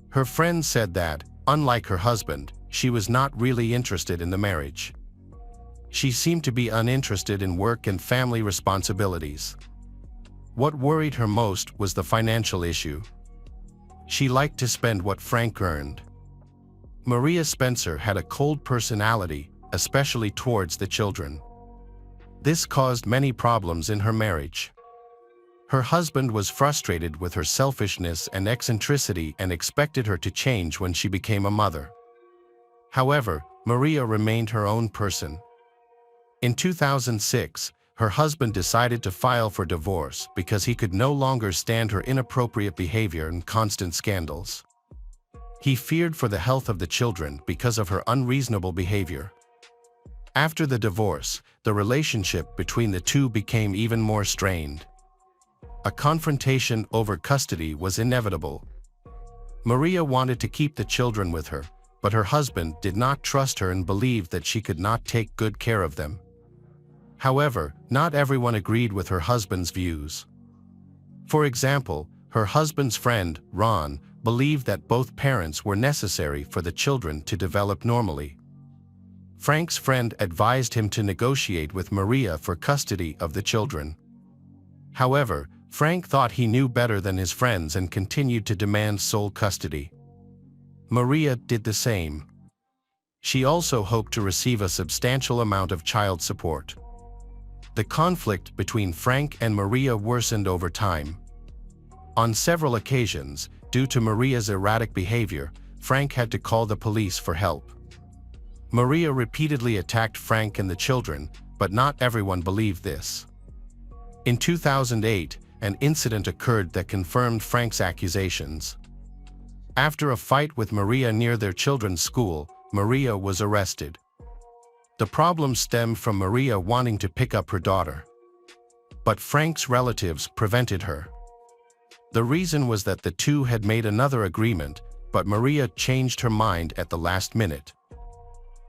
Her friends said that, unlike her husband, she was not really interested in the marriage. She seemed to be uninterested in work and family responsibilities. What worried her most was the financial issue. She liked to spend what Frank earned. Maria Spencer had a cold personality, especially towards the children. This caused many problems in her marriage. Her husband was frustrated with her selfishness and eccentricity and expected her to change when she became a mother. However, Maria remained her own person. In 2006, her husband decided to file for divorce because he could no longer stand her inappropriate behavior and constant scandals. He feared for the health of the children because of her unreasonable behavior. After the divorce, the relationship between the two became even more strained. A confrontation over custody was inevitable. Maria wanted to keep the children with her, but her husband did not trust her and believed that she could not take good care of them. However, not everyone agreed with her husband's views. For example, her husband's friend, Ron, believed that both parents were necessary for the children to develop normally. Frank's friend advised him to negotiate with Maria for custody of the children. However, Frank thought he knew better than his friends and continued to demand sole custody. Maria did the same. She also hoped to receive a substantial amount of child support. The conflict between Frank and Maria worsened over time. On several occasions, due to Maria's erratic behavior, Frank had to call the police for help. Maria repeatedly attacked Frank and the children, but not everyone believed this. In 2008, an incident occurred that confirmed Frank's accusations. After a fight with Maria near their children's school, Maria was arrested. The problem stemmed from Maria wanting to pick up her daughter. But Frank's relatives prevented her. The reason was that the two had made another agreement, but Maria changed her mind at the last minute.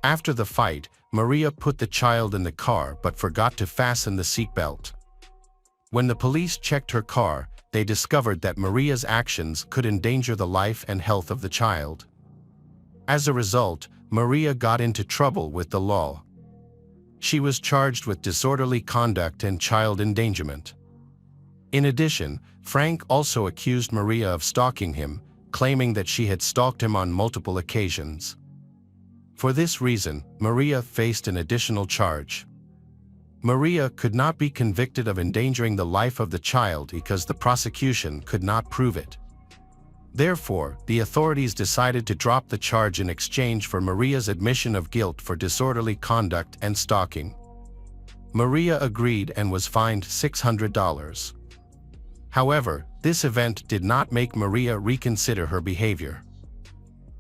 After the fight, Maria put the child in the car but forgot to fasten the seatbelt. When the police checked her car, they discovered that Maria's actions could endanger the life and health of the child. As a result, Maria got into trouble with the law. She was charged with disorderly conduct and child endangerment. In addition, Frank also accused Maria of stalking him, claiming that she had stalked him on multiple occasions. For this reason, Maria faced an additional charge. Maria could not be convicted of endangering the life of the child because the prosecution could not prove it. Therefore, the authorities decided to drop the charge in exchange for Maria's admission of guilt for disorderly conduct and stalking. Maria agreed and was fined $600. However, this event did not make Maria reconsider her behavior.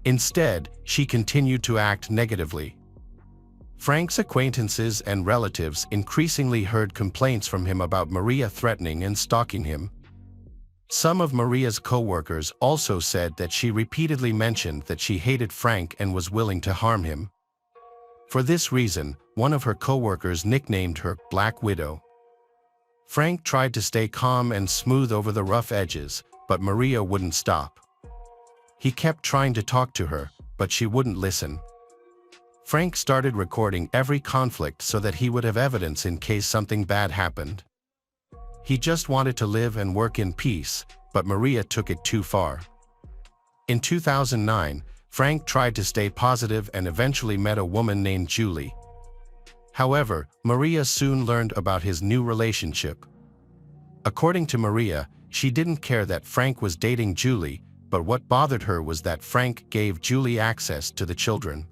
Instead, she continued to act negatively. Frank's acquaintances and relatives increasingly heard complaints from him about Maria threatening and stalking him. Some of Maria's co-workers also said that she repeatedly mentioned that she hated Frank and was willing to harm him. For this reason, one of her co-workers nicknamed her Black Widow. Frank tried to stay calm and smooth over the rough edges, but Maria wouldn't stop. He kept trying to talk to her, but she wouldn't listen. Frank started recording every conflict so that he would have evidence in case something bad happened. He just wanted to live and work in peace, but Maria took it too far. In 2009, Frank tried to stay positive and eventually met a woman named Julie. However, Maria soon learned about his new relationship. According to Maria, she didn't care that Frank was dating Julie, but what bothered her was that Frank gave Julie access to the children.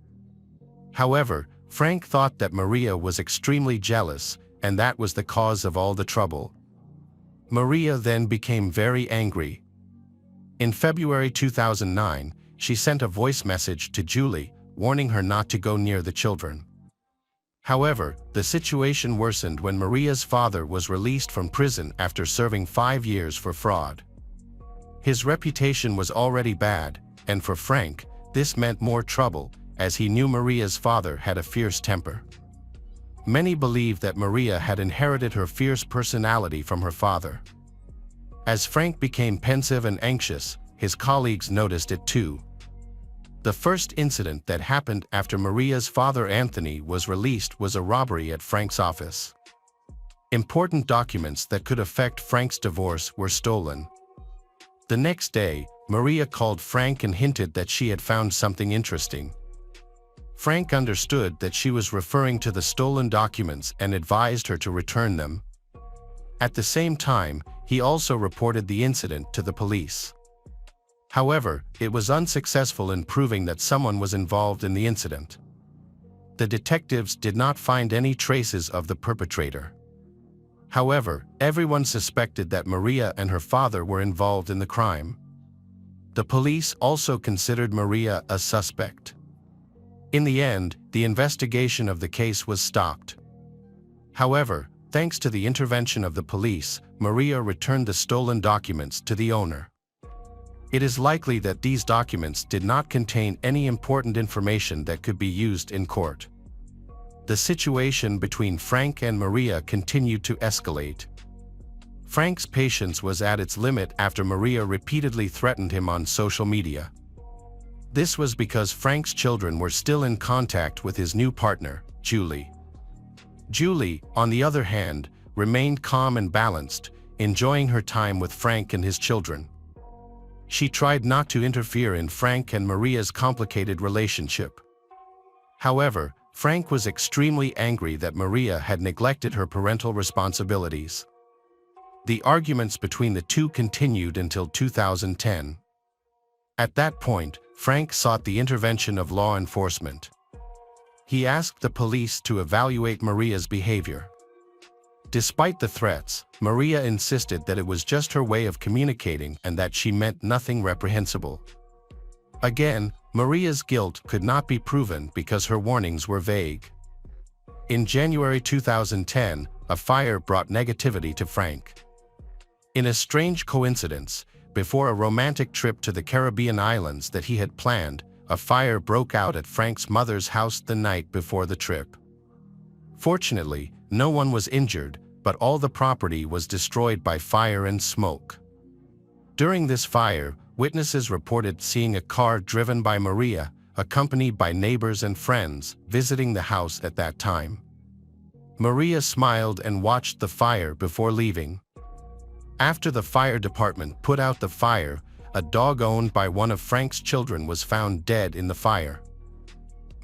However, Frank thought that Maria was extremely jealous, and that was the cause of all the trouble. Maria then became very angry. In February 2009, she sent a voice message to Julie, warning her not to go near the children. However, the situation worsened when Maria's father was released from prison after serving 5 years for fraud. His reputation was already bad, and for Frank, this meant more trouble, as he knew Maria's father had a fierce temper. Many believed that Maria had inherited her fierce personality from her father. As Frank became pensive and anxious, his colleagues noticed it too. The first incident that happened after Maria's father Anthony was released was a robbery at Frank's office. Important documents that could affect Frank's divorce were stolen. The next day, Maria called Frank and hinted that she had found something interesting. Frank understood that she was referring to the stolen documents and advised her to return them. At the same time, he also reported the incident to the police. However, it was unsuccessful in proving that someone was involved in the incident. The detectives did not find any traces of the perpetrator. However, everyone suspected that Maria and her father were involved in the crime. The police also considered Maria a suspect. In the end, the investigation of the case was stopped. However, thanks to the intervention of the police, Maria returned the stolen documents to the owner. It is likely that these documents did not contain any important information that could be used in court. The situation between Frank and Maria continued to escalate. Frank's patience was at its limit after Maria repeatedly threatened him on social media. This was because Frank's children were still in contact with his new partner, Julie. Julie, on the other hand, remained calm and balanced, enjoying her time with Frank and his children. She tried not to interfere in Frank and Maria's complicated relationship. However, Frank was extremely angry that Maria had neglected her parental responsibilities. The arguments between the two continued until 2010. At that point, Frank sought the intervention of law enforcement. He asked the police to evaluate Maria's behavior. Despite the threats, Maria insisted that it was just her way of communicating and that she meant nothing reprehensible. Again, Maria's guilt could not be proven because her warnings were vague. In January 2010, a fire brought negativity to Frank. In a strange coincidence, before a romantic trip to the Caribbean islands that he had planned, a fire broke out at Frank's mother's house the night before the trip. Fortunately, no one was injured, but all the property was destroyed by fire and smoke. During this fire, witnesses reported seeing a car driven by Maria, accompanied by neighbors and friends, visiting the house at that time. Maria smiled and watched the fire before leaving. After the fire department put out the fire, a dog owned by one of Frank's children was found dead in the fire.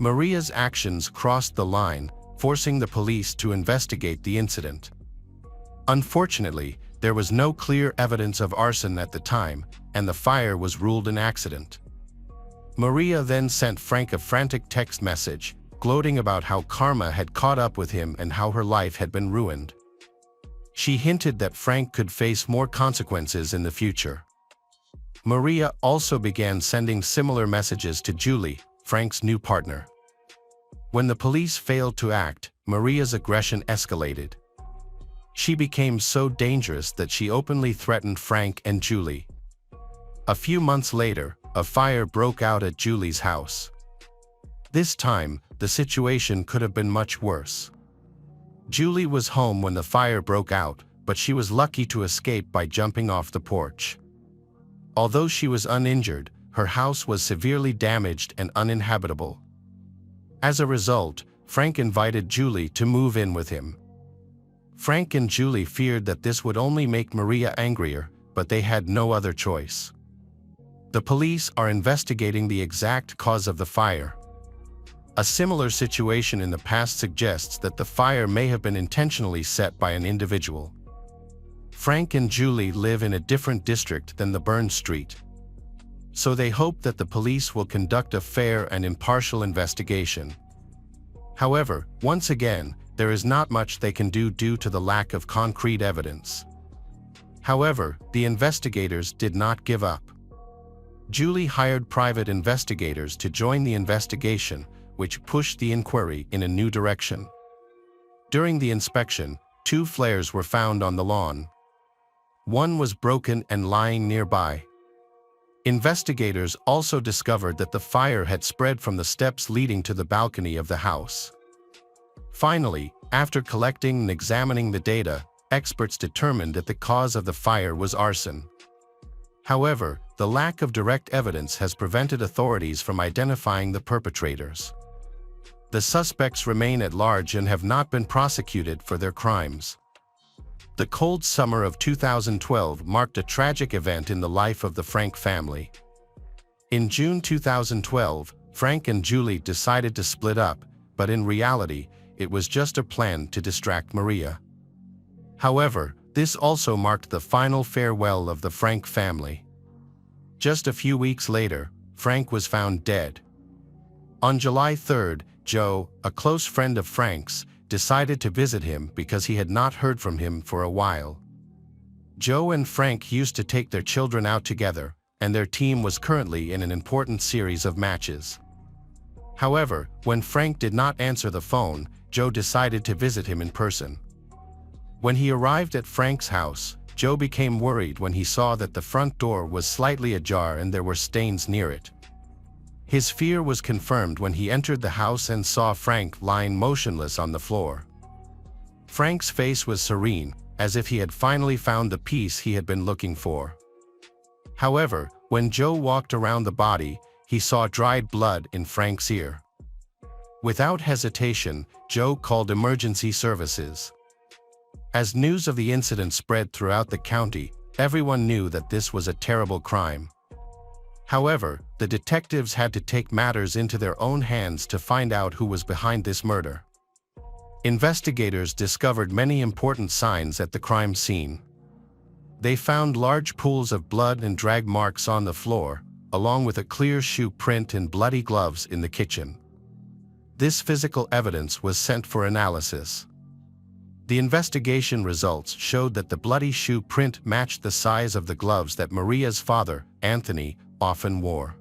Maria's actions crossed the line, forcing the police to investigate the incident. Unfortunately, there was no clear evidence of arson at the time, and the fire was ruled an accident. Maria then sent Frank a frantic text message, gloating about how karma had caught up with him and how her life had been ruined. She hinted that Frank could face more consequences in the future. Maria also began sending similar messages to Julie, Frank's new partner. When the police failed to act, Maria's aggression escalated. She became so dangerous that she openly threatened Frank and Julie. A few months later, a fire broke out at Julie's house. This time, the situation could have been much worse. Julie was home when the fire broke out, but she was lucky to escape by jumping off the porch. Although she was uninjured, her house was severely damaged and uninhabitable. As a result, Frank invited Julie to move in with him. Frank and Julie feared that this would only make Maria angrier, but they had no other choice. The police are investigating the exact cause of the fire. A similar situation in the past suggests that the fire may have been intentionally set by an individual. Frank and Julie live in a different district than the burned street. So they hope that the police will conduct a fair and impartial investigation. However, once again, there is not much they can do due to the lack of concrete evidence. However, the investigators did not give up. Julie hired private investigators to join the investigation, which pushed the inquiry in a new direction. During the inspection, 2 flares were found on the lawn. One was broken and lying nearby. Investigators also discovered that the fire had spread from the steps leading to the balcony of the house. Finally, after collecting and examining the data, experts determined that the cause of the fire was arson. However, the lack of direct evidence has prevented authorities from identifying the perpetrators. The suspects remain at large and have not been prosecuted for their crimes. The cold summer of 2012 marked a tragic event in the life of the Frank family. In June 2012, Frank and Julie decided to split up, but in reality, it was just a plan to distract Maria. However, this also marked the final farewell of the Frank family. Just a few weeks later, Frank was found dead. On July 3rd, Joe, a close friend of Frank's, decided to visit him because he had not heard from him for a while. Joe and Frank used to take their children out together, and their team was currently in an important series of matches. However, when Frank did not answer the phone, Joe decided to visit him in person. When he arrived at Frank's house, Joe became worried when he saw that the front door was slightly ajar and there were stains near it. His fear was confirmed when he entered the house and saw Frank lying motionless on the floor. Frank's face was serene, as if he had finally found the peace he had been looking for. However, when Joe walked around the body, he saw dried blood in Frank's ear. Without hesitation, Joe called emergency services. As news of the incident spread throughout the county, everyone knew that this was a terrible crime. However, the detectives had to take matters into their own hands to find out who was behind this murder. Investigators discovered many important signs at the crime scene. They found large pools of blood and drag marks on the floor, along with a clear shoe print and bloody gloves in the kitchen. This physical evidence was sent for analysis. The investigation results showed that the bloody shoe print matched the size of the gloves that Maria's father, Anthony, often wore.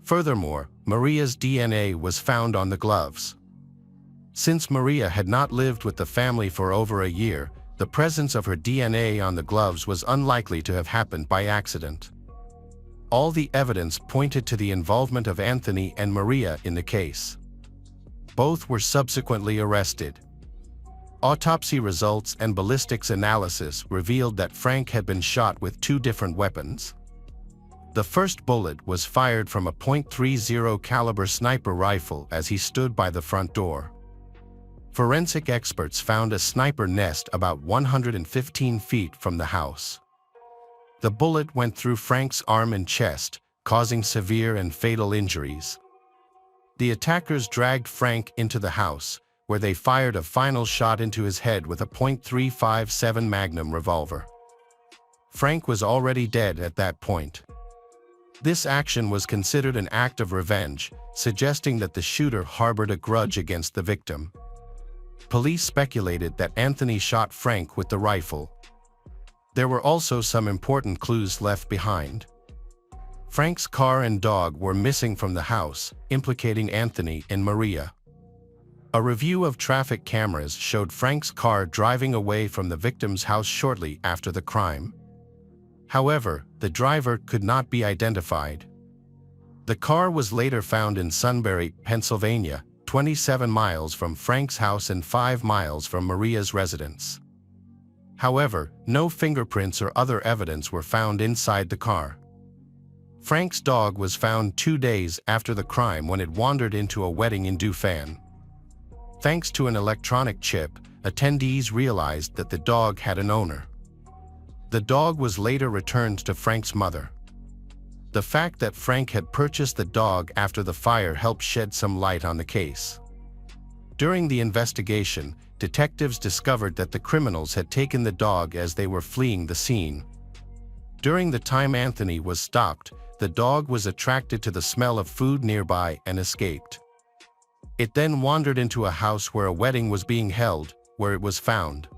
Furthermore, Maria's DNA was found on the gloves. Since Maria had not lived with the family for over a year, the presence of her DNA on the gloves was unlikely to have happened by accident. All the evidence pointed to the involvement of Anthony and Maria in the case. Both were subsequently arrested. Autopsy results and ballistics analysis revealed that Frank had been shot with 2 different weapons. The first bullet was fired from a .30 caliber sniper rifle as he stood by the front door. Forensic experts found a sniper nest about 115 feet from the house. The bullet went through Frank's arm and chest, causing severe and fatal injuries. The attackers dragged Frank into the house, where they fired a final shot into his head with a .357 Magnum revolver. Frank was already dead at that point. This action was considered an act of revenge, suggesting that the shooter harbored a grudge against the victim. Police speculated that Anthony shot Frank with the rifle. There were also some important clues left behind. Frank's car and dog were missing from the house, implicating Anthony and Maria. A review of traffic cameras showed Frank's car driving away from the victim's house shortly after the crime. However, the driver could not be identified. The car was later found in Sunbury, Pennsylvania, 27 miles from Frank's house and 5 miles from Maria's residence. However, no fingerprints or other evidence were found inside the car. Frank's dog was found 2 days after the crime when it wandered into a wedding in Dauphin. Thanks to an electronic chip, attendees realized that the dog had an owner. The dog was later returned to Frank's mother. The fact that Frank had purchased the dog after the fire helped shed some light on the case. During the investigation, detectives discovered that the criminals had taken the dog as they were fleeing the scene. During the time Anthony was stopped, the dog was attracted to the smell of food nearby and escaped. It then wandered into a house where a wedding was being held, where it was found.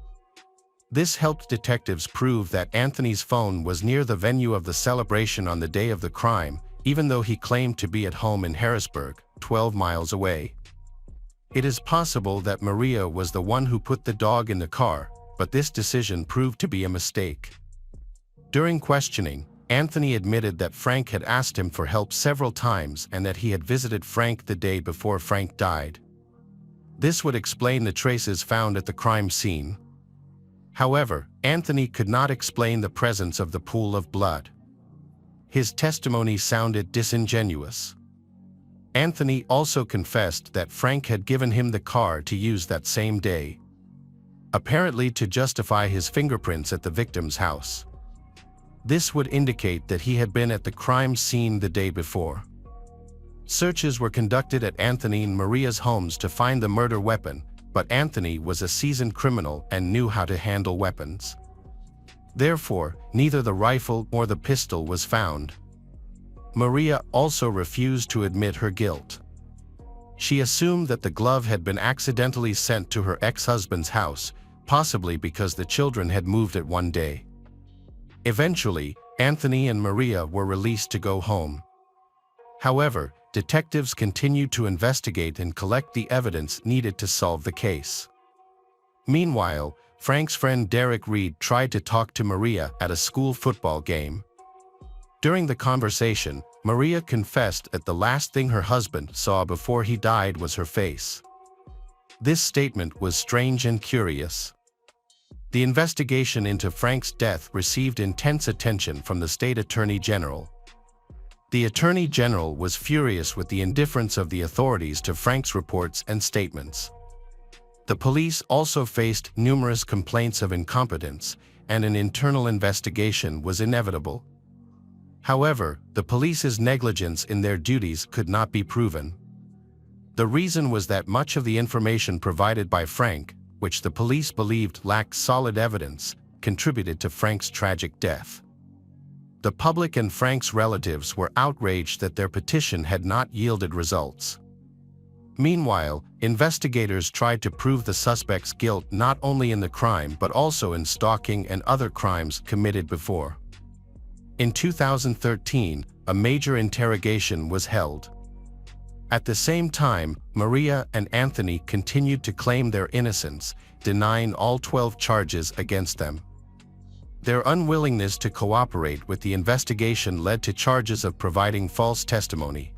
This helped detectives prove that Anthony's phone was near the venue of the celebration on the day of the crime, even though he claimed to be at home in Harrisburg, 12 miles away. It is possible that Maria was the one who put the dog in the car, but this decision proved to be a mistake. During questioning, Anthony admitted that Frank had asked him for help several times and that he had visited Frank the day before Frank died. This would explain the traces found at the crime scene. However, Anthony could not explain the presence of the pool of blood. His testimony sounded disingenuous. Anthony also confessed that Frank had given him the car to use that same day, apparently to justify his fingerprints at the victim's house. This would indicate that he had been at the crime scene the day before. Searches were conducted at Anthony and Maria's homes to find the murder weapon, but Anthony was a seasoned criminal and knew how to handle weapons. Therefore, neither the rifle nor the pistol was found. Maria also refused to admit her guilt. She assumed that the glove had been accidentally sent to her ex-husband's house, possibly because the children had moved it one day. Eventually, Anthony and Maria were released to go home. However, detectives continued to investigate and collect the evidence needed to solve the case. Meanwhile, Frank's friend Derek Reed tried to talk to Maria at a school football game. During the conversation, Maria confessed that the last thing her husband saw before he died was her face. This statement was strange and curious. The investigation into Frank's death received intense attention from the state attorney general. The attorney general was furious with the indifference of the authorities to Frank's reports and statements. The police also faced numerous complaints of incompetence, and an internal investigation was inevitable. However, the police's negligence in their duties could not be proven. The reason was that much of the information provided by Frank, which the police believed lacked solid evidence, contributed to Frank's tragic death. The public and Frank's relatives were outraged that their petition had not yielded results. Meanwhile, investigators tried to prove the suspect's guilt not only in the crime but also in stalking and other crimes committed before. In 2013, a major interrogation was held. At the same time, Maria and Anthony continued to claim their innocence, denying all 12 charges against them. Their unwillingness to cooperate with the investigation led to charges of providing false testimony.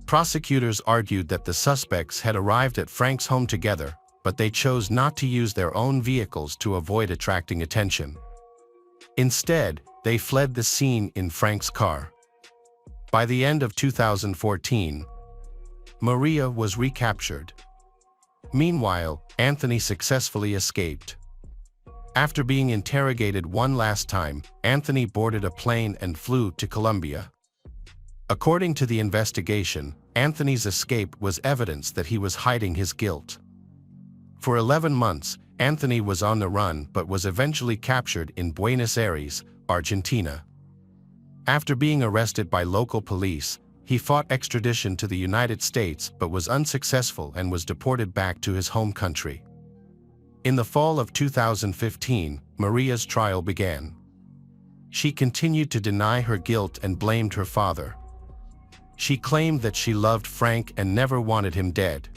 Prosecutors argued that the suspects had arrived at Frank's home together, but they chose not to use their own vehicles to avoid attracting attention. Instead, they fled the scene in Frank's car. By the end of 2014, Maria was recaptured. Meanwhile, Anthony successfully escaped. After being interrogated one last time, Anthony boarded a plane and flew to Colombia. According to the investigation, Anthony's escape was evidence that he was hiding his guilt. For 11 months, Anthony was on the run but was eventually captured in Buenos Aires, Argentina. After being arrested by local police, he fought extradition to the United States but was unsuccessful and was deported back to his home country. In the fall of 2015, Maria's trial began. She continued to deny her guilt and blamed her father. She claimed that she loved Frank and never wanted him dead.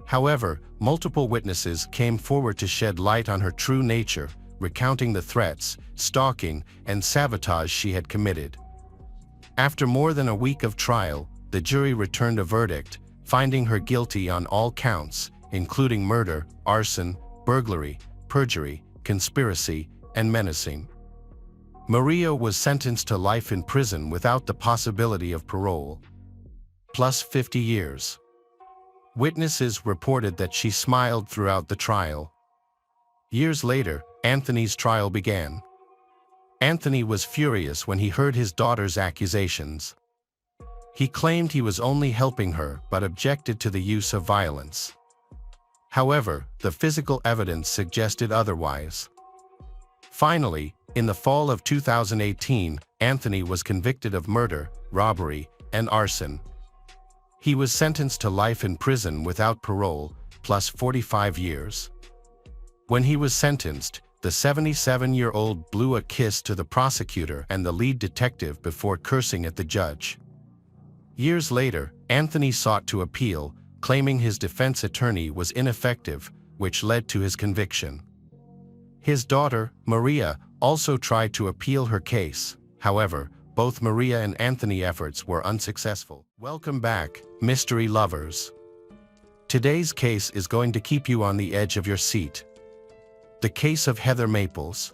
However, multiple witnesses came forward to shed light on her true nature, recounting the threats, stalking, and sabotage she had committed. After more than a week of trial, the jury returned a verdict, finding her guilty on all counts, including murder, arson, burglary, perjury, conspiracy, and menacing. Maria was sentenced to life in prison without the possibility of parole, plus 50 years. Witnesses reported that she smiled throughout the trial. Years later, Anthony's trial began. Anthony was furious when he heard his daughter's accusations. He claimed he was only helping her but objected to the use of violence. However, the physical evidence suggested otherwise. Finally, in the fall of 2018, Anthony was convicted of murder, robbery, and arson. He was sentenced to life in prison without parole, plus 45 years. When he was sentenced, the 77-year-old blew a kiss to the prosecutor and the lead detective before cursing at the judge. Years later, Anthony sought to appeal, claiming his defense attorney was ineffective, which led to his conviction. His daughter, Maria, also tried to appeal her case. However, both Maria and Anthony's efforts were unsuccessful. Welcome back, mystery lovers. Today's case is going to keep you on the edge of your seat. The case of Heather Maples.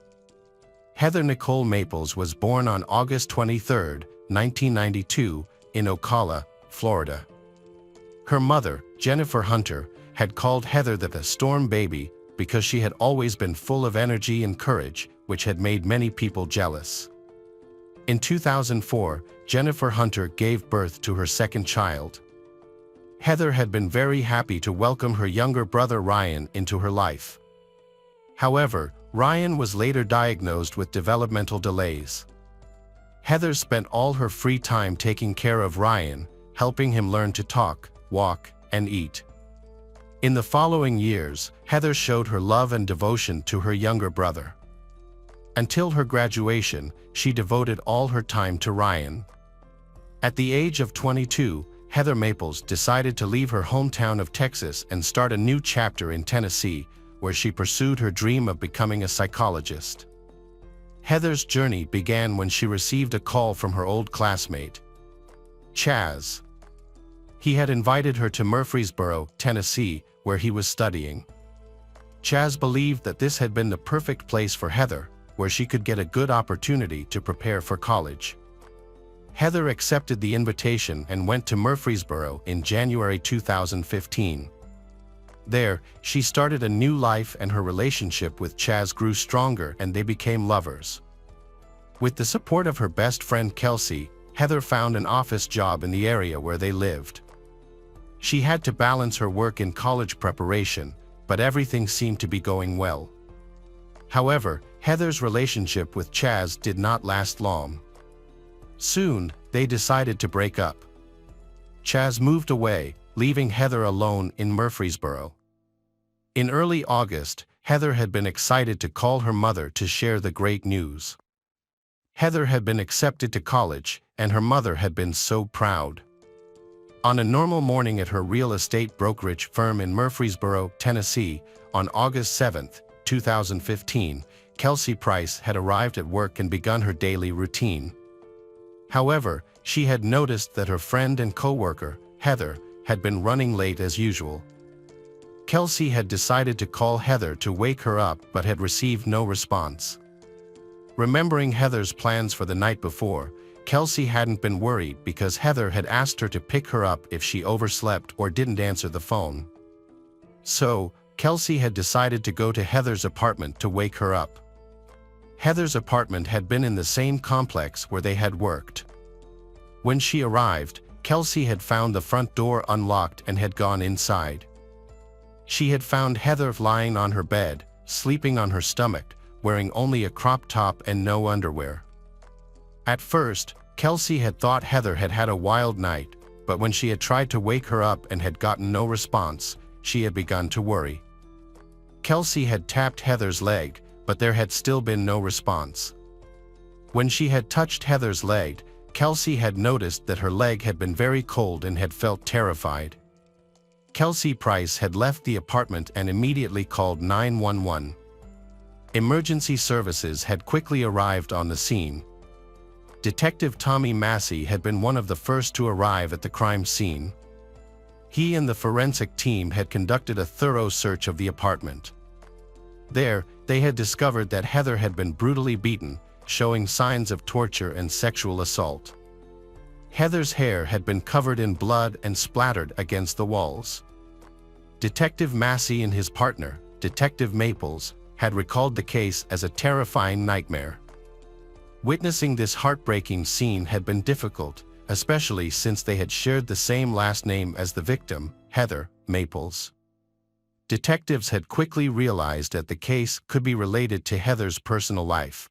Heather Nicole Maples was born on August 23, 1992, in Ocala, Florida. Her mother, Jennifer Hunter, had called Heather the storm baby because she had always been full of energy and courage, which had made many people jealous. In 2004, Jennifer Hunter gave birth to her second child. Heather had been very happy to welcome her younger brother Ryan into her life. However, Ryan was later diagnosed with developmental delays. Heather spent all her free time taking care of Ryan, helping him learn to talk, walk, and eat. In the following years, Heather showed her love and devotion to her younger brother. Until her graduation, she devoted all her time to Ryan. At the age of 22, Heather Maples decided to leave her hometown of Texas and start a new chapter in Tennessee, where she pursued her dream of becoming a psychologist. Heather's journey began when she received a call from her old classmate, Chaz. He had invited her to Murfreesboro, Tennessee, where he was studying. Chaz believed that this had been the perfect place for Heather, where she could get a good opportunity to prepare for college. Heather accepted the invitation and went to Murfreesboro in January 2015. There, she started a new life and her relationship with Chaz grew stronger and they became lovers. With the support of her best friend Kelsey, Heather found an office job in the area where they lived. She had to balance her work in college preparation, but everything seemed to be going well. However, Heather's relationship with Chaz did not last long. Soon, they decided to break up. Chaz moved away, leaving Heather alone in Murfreesboro. In early August, Heather had been excited to call her mother to share the great news. Heather had been accepted to college, and her mother had been so proud. On a normal morning at her real estate brokerage firm in Murfreesboro, Tennessee, on August 7, 2015, Kelsey Price had arrived at work and begun her daily routine. However, she had noticed that her friend and co-worker, Heather, had been running late as usual. Kelsey had decided to call Heather to wake her up but had received no response. Remembering Heather's plans for the night before, Kelsey hadn't been worried because Heather had asked her to pick her up if she overslept or didn't answer the phone. So, Kelsey had decided to go to Heather's apartment to wake her up. Heather's apartment had been in the same complex where they had worked. When she arrived, Kelsey had found the front door unlocked and had gone inside. She had found Heather lying on her bed, sleeping on her stomach, wearing only a crop top and no underwear. At first, Kelsey had thought Heather had had a wild night, but when she had tried to wake her up and had gotten no response, she had begun to worry. Kelsey had tapped Heather's leg, but there had still been no response. When she had touched Heather's leg, Kelsey had noticed that her leg had been very cold and had felt terrified. Kelsey Price had left the apartment and immediately called 911. Emergency services had quickly arrived on the scene. Detective Tommy Massey had been one of the first to arrive at the crime scene. He and the forensic team had conducted a thorough search of the apartment. There, they had discovered that Heather had been brutally beaten, showing signs of torture and sexual assault. Heather's hair had been covered in blood and splattered against the walls. Detective Massey and his partner, Detective Maples, had recalled the case as a terrifying nightmare. Witnessing this heartbreaking scene had been difficult, especially since they had shared the same last name as the victim, Heather Maples. Detectives had quickly realized that the case could be related to Heather's personal life.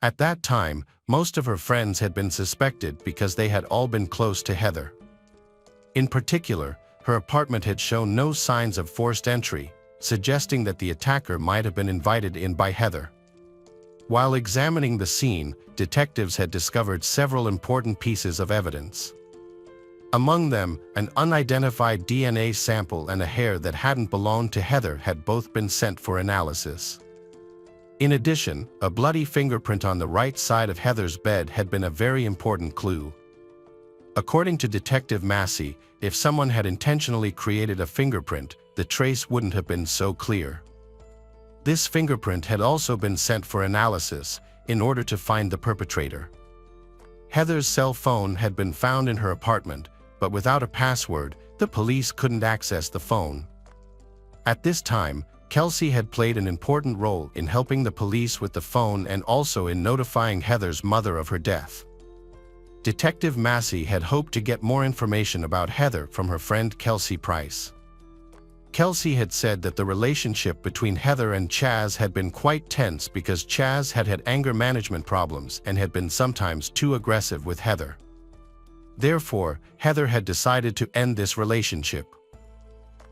At that time, most of her friends had been suspected because they had all been close to Heather. In particular, her apartment had shown no signs of forced entry, suggesting that the attacker might have been invited in by Heather. While examining the scene, detectives had discovered several important pieces of evidence. Among them, an unidentified DNA sample and a hair that hadn't belonged to Heather had both been sent for analysis. In addition, a bloody fingerprint on the right side of Heather's bed had been a very important clue. According to Detective Massey, if someone had intentionally created a fingerprint, the trace wouldn't have been so clear. This fingerprint had also been sent for analysis in order to find the perpetrator. Heather's cell phone had been found in her apartment, but without a password, the police couldn't access the phone. At this time, Kelsey had played an important role in helping the police with the phone and also in notifying Heather's mother of her death. Detective Massey had hoped to get more information about Heather from her friend Kelsey Price. Kelsey had said that the relationship between Heather and Chaz had been quite tense because Chaz had had anger management problems and had been sometimes too aggressive with Heather. Therefore, Heather had decided to end this relationship.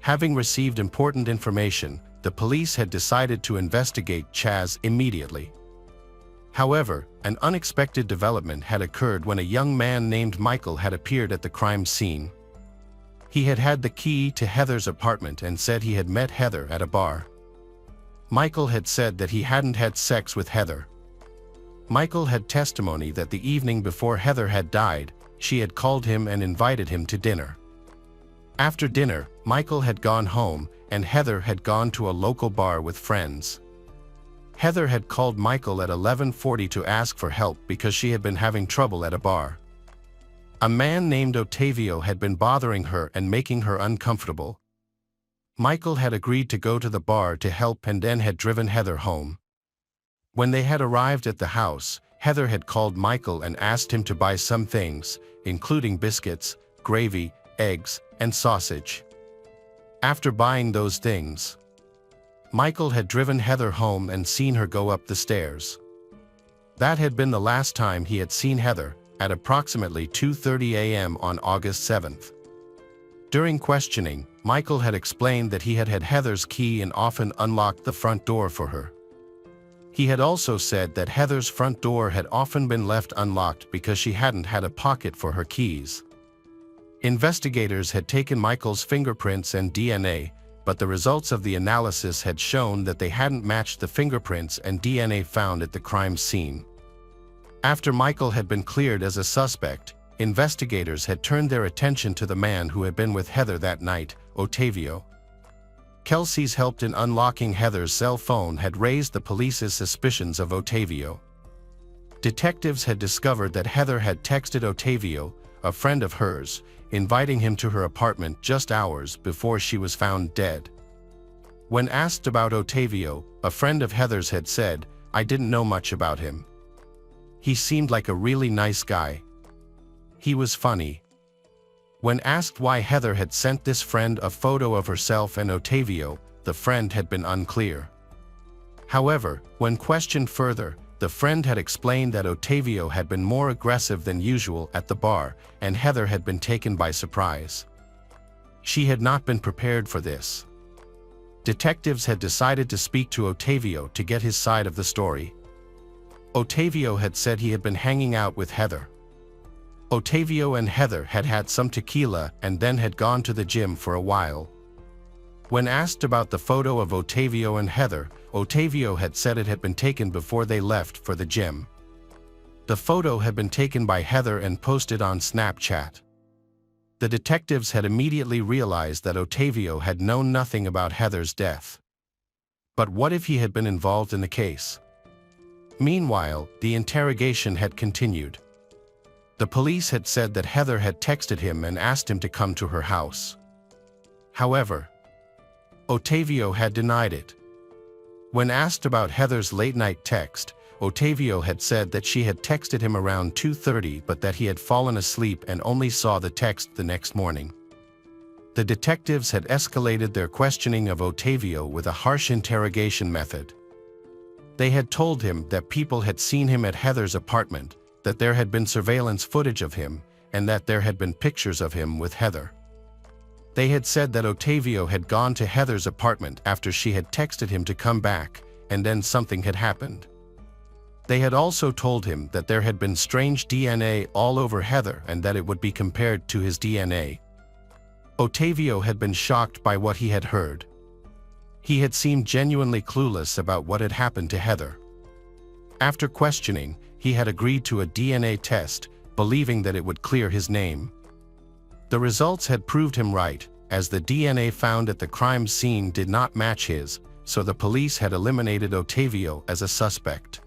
Having received important information, the police had decided to investigate Chaz immediately. However, an unexpected development had occurred when a young man named Michael had appeared at the crime scene. He had had the key to Heather's apartment and said he had met Heather at a bar. Michael had said that he hadn't had sex with Heather. Michael had testimony that the evening before Heather had died, she had called him and invited him to dinner. After dinner, Michael had gone home and Heather had gone to a local bar with friends. Heather had called Michael at 11:40 to ask for help because she had been having trouble at a bar. A man named Ottavio had been bothering her and making her uncomfortable. Michael had agreed to go to the bar to help and then had driven Heather home. When they had arrived at the house, Heather had called Michael and asked him to buy some things, including biscuits, gravy, eggs, and sausage. After buying those things, Michael had driven Heather home and seen her go up the stairs. That had been the last time he had seen Heather, at approximately 2:30 a.m. on August 7th. During questioning, Michael had explained that he had had Heather's key and often unlocked the front door for her. He had also said that Heather's front door had often been left unlocked because she hadn't had a pocket for her keys. Investigators had taken Michael's fingerprints and DNA, but the results of the analysis had shown that they hadn't matched the fingerprints and DNA found at the crime scene. After Michael had been cleared as a suspect, investigators had turned their attention to the man who had been with Heather that night, Ottavio. Kelsey's help in unlocking Heather's cell phone had raised the police's suspicions of Ottavio. Detectives had discovered that Heather had texted Ottavio, a friend of hers, inviting him to her apartment just hours before she was found dead. When asked about Ottavio, a friend of Heather's had said, "I didn't know much about him. He seemed like a really nice guy. He was funny." When asked why Heather had sent this friend a photo of herself and Ottavio, the friend had been unclear. However, when questioned further, the friend had explained that Ottavio had been more aggressive than usual at the bar, and Heather had been taken by surprise. She had not been prepared for this. Detectives had decided to speak to Ottavio to get his side of the story. Ottavio had said he had been hanging out with Heather. Ottavio and Heather had had some tequila and then had gone to the gym for a while. When asked about the photo of Ottavio and Heather, Ottavio had said it had been taken before they left for the gym. The photo had been taken by Heather and posted on Snapchat. The detectives had immediately realized that Ottavio had known nothing about Heather's death. But what if he had been involved in the case? Meanwhile, the interrogation had continued. The police had said that Heather had texted him and asked him to come to her house. However, Ottavio had denied it. When asked about Heather's late-night text, Ottavio had said that she had texted him around 2:30 but that he had fallen asleep and only saw the text the next morning. The detectives had escalated their questioning of Ottavio with a harsh interrogation method. They had told him that people had seen him at Heather's apartment, that there had been surveillance footage of him, and that there had been pictures of him with Heather. They had said that Ottavio had gone to Heather's apartment after she had texted him to come back, and then something had happened. They had also told him that there had been strange DNA all over Heather and that it would be compared to his DNA. Ottavio had been shocked by what he had heard. He had seemed genuinely clueless about what had happened to Heather. After questioning, he had agreed to a DNA test, believing that it would clear his name. The results had proved him right, as the DNA found at the crime scene did not match his, so the police had eliminated Ottavio as a suspect.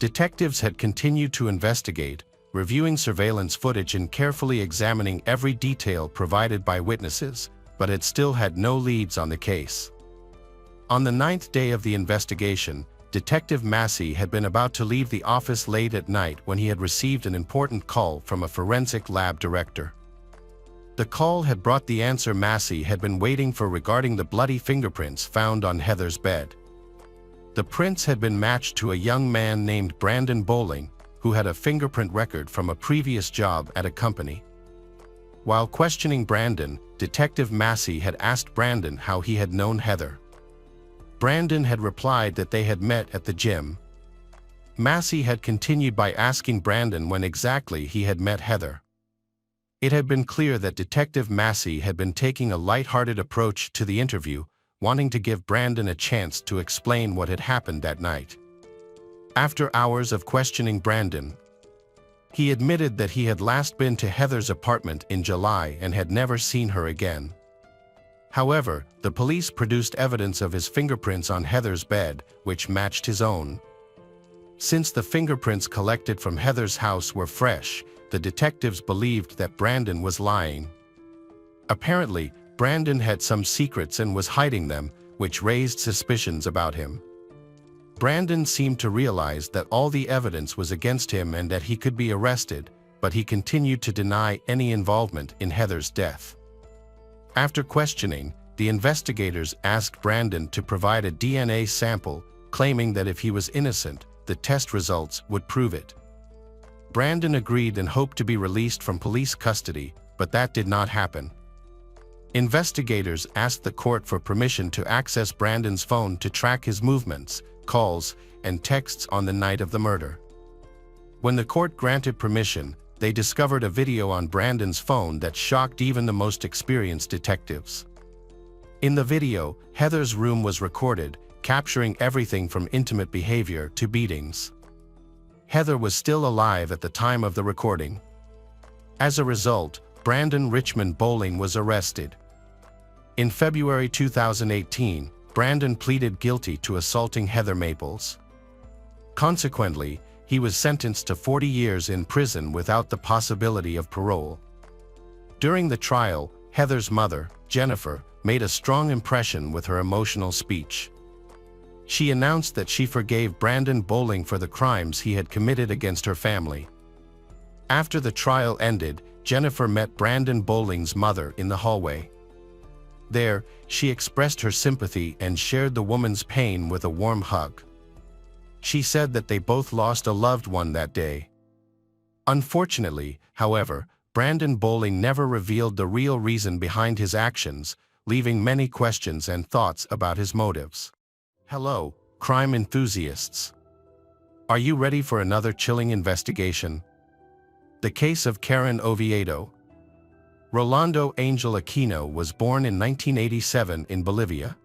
Detectives had continued to investigate, reviewing surveillance footage and carefully examining every detail provided by witnesses, but had still had no leads on the case. On the 9th day of the investigation, Detective Massey had been about to leave the office late at night when he had received an important call from a forensic lab director. The call had brought the answer Massey had been waiting for regarding the bloody fingerprints found on Heather's bed. The prints had been matched to a young man named Brandon Bowling, who had a fingerprint record from a previous job at a company. While questioning Brandon, Detective Massey had asked Brandon how he had known Heather. Brandon had replied that they had met at the gym. Massey had continued by asking Brandon when exactly he had met Heather. It had been clear that Detective Massey had been taking a light-hearted approach to the interview, wanting to give Brandon a chance to explain what had happened that night. After hours of questioning Brandon, he admitted that he had last been to Heather's apartment in July and had never seen her again. However, the police produced evidence of his fingerprints on Heather's bed, which matched his own. Since the fingerprints collected from Heather's house were fresh, the detectives believed that Brandon was lying. Apparently, Brandon had some secrets and was hiding them, which raised suspicions about him. Brandon seemed to realize that all the evidence was against him and that he could be arrested, but he continued to deny any involvement in Heather's death. After questioning, the investigators asked Brandon to provide a DNA sample, claiming that if he was innocent, the test results would prove it. Brandon agreed and hoped to be released from police custody, but that did not happen. Investigators asked the court for permission to access Brandon's phone to track his movements, calls, and texts on the night of the murder. When the court granted permission, they discovered a video on Brandon's phone that shocked even the most experienced detectives. In the video, Heather's room was recorded, capturing everything from intimate behavior to beatings. Heather was still alive at the time of the recording. As a result, Brandon Richmond Bowling was arrested. In February 2018, Brandon pleaded guilty to assaulting Heather Maples. Consequently, he was sentenced to 40 years in prison without the possibility of parole. During the trial, Heather's mother, Jennifer, made a strong impression with her emotional speech. She announced that she forgave Brandon Bowling for the crimes he had committed against her family. After the trial ended, Jennifer met Brandon Bowling's mother in the hallway. There, she expressed her sympathy and shared the woman's pain with a warm hug. She said that they both lost a loved one that day. Unfortunately, however, Brandon Bowling never revealed the real reason behind his actions, leaving many questions and thoughts about his motives. Hello, crime enthusiasts. Are you ready for another chilling investigation? The case of Karen Oviedo. Rolando Angel Aquino was born in 1987 in Bolivia.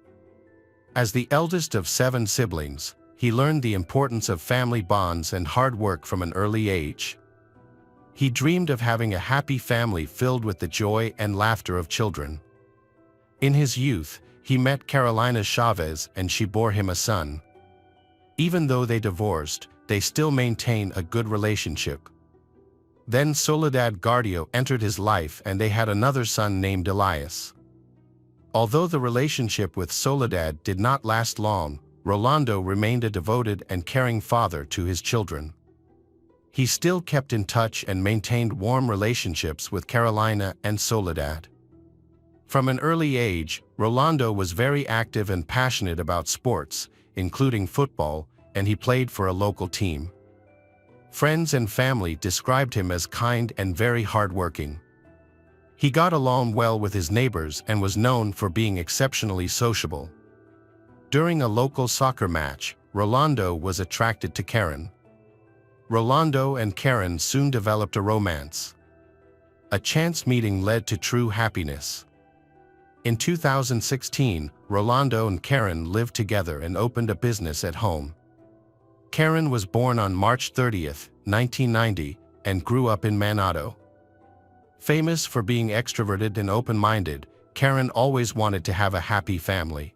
As the eldest of 7 siblings, he learned the importance of family bonds and hard work from an early age. He dreamed of having a happy family filled with the joy and laughter of children. In his youth, he met Carolina Chavez and she bore him a son. Even though they divorced, they still maintain a good relationship. Then Soledad Gardio entered his life and they had another son named Elias. Although the relationship with Soledad did not last long, Rolando remained a devoted and caring father to his children. He still kept in touch and maintained warm relationships with Carolina and Soledad. From an early age, Rolando was very active and passionate about sports, including football, and he played for a local team. Friends and family described him as kind and very hardworking. He got along well with his neighbors and was known for being exceptionally sociable. During a local soccer match, Rolando was attracted to Karen. Rolando and Karen soon developed a romance. A chance meeting led to true happiness. In 2016, Rolando and Karen lived together and opened a business at home. Karen was born on March 30, 1990, and grew up in Murdaugh. Famous for being extroverted and open-minded, Karen always wanted to have a happy family.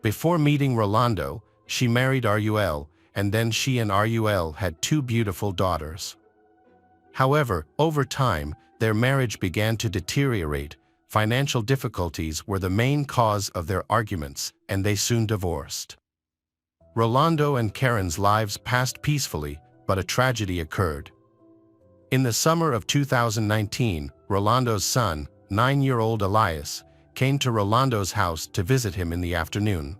Before meeting Rolando, she married Rul, and then she and Rul had 2 beautiful daughters. However, over time, their marriage began to deteriorate. Financial difficulties were the main cause of their arguments, and they soon divorced. Rolando and Karen's lives passed peacefully, but a tragedy occurred. In the summer of 2019, Rolando's son, 9-year-old Elias, came to Rolando's house to visit him in the afternoon.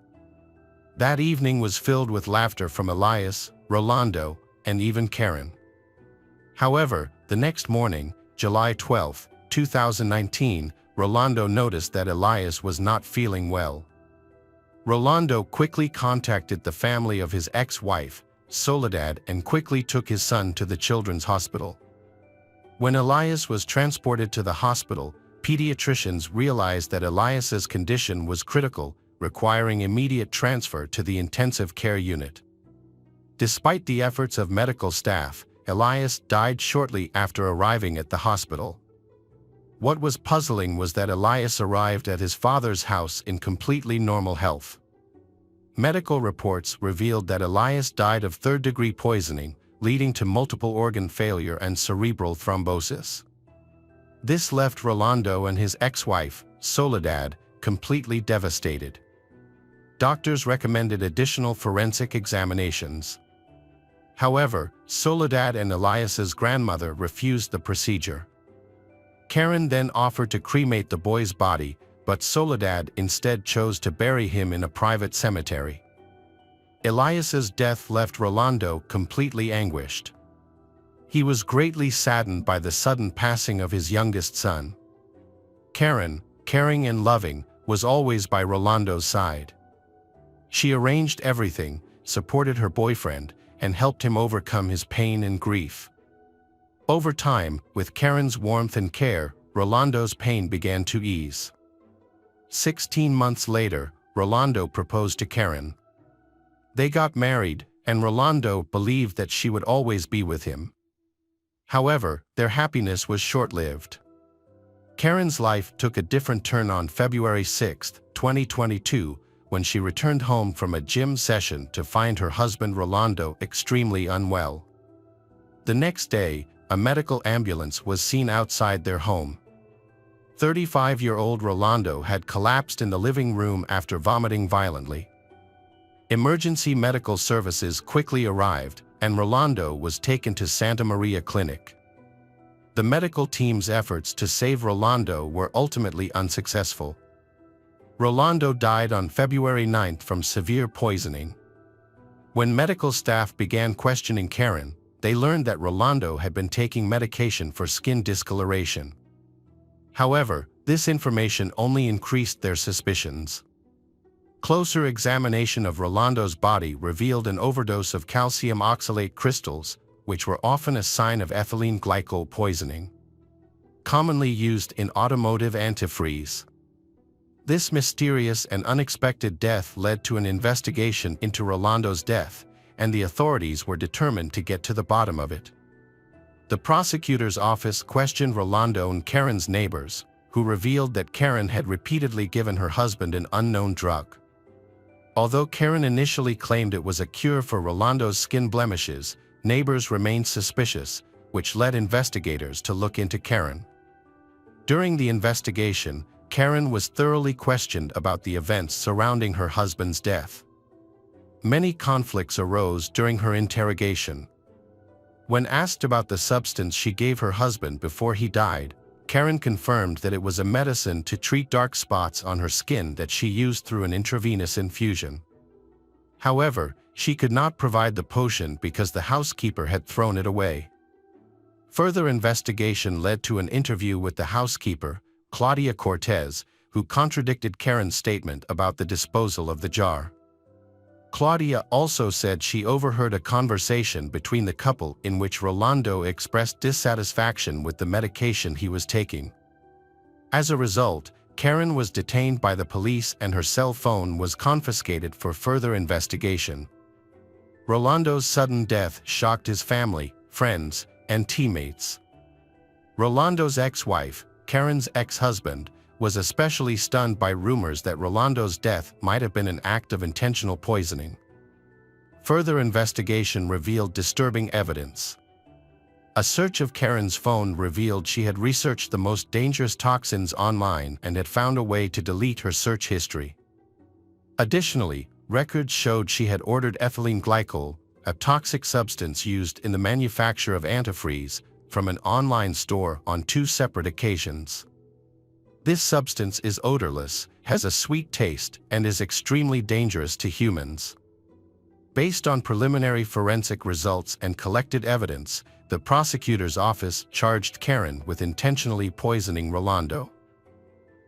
That evening was filled with laughter from Elias, Rolando, and even Karen. However, the next morning, July 12, 2019, Rolando noticed that Elias was not feeling well. Rolando quickly contacted the family of his ex-wife, Soledad, and quickly took his son to the children's hospital. When Elias was transported to the hospital, pediatricians realized that Elias's condition was critical, requiring immediate transfer to the intensive care unit. Despite the efforts of medical staff, Elias died shortly after arriving at the hospital. What was puzzling was that Elias arrived at his father's house in completely normal health. Medical reports revealed that Elias died of third-degree poisoning, leading to multiple organ failure and cerebral thrombosis. This left Rolando and his ex-wife, Soledad, completely devastated. Doctors recommended additional forensic examinations. However, Soledad and Elias's grandmother refused the procedure. Karen then offered to cremate the boy's body, but Soledad instead chose to bury him in a private cemetery. Elias's death left Rolando completely anguished. He was greatly saddened by the sudden passing of his youngest son. Karen, caring and loving, was always by Rolando's side. She arranged everything, supported her boyfriend, and helped him overcome his pain and grief. Over time, with Karen's warmth and care, Rolando's pain began to ease. 16 months later, Rolando proposed to Karen. They got married, and Rolando believed that she would always be with him. However, their happiness was short-lived. Karen's life took a different turn on February 6, 2022, when she returned home from a gym session to find her husband Rolando extremely unwell. The next day, a medical ambulance was seen outside their home. 35-year-old Rolando had collapsed in the living room after vomiting violently. Emergency medical services quickly arrived, and Rolando was taken to Santa Maria Clinic. The medical team's efforts to save Rolando were ultimately unsuccessful. Rolando died on February 9 from severe poisoning. When medical staff began questioning Karen, they learned that Rolando had been taking medication for skin discoloration. However, this information only increased their suspicions. Closer examination of Rolando's body revealed an overdose of calcium oxalate crystals, which were often a sign of ethylene glycol poisoning, commonly used in automotive antifreeze. This mysterious and unexpected death led to an investigation into Rolando's death, and the authorities were determined to get to the bottom of it. The prosecutor's office questioned Rolando and Karen's neighbors, who revealed that Karen had repeatedly given her husband an unknown drug. Although Karen initially claimed it was a cure for Rolando's skin blemishes, neighbors remained suspicious, which led investigators to look into Karen. During the investigation, Karen was thoroughly questioned about the events surrounding her husband's death. Many conflicts arose during her interrogation. When asked about the substance she gave her husband before he died, Karen confirmed that it was a medicine to treat dark spots on her skin that she used through an intravenous infusion. However, she could not provide the potion because the housekeeper had thrown it away. Further investigation led to an interview with the housekeeper, Claudia Cortez, who contradicted Karen's statement about the disposal of the jar. Claudia also said she overheard a conversation between the couple in which Rolando expressed dissatisfaction with the medication he was taking. As a result, Karen was detained by the police and her cell phone was confiscated for further investigation. Rolando's sudden death shocked his family, friends, and teammates. Rolando's ex-wife, Karen's ex-husband, was especially stunned by rumors that Rolando's death might have been an act of intentional poisoning. Further investigation revealed disturbing evidence. A search of Karen's phone revealed she had researched the most dangerous toxins online and had found a way to delete her search history. Additionally, records showed she had ordered ethylene glycol, a toxic substance used in the manufacture of antifreeze, from an online store on 2 separate occasions. This substance is odorless, has a sweet taste, and is extremely dangerous to humans. Based on preliminary forensic results and collected evidence, the prosecutor's office charged Karen with intentionally poisoning Rolando.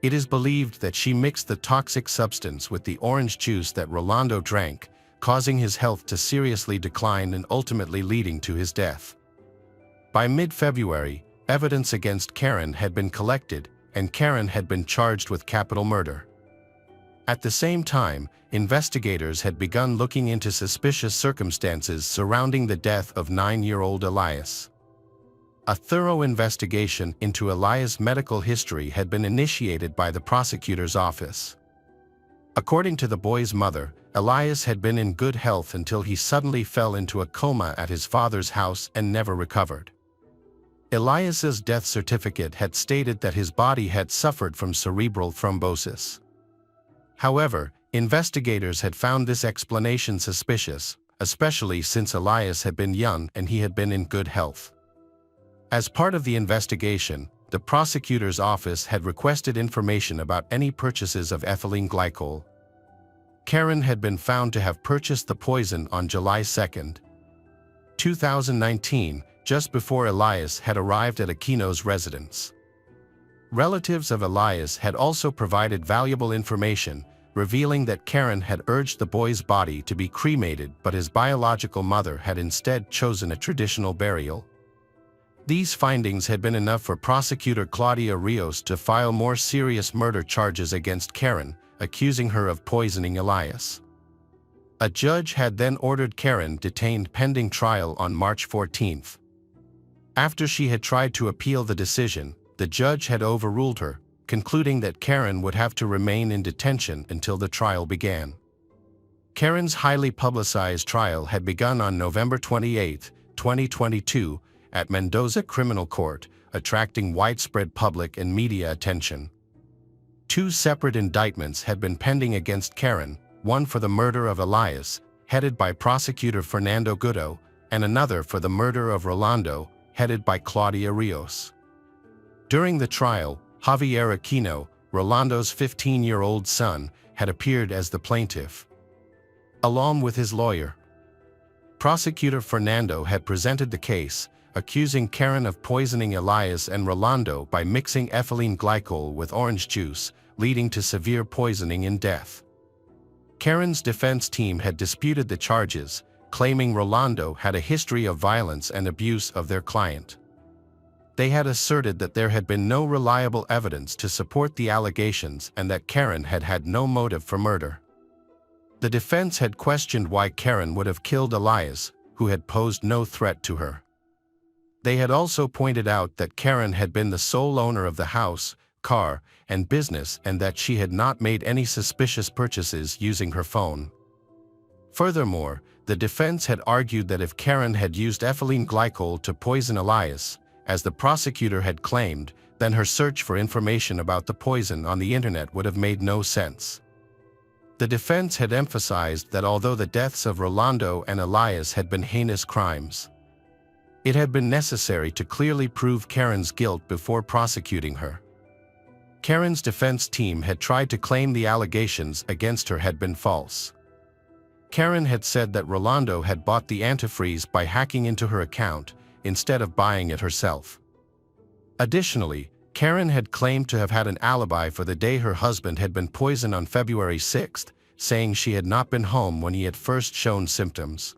It is believed that she mixed the toxic substance with the orange juice that Rolando drank, causing his health to seriously decline and ultimately leading to his death. By mid-February, evidence against Karen had been collected, and Karen had been charged with capital murder. At the same time, investigators had begun looking into suspicious circumstances surrounding the death of 9-year-old Elias. A thorough investigation into Elias' medical history had been initiated by the prosecutor's office. According to the boy's mother, Elias had been in good health until he suddenly fell into a coma at his father's house and never recovered. Elias's death certificate had stated that his body had suffered from cerebral thrombosis. However, investigators had found this explanation suspicious, especially since Elias had been young and he had been in good health. As part of the investigation, the prosecutor's office had requested information about any purchases of ethylene glycol. Karen had been found to have purchased the poison on July 2, 2019, just before Elias had arrived at Aquino's residence. Relatives of Elias had also provided valuable information, revealing that Karen had urged the boy's body to be cremated, but his biological mother had instead chosen a traditional burial. These findings had been enough for prosecutor Claudia Rios to file more serious murder charges against Karen, accusing her of poisoning Elias. A judge had then ordered Karen detained pending trial on March 14. After she had tried to appeal the decision, the judge had overruled her, concluding that Karen would have to remain in detention until the trial began. Karen's highly publicized trial had begun on November 28, 2022, at Mendoza Criminal Court, attracting widespread public and media attention. 2 separate indictments had been pending against Karen, one for the murder of Elias, headed by prosecutor Fernando Gudo, and another for the murder of Rolando, headed by Claudia Rios. During the trial, Javier Aquino, Rolando's 15-year-old son, had appeared as the plaintiff, along with his lawyer. Prosecutor Fernando had presented the case, accusing Karen of poisoning Elias and Rolando by mixing ethylene glycol with orange juice, leading to severe poisoning and death. Karen's defense team had disputed the charges, claiming Rolando had a history of violence and abuse of their client. They had asserted that there had been no reliable evidence to support the allegations and that Karen had had no motive for murder. The defense had questioned why Karen would have killed Elias, who had posed no threat to her. They had also pointed out that Karen had been the sole owner of the house, car, and business and that she had not made any suspicious purchases using her phone. Furthermore, the defense had argued that if Karen had used ethylene glycol to poison Elias, as the prosecutor had claimed, then her search for information about the poison on the internet would have made no sense. The defense had emphasized that although the deaths of Rolando and Elias had been heinous crimes, it had been necessary to clearly prove Karen's guilt before prosecuting her. Karen's defense team had tried to claim the allegations against her had been false. Karen had said that Rolando had bought the antifreeze by hacking into her account, instead of buying it herself. Additionally, Karen had claimed to have had an alibi for the day her husband had been poisoned on February 6, saying she had not been home when he had first shown symptoms.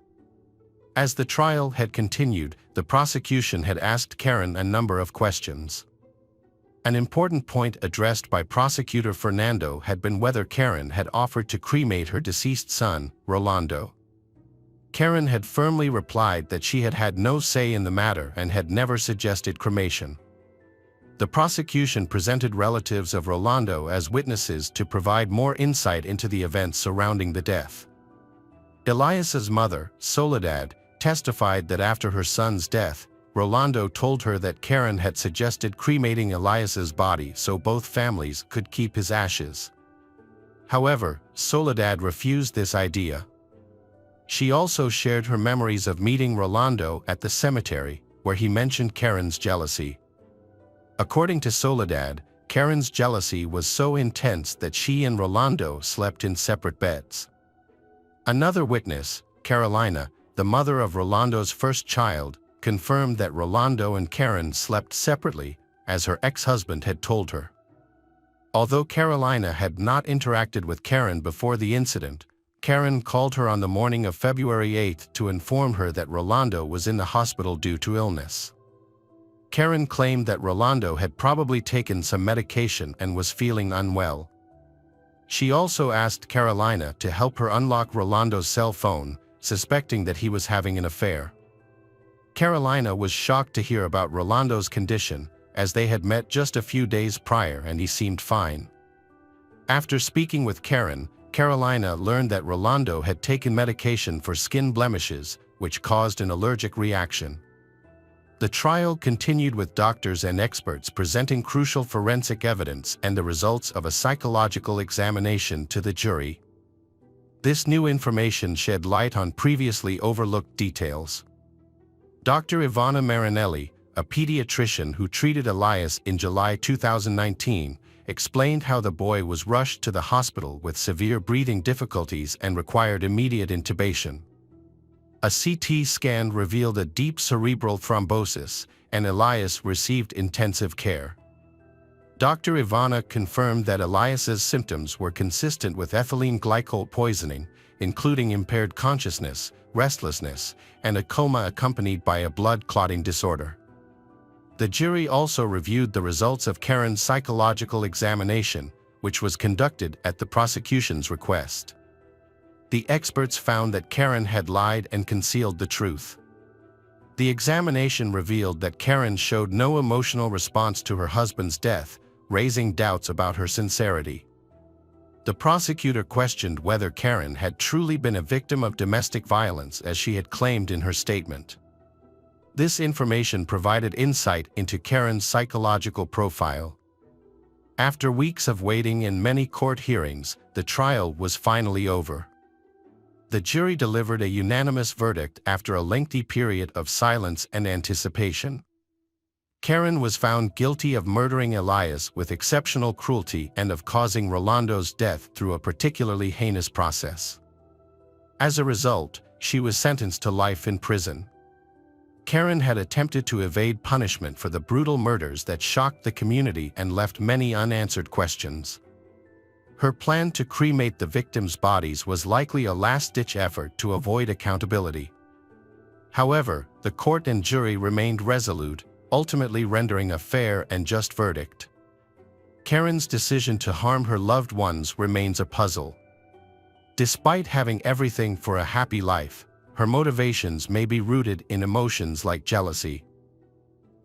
As the trial had continued, the prosecution had asked Karen a number of questions. An important point addressed by prosecutor Fernando had been whether Karen had offered to cremate her deceased son, Rolando. Karen had firmly replied that she had had no say in the matter and had never suggested cremation. The prosecution presented relatives of Rolando as witnesses to provide more insight into the events surrounding the death. Elias's mother, Soledad, testified that after her son's death, Rolando told her that Karen had suggested cremating Elias's body so both families could keep his ashes. However, Soledad refused this idea. She also shared her memories of meeting Rolando at the cemetery, where he mentioned Karen's jealousy. According to Soledad, Karen's jealousy was so intense that she and Rolando slept in separate beds. Another witness, Carolina, the mother of Rolando's first child, confirmed that Rolando and Karen slept separately, as her ex-husband had told her. Although Carolina had not interacted with Karen before the incident, Karen called her on the morning of February 8 to inform her that Rolando was in the hospital due to illness. Karen claimed that Rolando had probably taken some medication and was feeling unwell. She also asked Carolina to help her unlock Rolando's cell phone, suspecting that he was having an affair. Carolina was shocked to hear about Rolando's condition, as they had met just a few days prior and he seemed fine. After speaking with Karen, Carolina learned that Rolando had taken medication for skin blemishes, which caused an allergic reaction. The trial continued with doctors and experts presenting crucial forensic evidence and the results of a psychological examination to the jury. This new information shed light on previously overlooked details. Dr. Ivana Marinelli, a pediatrician who treated Elias in July 2019, explained how the boy was rushed to the hospital with severe breathing difficulties and required immediate intubation. A CT scan revealed a deep cerebral thrombosis, and Elias received intensive care. Dr. Ivana confirmed that Elias's symptoms were consistent with ethylene glycol poisoning, including impaired consciousness, restlessness, and a coma accompanied by a blood clotting disorder. The jury also reviewed the results of Karen's psychological examination, which was conducted at the prosecution's request. The experts found that Karen had lied and concealed the truth. The examination revealed that Karen showed no emotional response to her husband's death, raising doubts about her sincerity. The prosecutor questioned whether Karen had truly been a victim of domestic violence as she had claimed in her statement. This information provided insight into Karen's psychological profile. After weeks of waiting and many court hearings, the trial was finally over. The jury delivered a unanimous verdict after a lengthy period of silence and anticipation. Karen was found guilty of murdering Elias with exceptional cruelty and of causing Rolando's death through a particularly heinous process. As a result, she was sentenced to life in prison. Karen had attempted to evade punishment for the brutal murders that shocked the community and left many unanswered questions. Her plan to cremate the victims' bodies was likely a last-ditch effort to avoid accountability. However, the court and jury remained resolute, ultimately rendering a fair and just verdict. Karen's decision to harm her loved ones remains a puzzle. Despite having everything for a happy life, her motivations may be rooted in emotions like jealousy.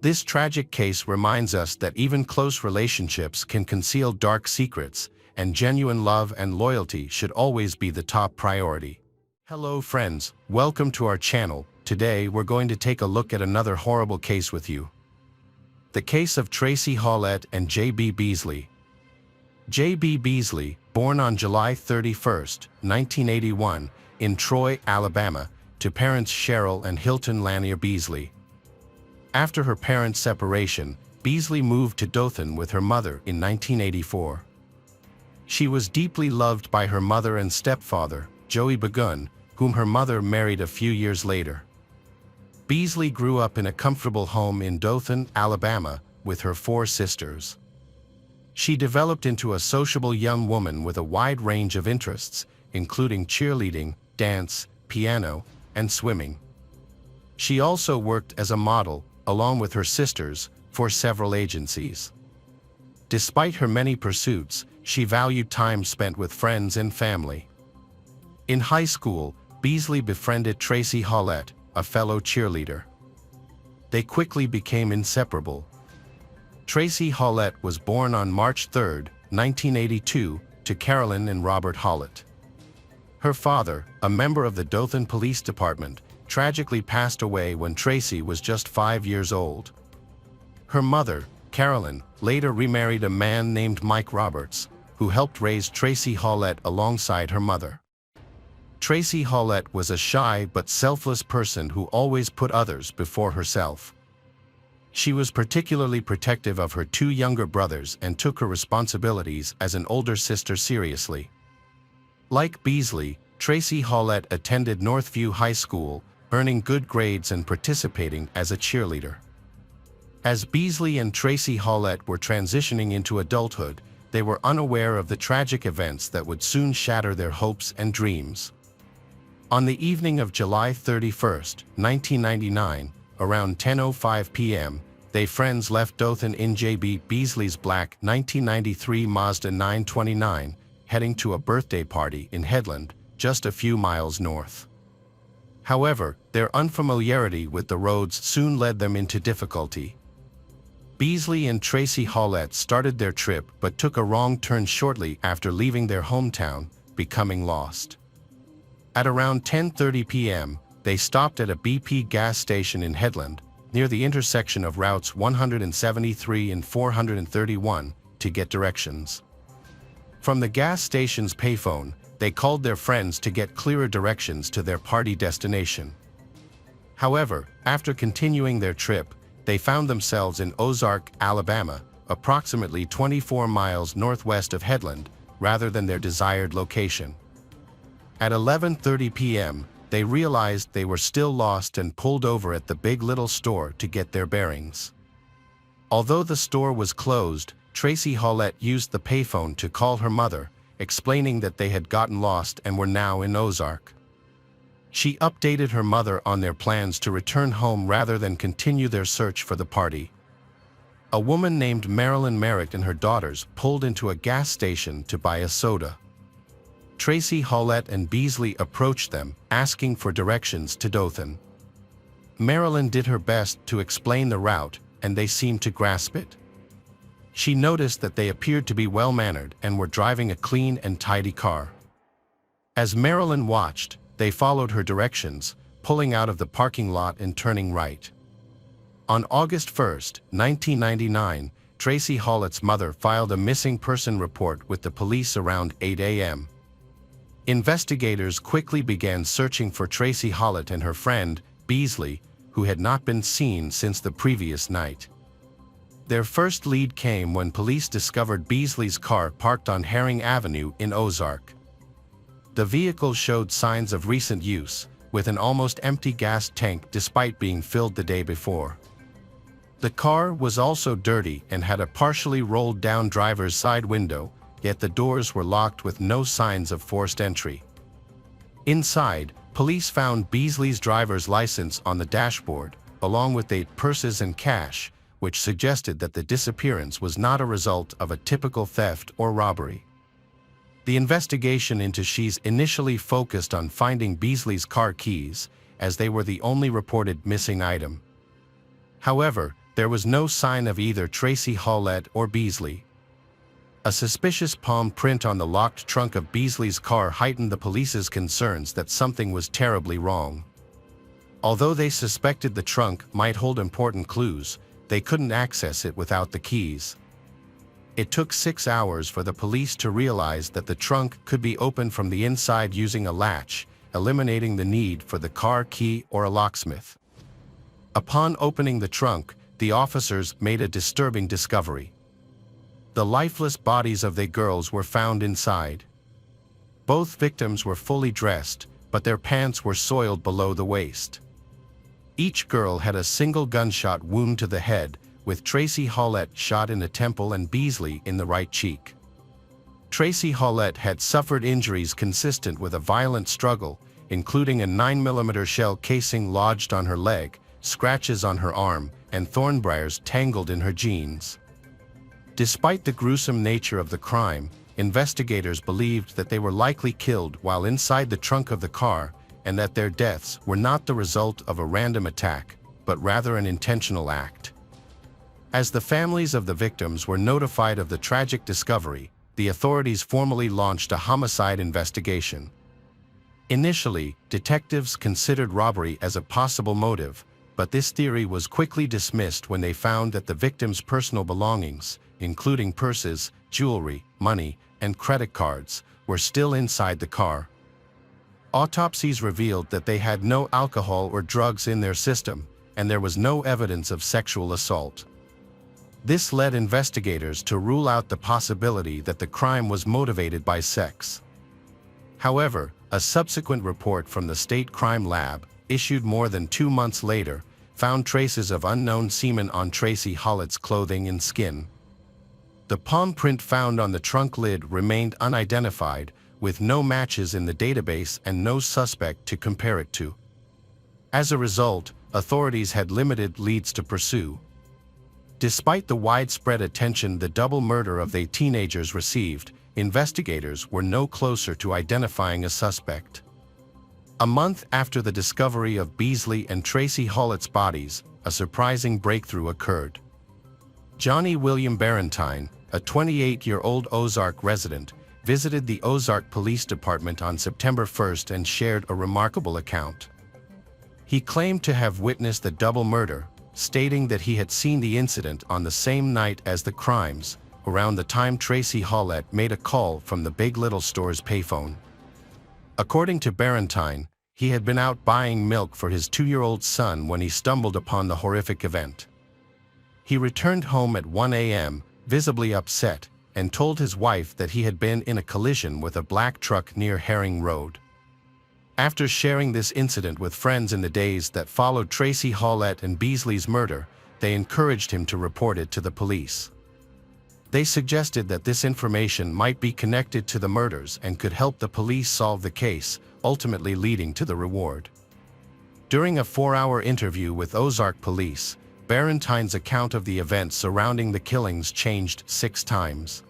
This tragic case reminds us that even close relationships can conceal dark secrets, and genuine love and loyalty should always be the top priority. Hello friends, welcome to our channel. Today we're going to take a look at another horrible case with you. The case of Teresa Halbach and J.B. Beasley. J.B. Beasley, born on July 31, 1981, in Troy, Alabama, to parents Cheryl and Hilton Lanier Beasley. After her parents' separation, Beasley moved to Dothan with her mother in 1984. She was deeply loved by her mother and stepfather, Joey Begun, whom her mother married a few years later. Beasley grew up in a comfortable home in Dothan, Alabama, with her 4 sisters. She developed into a sociable young woman with a wide range of interests, including cheerleading, dance, piano, and swimming. She also worked as a model, along with her sisters, for several agencies. Despite her many pursuits, she valued time spent with friends and family. In high school, Beasley befriended Teresa Halbach, a fellow cheerleader. They quickly became inseparable. Teresa Halbach was born on March 3, 1982, to Carolyn and Robert Hlet. Her father, a member of the Dothan Police Department, tragically passed away when Tracy was just 5 years old. Her mother, Carolyn, later remarried a man named Mike Roberts, who helped raise Teresa Halbach alongside her mother. Teresa Halbach was a shy but selfless person who always put others before herself. She was particularly protective of her 2 younger brothers and took her responsibilities as an older sister seriously. Like Beasley, Teresa Halbach attended Northview High School, earning good grades and participating as a cheerleader. As Beasley and Teresa Halbach were transitioning into adulthood, they were unaware of the tragic events that would soon shatter their hopes and dreams. On the evening of July 31, 1999, around 10:05 p.m., they friends left Dothan in J.B. Beasley's black 1993 Mazda 929, heading to a birthday party in Headland, just a few miles north. However, their unfamiliarity with the roads soon led them into difficulty. Beasley and Teresa Halbach started their trip but took a wrong turn shortly after leaving their hometown, becoming lost. At around 10:30 p.m., they stopped at a BP gas station in Headland, near the intersection of routes 173 and 431, to get directions. From the gas station's payphone, they called their friends to get clearer directions to their party destination. However, after continuing their trip, they found themselves in Ozark, Alabama, approximately 24 miles northwest of Headland, rather than their desired location. At 11:30 p.m., they realized they were still lost and pulled over at the Big Little store to get their bearings. Although the store was closed, Teresa Halbach used the payphone to call her mother, explaining that they had gotten lost and were now in Ozark. She updated her mother on their plans to return home rather than continue their search for the party. A woman named Marilyn Merritt and her daughters pulled into a gas station to buy a soda. Teresa Halbach and Beasley approached them, asking for directions to Dothan. Marilyn did her best to explain the route, and they seemed to grasp it. She noticed that they appeared to be well-mannered and were driving a clean and tidy car. As Marilyn watched, they followed her directions, pulling out of the parking lot and turning right. On August 1, 1999, Teresa Halbach's mother filed a missing person report with the police around 8 a.m. Investigators quickly began searching for Teresa Halbach and her friend, Beasley, who had not been seen since the previous night. Their first lead came when police discovered Beasley's car parked on Herring Avenue in Ozark. The vehicle showed signs of recent use, with an almost empty gas tank despite being filled the day before. The car was also dirty and had a partially rolled down driver's side window, yet the doors were locked with no signs of forced entry. Inside, police found Beasley's driver's license on the dashboard, along with 8 purses and cash, which suggested that the disappearance was not a result of a typical theft or robbery. The investigation into She's initially focused on finding Beasley's car keys, as they were the only reported missing item. However, there was no sign of either Teresa Halbach or Beasley. A suspicious palm print on the locked trunk of Beasley's car heightened the police's concerns that something was terribly wrong. Although they suspected the trunk might hold important clues, they couldn't access it without the keys. It took 6 hours for the police to realize that the trunk could be opened from the inside using a latch, eliminating the need for the car key or a locksmith. Upon opening the trunk, the officers made a disturbing discovery. The lifeless bodies of their girls were found inside. Both victims were fully dressed, but their pants were soiled below the waist. Each girl had a single gunshot wound to the head, with Teresa Hlet shot in the temple and Beasley in the right cheek. Teresa Hlet had suffered injuries consistent with a violent struggle, including a 9mm shell casing lodged on her leg, scratches on her arm, and thornbriars tangled in her jeans. Despite the gruesome nature of the crime, investigators believed that they were likely killed while inside the trunk of the car and that their deaths were not the result of a random attack, but rather an intentional act. As the families of the victims were notified of the tragic discovery, the authorities formally launched a homicide investigation. Initially, detectives considered robbery as a possible motive, but this theory was quickly dismissed when they found that the victims' personal belongings, including purses, jewelry, money, and credit cards, were still inside the car. Autopsies revealed that they had no alcohol or drugs in their system, and there was no evidence of sexual assault. This led investigators to rule out the possibility that the crime was motivated by sex. However, a subsequent report from the State Crime Lab, issued more than 2 months later, found traces of unknown semen on Teresa Hlet's clothing and skin. The palm print found on the trunk lid remained unidentified, with no matches in the database and no suspect to compare it to. As a result, authorities had limited leads to pursue. Despite the widespread attention the double murder of the teenagers received, investigators were no closer to identifying a suspect. A month after the discovery of Beasley and Teresa Hlet's bodies, a surprising breakthrough occurred. Johnny William Barentine, a 28-year-old Ozark resident, visited the Ozark Police Department on September 1st and shared a remarkable account. He claimed to have witnessed the double murder, stating that he had seen the incident on the same night as the crimes, around the time Teresa Hlet made a call from the Big Little Store's payphone. According to Barentine, he had been out buying milk for his 2-year-old son when he stumbled upon the horrific event. He returned home at 1 a.m., visibly upset, and told his wife that he had been in a collision with a black truck near Herring Road. After sharing this incident with friends in the days that followed Teresa Hlet and Beasley's murder, they encouraged him to report it to the police. They suggested that this information might be connected to the murders and could help the police solve the case, ultimately leading to the reward. During a 4-hour interview with Ozark police, Barentine's account of the events surrounding the killings changed 6 times.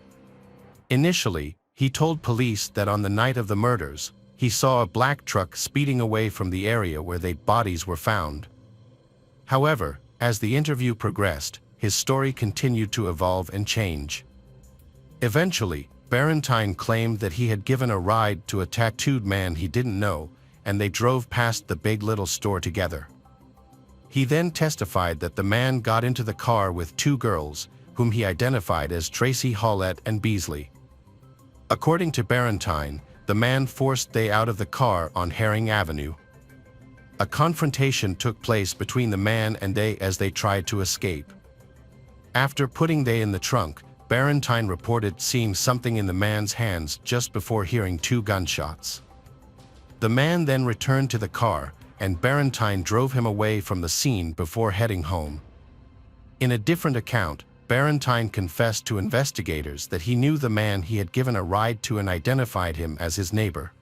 Initially, he told police that on the night of the murders, he saw a black truck speeding away from the area where the bodies were found. However, as the interview progressed, his story continued to evolve and change. Eventually, Barentine claimed that he had given a ride to a tattooed man he didn't know, and they drove past the Big Little Store together. He then testified that the man got into the car with 2 girls, whom he identified as Teresa Hlet and Beasley. According to Barentine, the man forced they out of the car on Herring Avenue. A confrontation took place between the man and they as they tried to escape. After putting they in the trunk, Barentine reported seeing something in the man's hands just before hearing 2 gunshots. The man then returned to the car, and Barentine drove him away from the scene before heading home. In a different account, Barentine confessed to investigators that he knew the man he had given a ride to and identified him as his neighbor.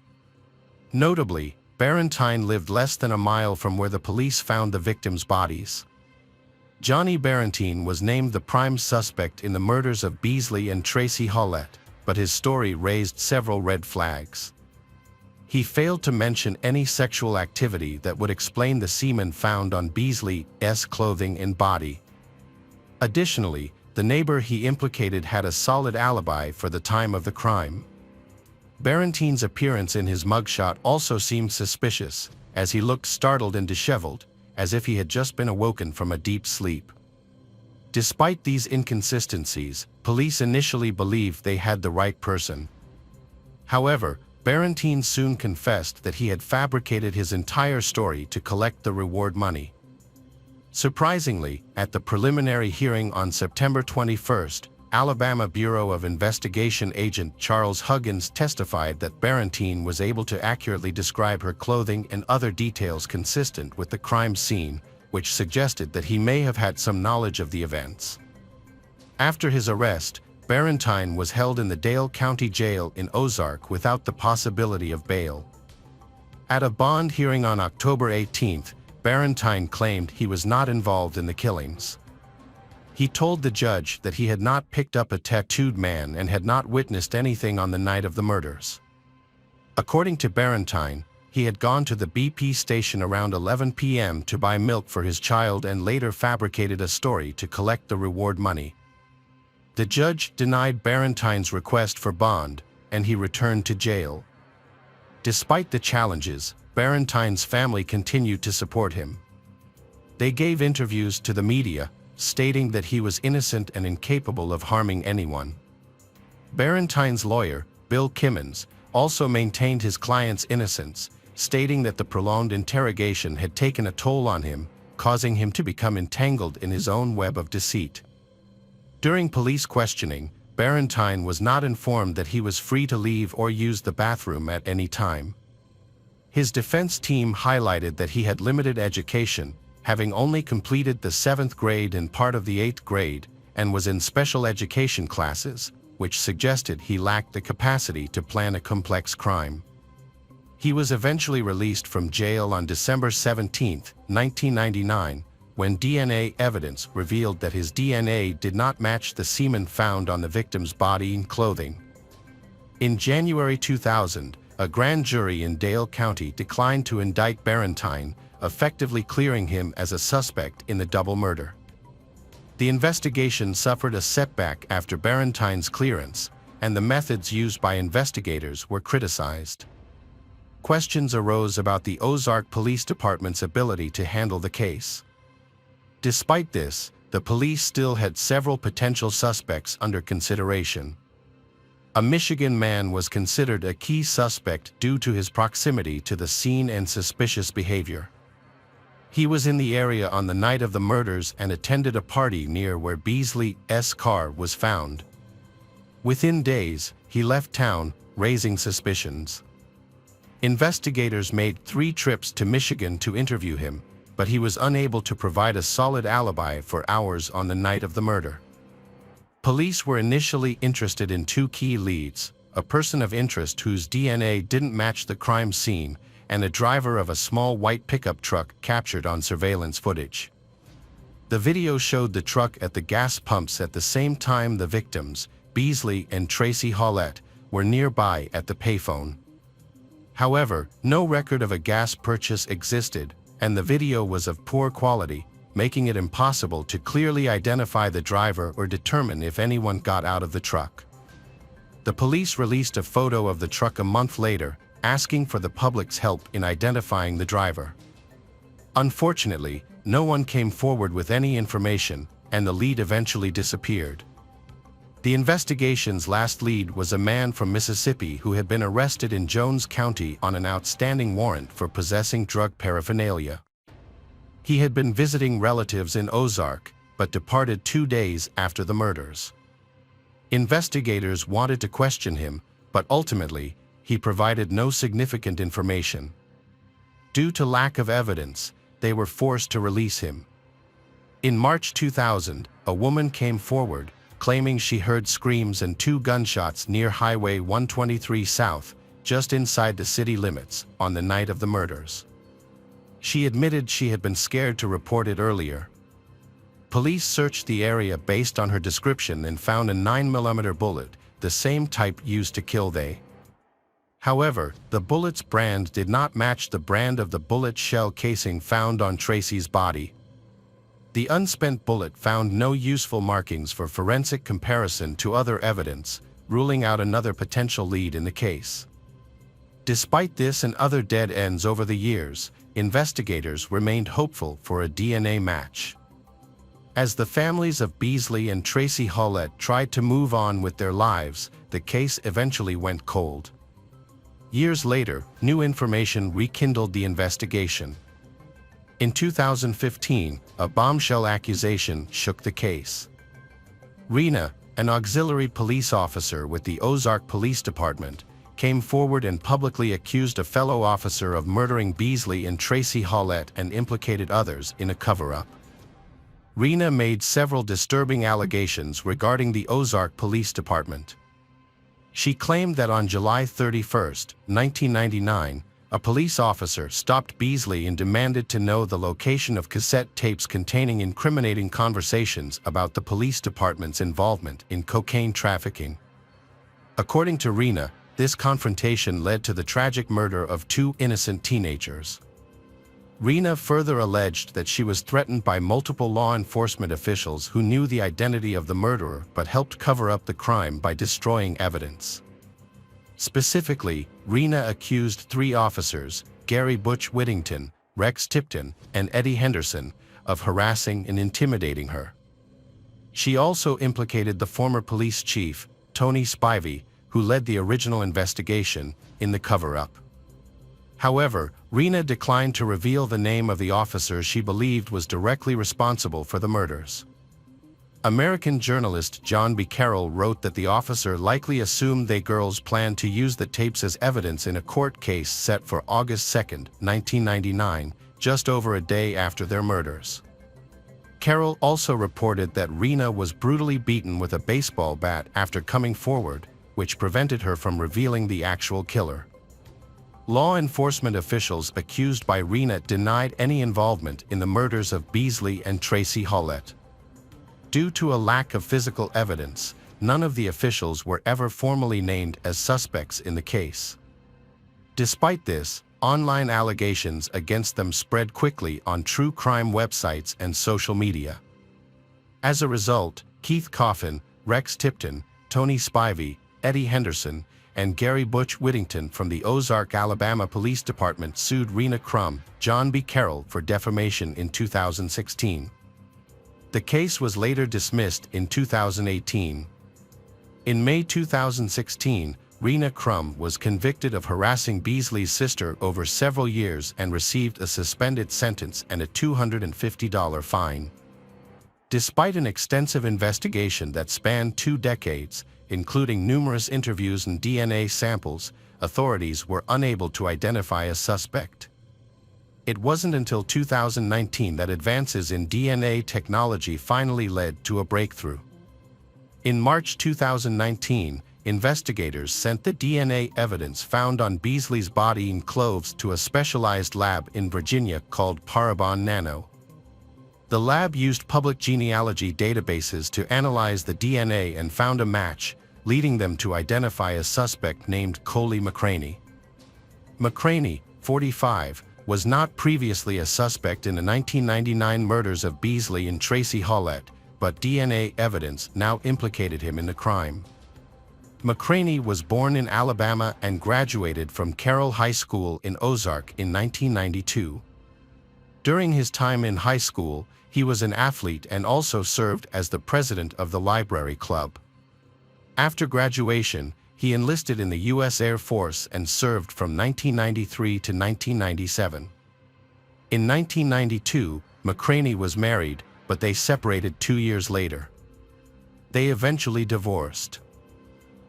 Notably, Barentine lived less than a mile from where the police found the victims' bodies. Johnny Barentine was named the prime suspect in the murders of Beasley and Teresa Hlet, but his story raised several red flags. He failed to mention any sexual activity that would explain the semen found on Beasley's clothing and body. Additionally, the neighbor he implicated had a solid alibi for the time of the crime. Barentine's appearance in his mugshot also seemed suspicious, as he looked startled and disheveled, as if he had just been awoken from a deep sleep. Despite these inconsistencies, police initially believed they had the right person. However, Barentine soon confessed that he had fabricated his entire story to collect the reward money. Surprisingly, at the preliminary hearing on September 21st, Alabama Bureau of Investigation agent Charles Huggins testified that Barentine was able to accurately describe her clothing and other details consistent with the crime scene, which suggested that he may have had some knowledge of the events. After his arrest, Barentine was held in the Dale County Jail in Ozark without the possibility of bail. At a bond hearing on October 18, Barentine claimed he was not involved in the killings. He told the judge that he had not picked up a tattooed man and had not witnessed anything on the night of the murders. According to Barentine, he had gone to the BP station around 11 p.m. to buy milk for his child and later fabricated a story to collect the reward money. The judge denied Barentine's request for bond, and he returned to jail. Despite the challenges, Barentine's family continued to support him. They gave interviews to the media, stating that he was innocent and incapable of harming anyone. Barentine's lawyer, Bill Kimmons, also maintained his client's innocence, stating that the prolonged interrogation had taken a toll on him, causing him to become entangled in his own web of deceit. During police questioning, Barentine was not informed that he was free to leave or use the bathroom at any time. His defense team highlighted that he had limited education, having only completed the 7th grade and part of the 8th grade, and was in special education classes, which suggested he lacked the capacity to plan a complex crime. He was eventually released from jail on December 17, 1999, when DNA evidence revealed that his DNA did not match the semen found on the victim's body and clothing. In January 2000, a grand jury in Dale County declined to indict Barentine, effectively clearing him as a suspect in the double murder. The investigation suffered a setback after Barentine's clearance, and the methods used by investigators were criticized. Questions arose about the Ozark Police Department's ability to handle the case. Despite this, the police still had several potential suspects under consideration. A Michigan man was considered a key suspect due to his proximity to the scene and suspicious behavior. He was in the area on the night of the murders and attended a party near where Beasley's car was found. Within days, he left town, raising suspicions. Investigators made 3 trips to Michigan to interview him, but he was unable to provide a solid alibi for hours on the night of the murder. Police were initially interested in 2 key leads, a person of interest whose DNA didn't match the crime scene, and a driver of a small white pickup truck captured on surveillance footage. The video showed the truck at the gas pumps at the same time the victims, Beasley and Teresa Halbach, were nearby at the payphone. However, no record of a gas purchase existed, and the video was of poor quality, making it impossible to clearly identify the driver or determine if anyone got out of the truck. The police released a photo of the truck a month later, asking for the public's help in identifying the driver. Unfortunately, no one came forward with any information, and the lead eventually disappeared. The investigation's last lead was a man from Mississippi who had been arrested in Jones County on an outstanding warrant for possessing drug paraphernalia. He had been visiting relatives in Ozark, but departed 2 days after the murders. Investigators wanted to question him, but ultimately, he provided no significant information. Due to lack of evidence, they were forced to release him. In March 2000, a woman came forward, claiming she heard screams and 2 gunshots near Highway 123 South, just inside the city limits, on the night of the murders. She admitted she had been scared to report it earlier. Police searched the area based on her description and found a 9mm bullet, the same type used to kill they. However, the bullet's brand did not match the brand of the bullet shell casing found on Tracy's body. The unspent bullet found no useful markings for forensic comparison to other evidence, ruling out another potential lead in the case. Despite this and other dead ends over the years, investigators remained hopeful for a DNA match. As the families of Beasley and Teresa Halbach tried to move on with their lives, the case eventually went cold. Years later, new information rekindled the investigation. In 2015, a bombshell accusation shook the case. Rena, an auxiliary police officer with the Ozark Police Department, came forward and publicly accused a fellow officer of murdering Beasley and Teresa Hlet and implicated others in a cover-up. Rena made several disturbing allegations regarding the Ozark Police Department. She claimed that on July 31, 1999, a police officer stopped Beasley and demanded to know the location of cassette tapes containing incriminating conversations about the police department's involvement in cocaine trafficking. According to Rena, this confrontation led to the tragic murder of 2 innocent teenagers. Rena further alleged that she was threatened by multiple law enforcement officials who knew the identity of the murderer but helped cover up the crime by destroying evidence. Specifically, Rena accused 3 officers, Gary Butch Whittington, Rex Tipton, and Eddie Henderson, of harassing and intimidating her. She also implicated the former police chief, Tony Spivey, who led the original investigation, in the cover-up. However, Rena declined to reveal the name of the officer she believed was directly responsible for the murders. American journalist John B. Carroll wrote that the officer likely assumed they girls planned to use the tapes as evidence in a court case set for August 2, 1999, just over a day after their murders. Carroll also reported that Rena was brutally beaten with a baseball bat after coming forward, which prevented her from revealing the actual killer. Law enforcement officials accused by Rena denied any involvement in the murders of Beasley and Teresa Hlet. Due to a lack of physical evidence, none of the officials were ever formally named as suspects in the case. Despite this, online allegations against them spread quickly on true crime websites and social media. As a result, Keith Coffin, Rex Tipton, Tony Spivey, Eddie Henderson, and Gary Butch Whittington from the Ozark, Alabama Police Department sued Rena Crum, John B. Carroll for defamation in 2016. The case was later dismissed in 2018. In May 2016, Rena Crum was convicted of harassing Beasley's sister over several years and received a suspended sentence and a $250 fine. Despite an extensive investigation that spanned 2 decades, including numerous interviews and DNA samples, authorities were unable to identify a suspect. It wasn't until 2019 that advances in DNA technology finally led to a breakthrough. In March 2019, investigators sent the DNA evidence found on Beasley's body in clothes to a specialized lab in Virginia called Parabon Nano. The lab used public genealogy databases to analyze the DNA and found a match, leading them to identify a suspect named Coley McCraney. McCraney, 45, was not previously a suspect in the 1999 murders of Beasley and Teresa Hlet, but DNA evidence now implicated him in the crime. McCraney was born in Alabama and graduated from Carroll High School in Ozark in 1992. During his time in high school, he was an athlete and also served as the president of the library club. After graduation, he enlisted in the U.S. Air Force and served from 1993 to 1997. In 1992, McCraney was married, but they separated 2 years later. They eventually divorced.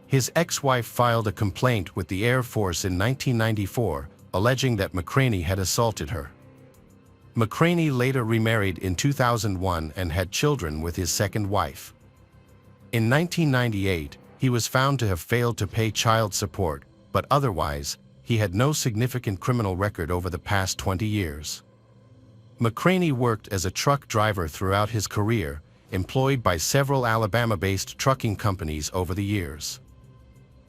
His ex-wife filed a complaint with the Air Force in 1994, alleging that McCraney had assaulted her. McCraney later remarried in 2001 and had children with his second wife. In 1998, he was found to have failed to pay child support, but otherwise, he had no significant criminal record over the past 20 years. McCraney worked as a truck driver throughout his career, employed by several Alabama-based trucking companies over the years.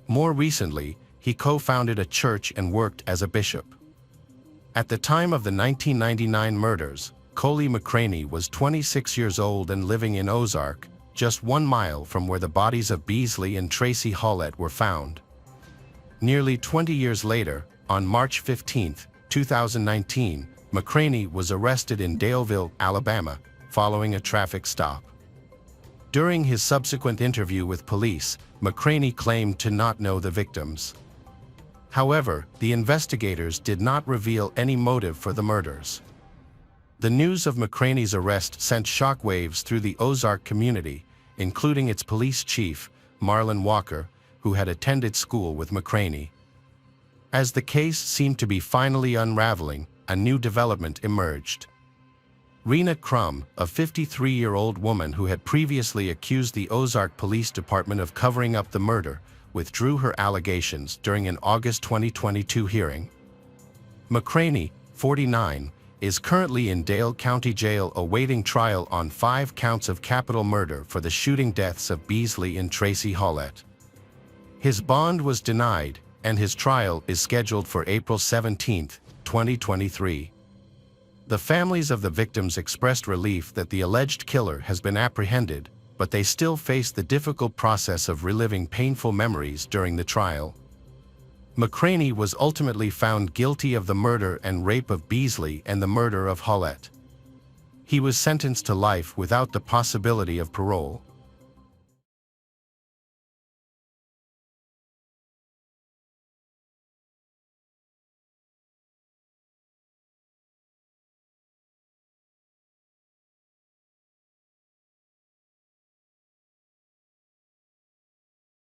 More recently, he co-founded a church and worked as a bishop. At the time of the 1999 murders, Coley McCraney was 26 years old and living in Ozark, just 1 mile from where the bodies of Beasley and Teresa Hlet were found. Nearly 20 years later, on March 15, 2019, McCraney was arrested in Daleville, Alabama, following a traffic stop. During his subsequent interview with police, McCraney claimed to not know the victims. However, the investigators did not reveal any motive for the murders. The news of McCraney's arrest sent shockwaves through the Ozark community, including its police chief, Marlon Walker, who had attended school with McCraney. As the case seemed to be finally unraveling, a new development emerged. Rena Crum, a 53-year-old woman who had previously accused the Ozark Police Department of covering up the murder, withdrew her allegations during an August 2022 hearing. McCraney, 49, is currently in Dale County Jail awaiting trial on 5 counts of capital murder for the shooting deaths of Beasley and Tracy Hlet. His bond was denied, and his trial is scheduled for April 17, 2023. The families of the victims expressed relief that the alleged killer has been apprehended, but they still face the difficult process of reliving painful memories during the trial. McCraney was ultimately found guilty of the murder and rape of Beasley and the murder of Hlet. He was sentenced to life without the possibility of parole.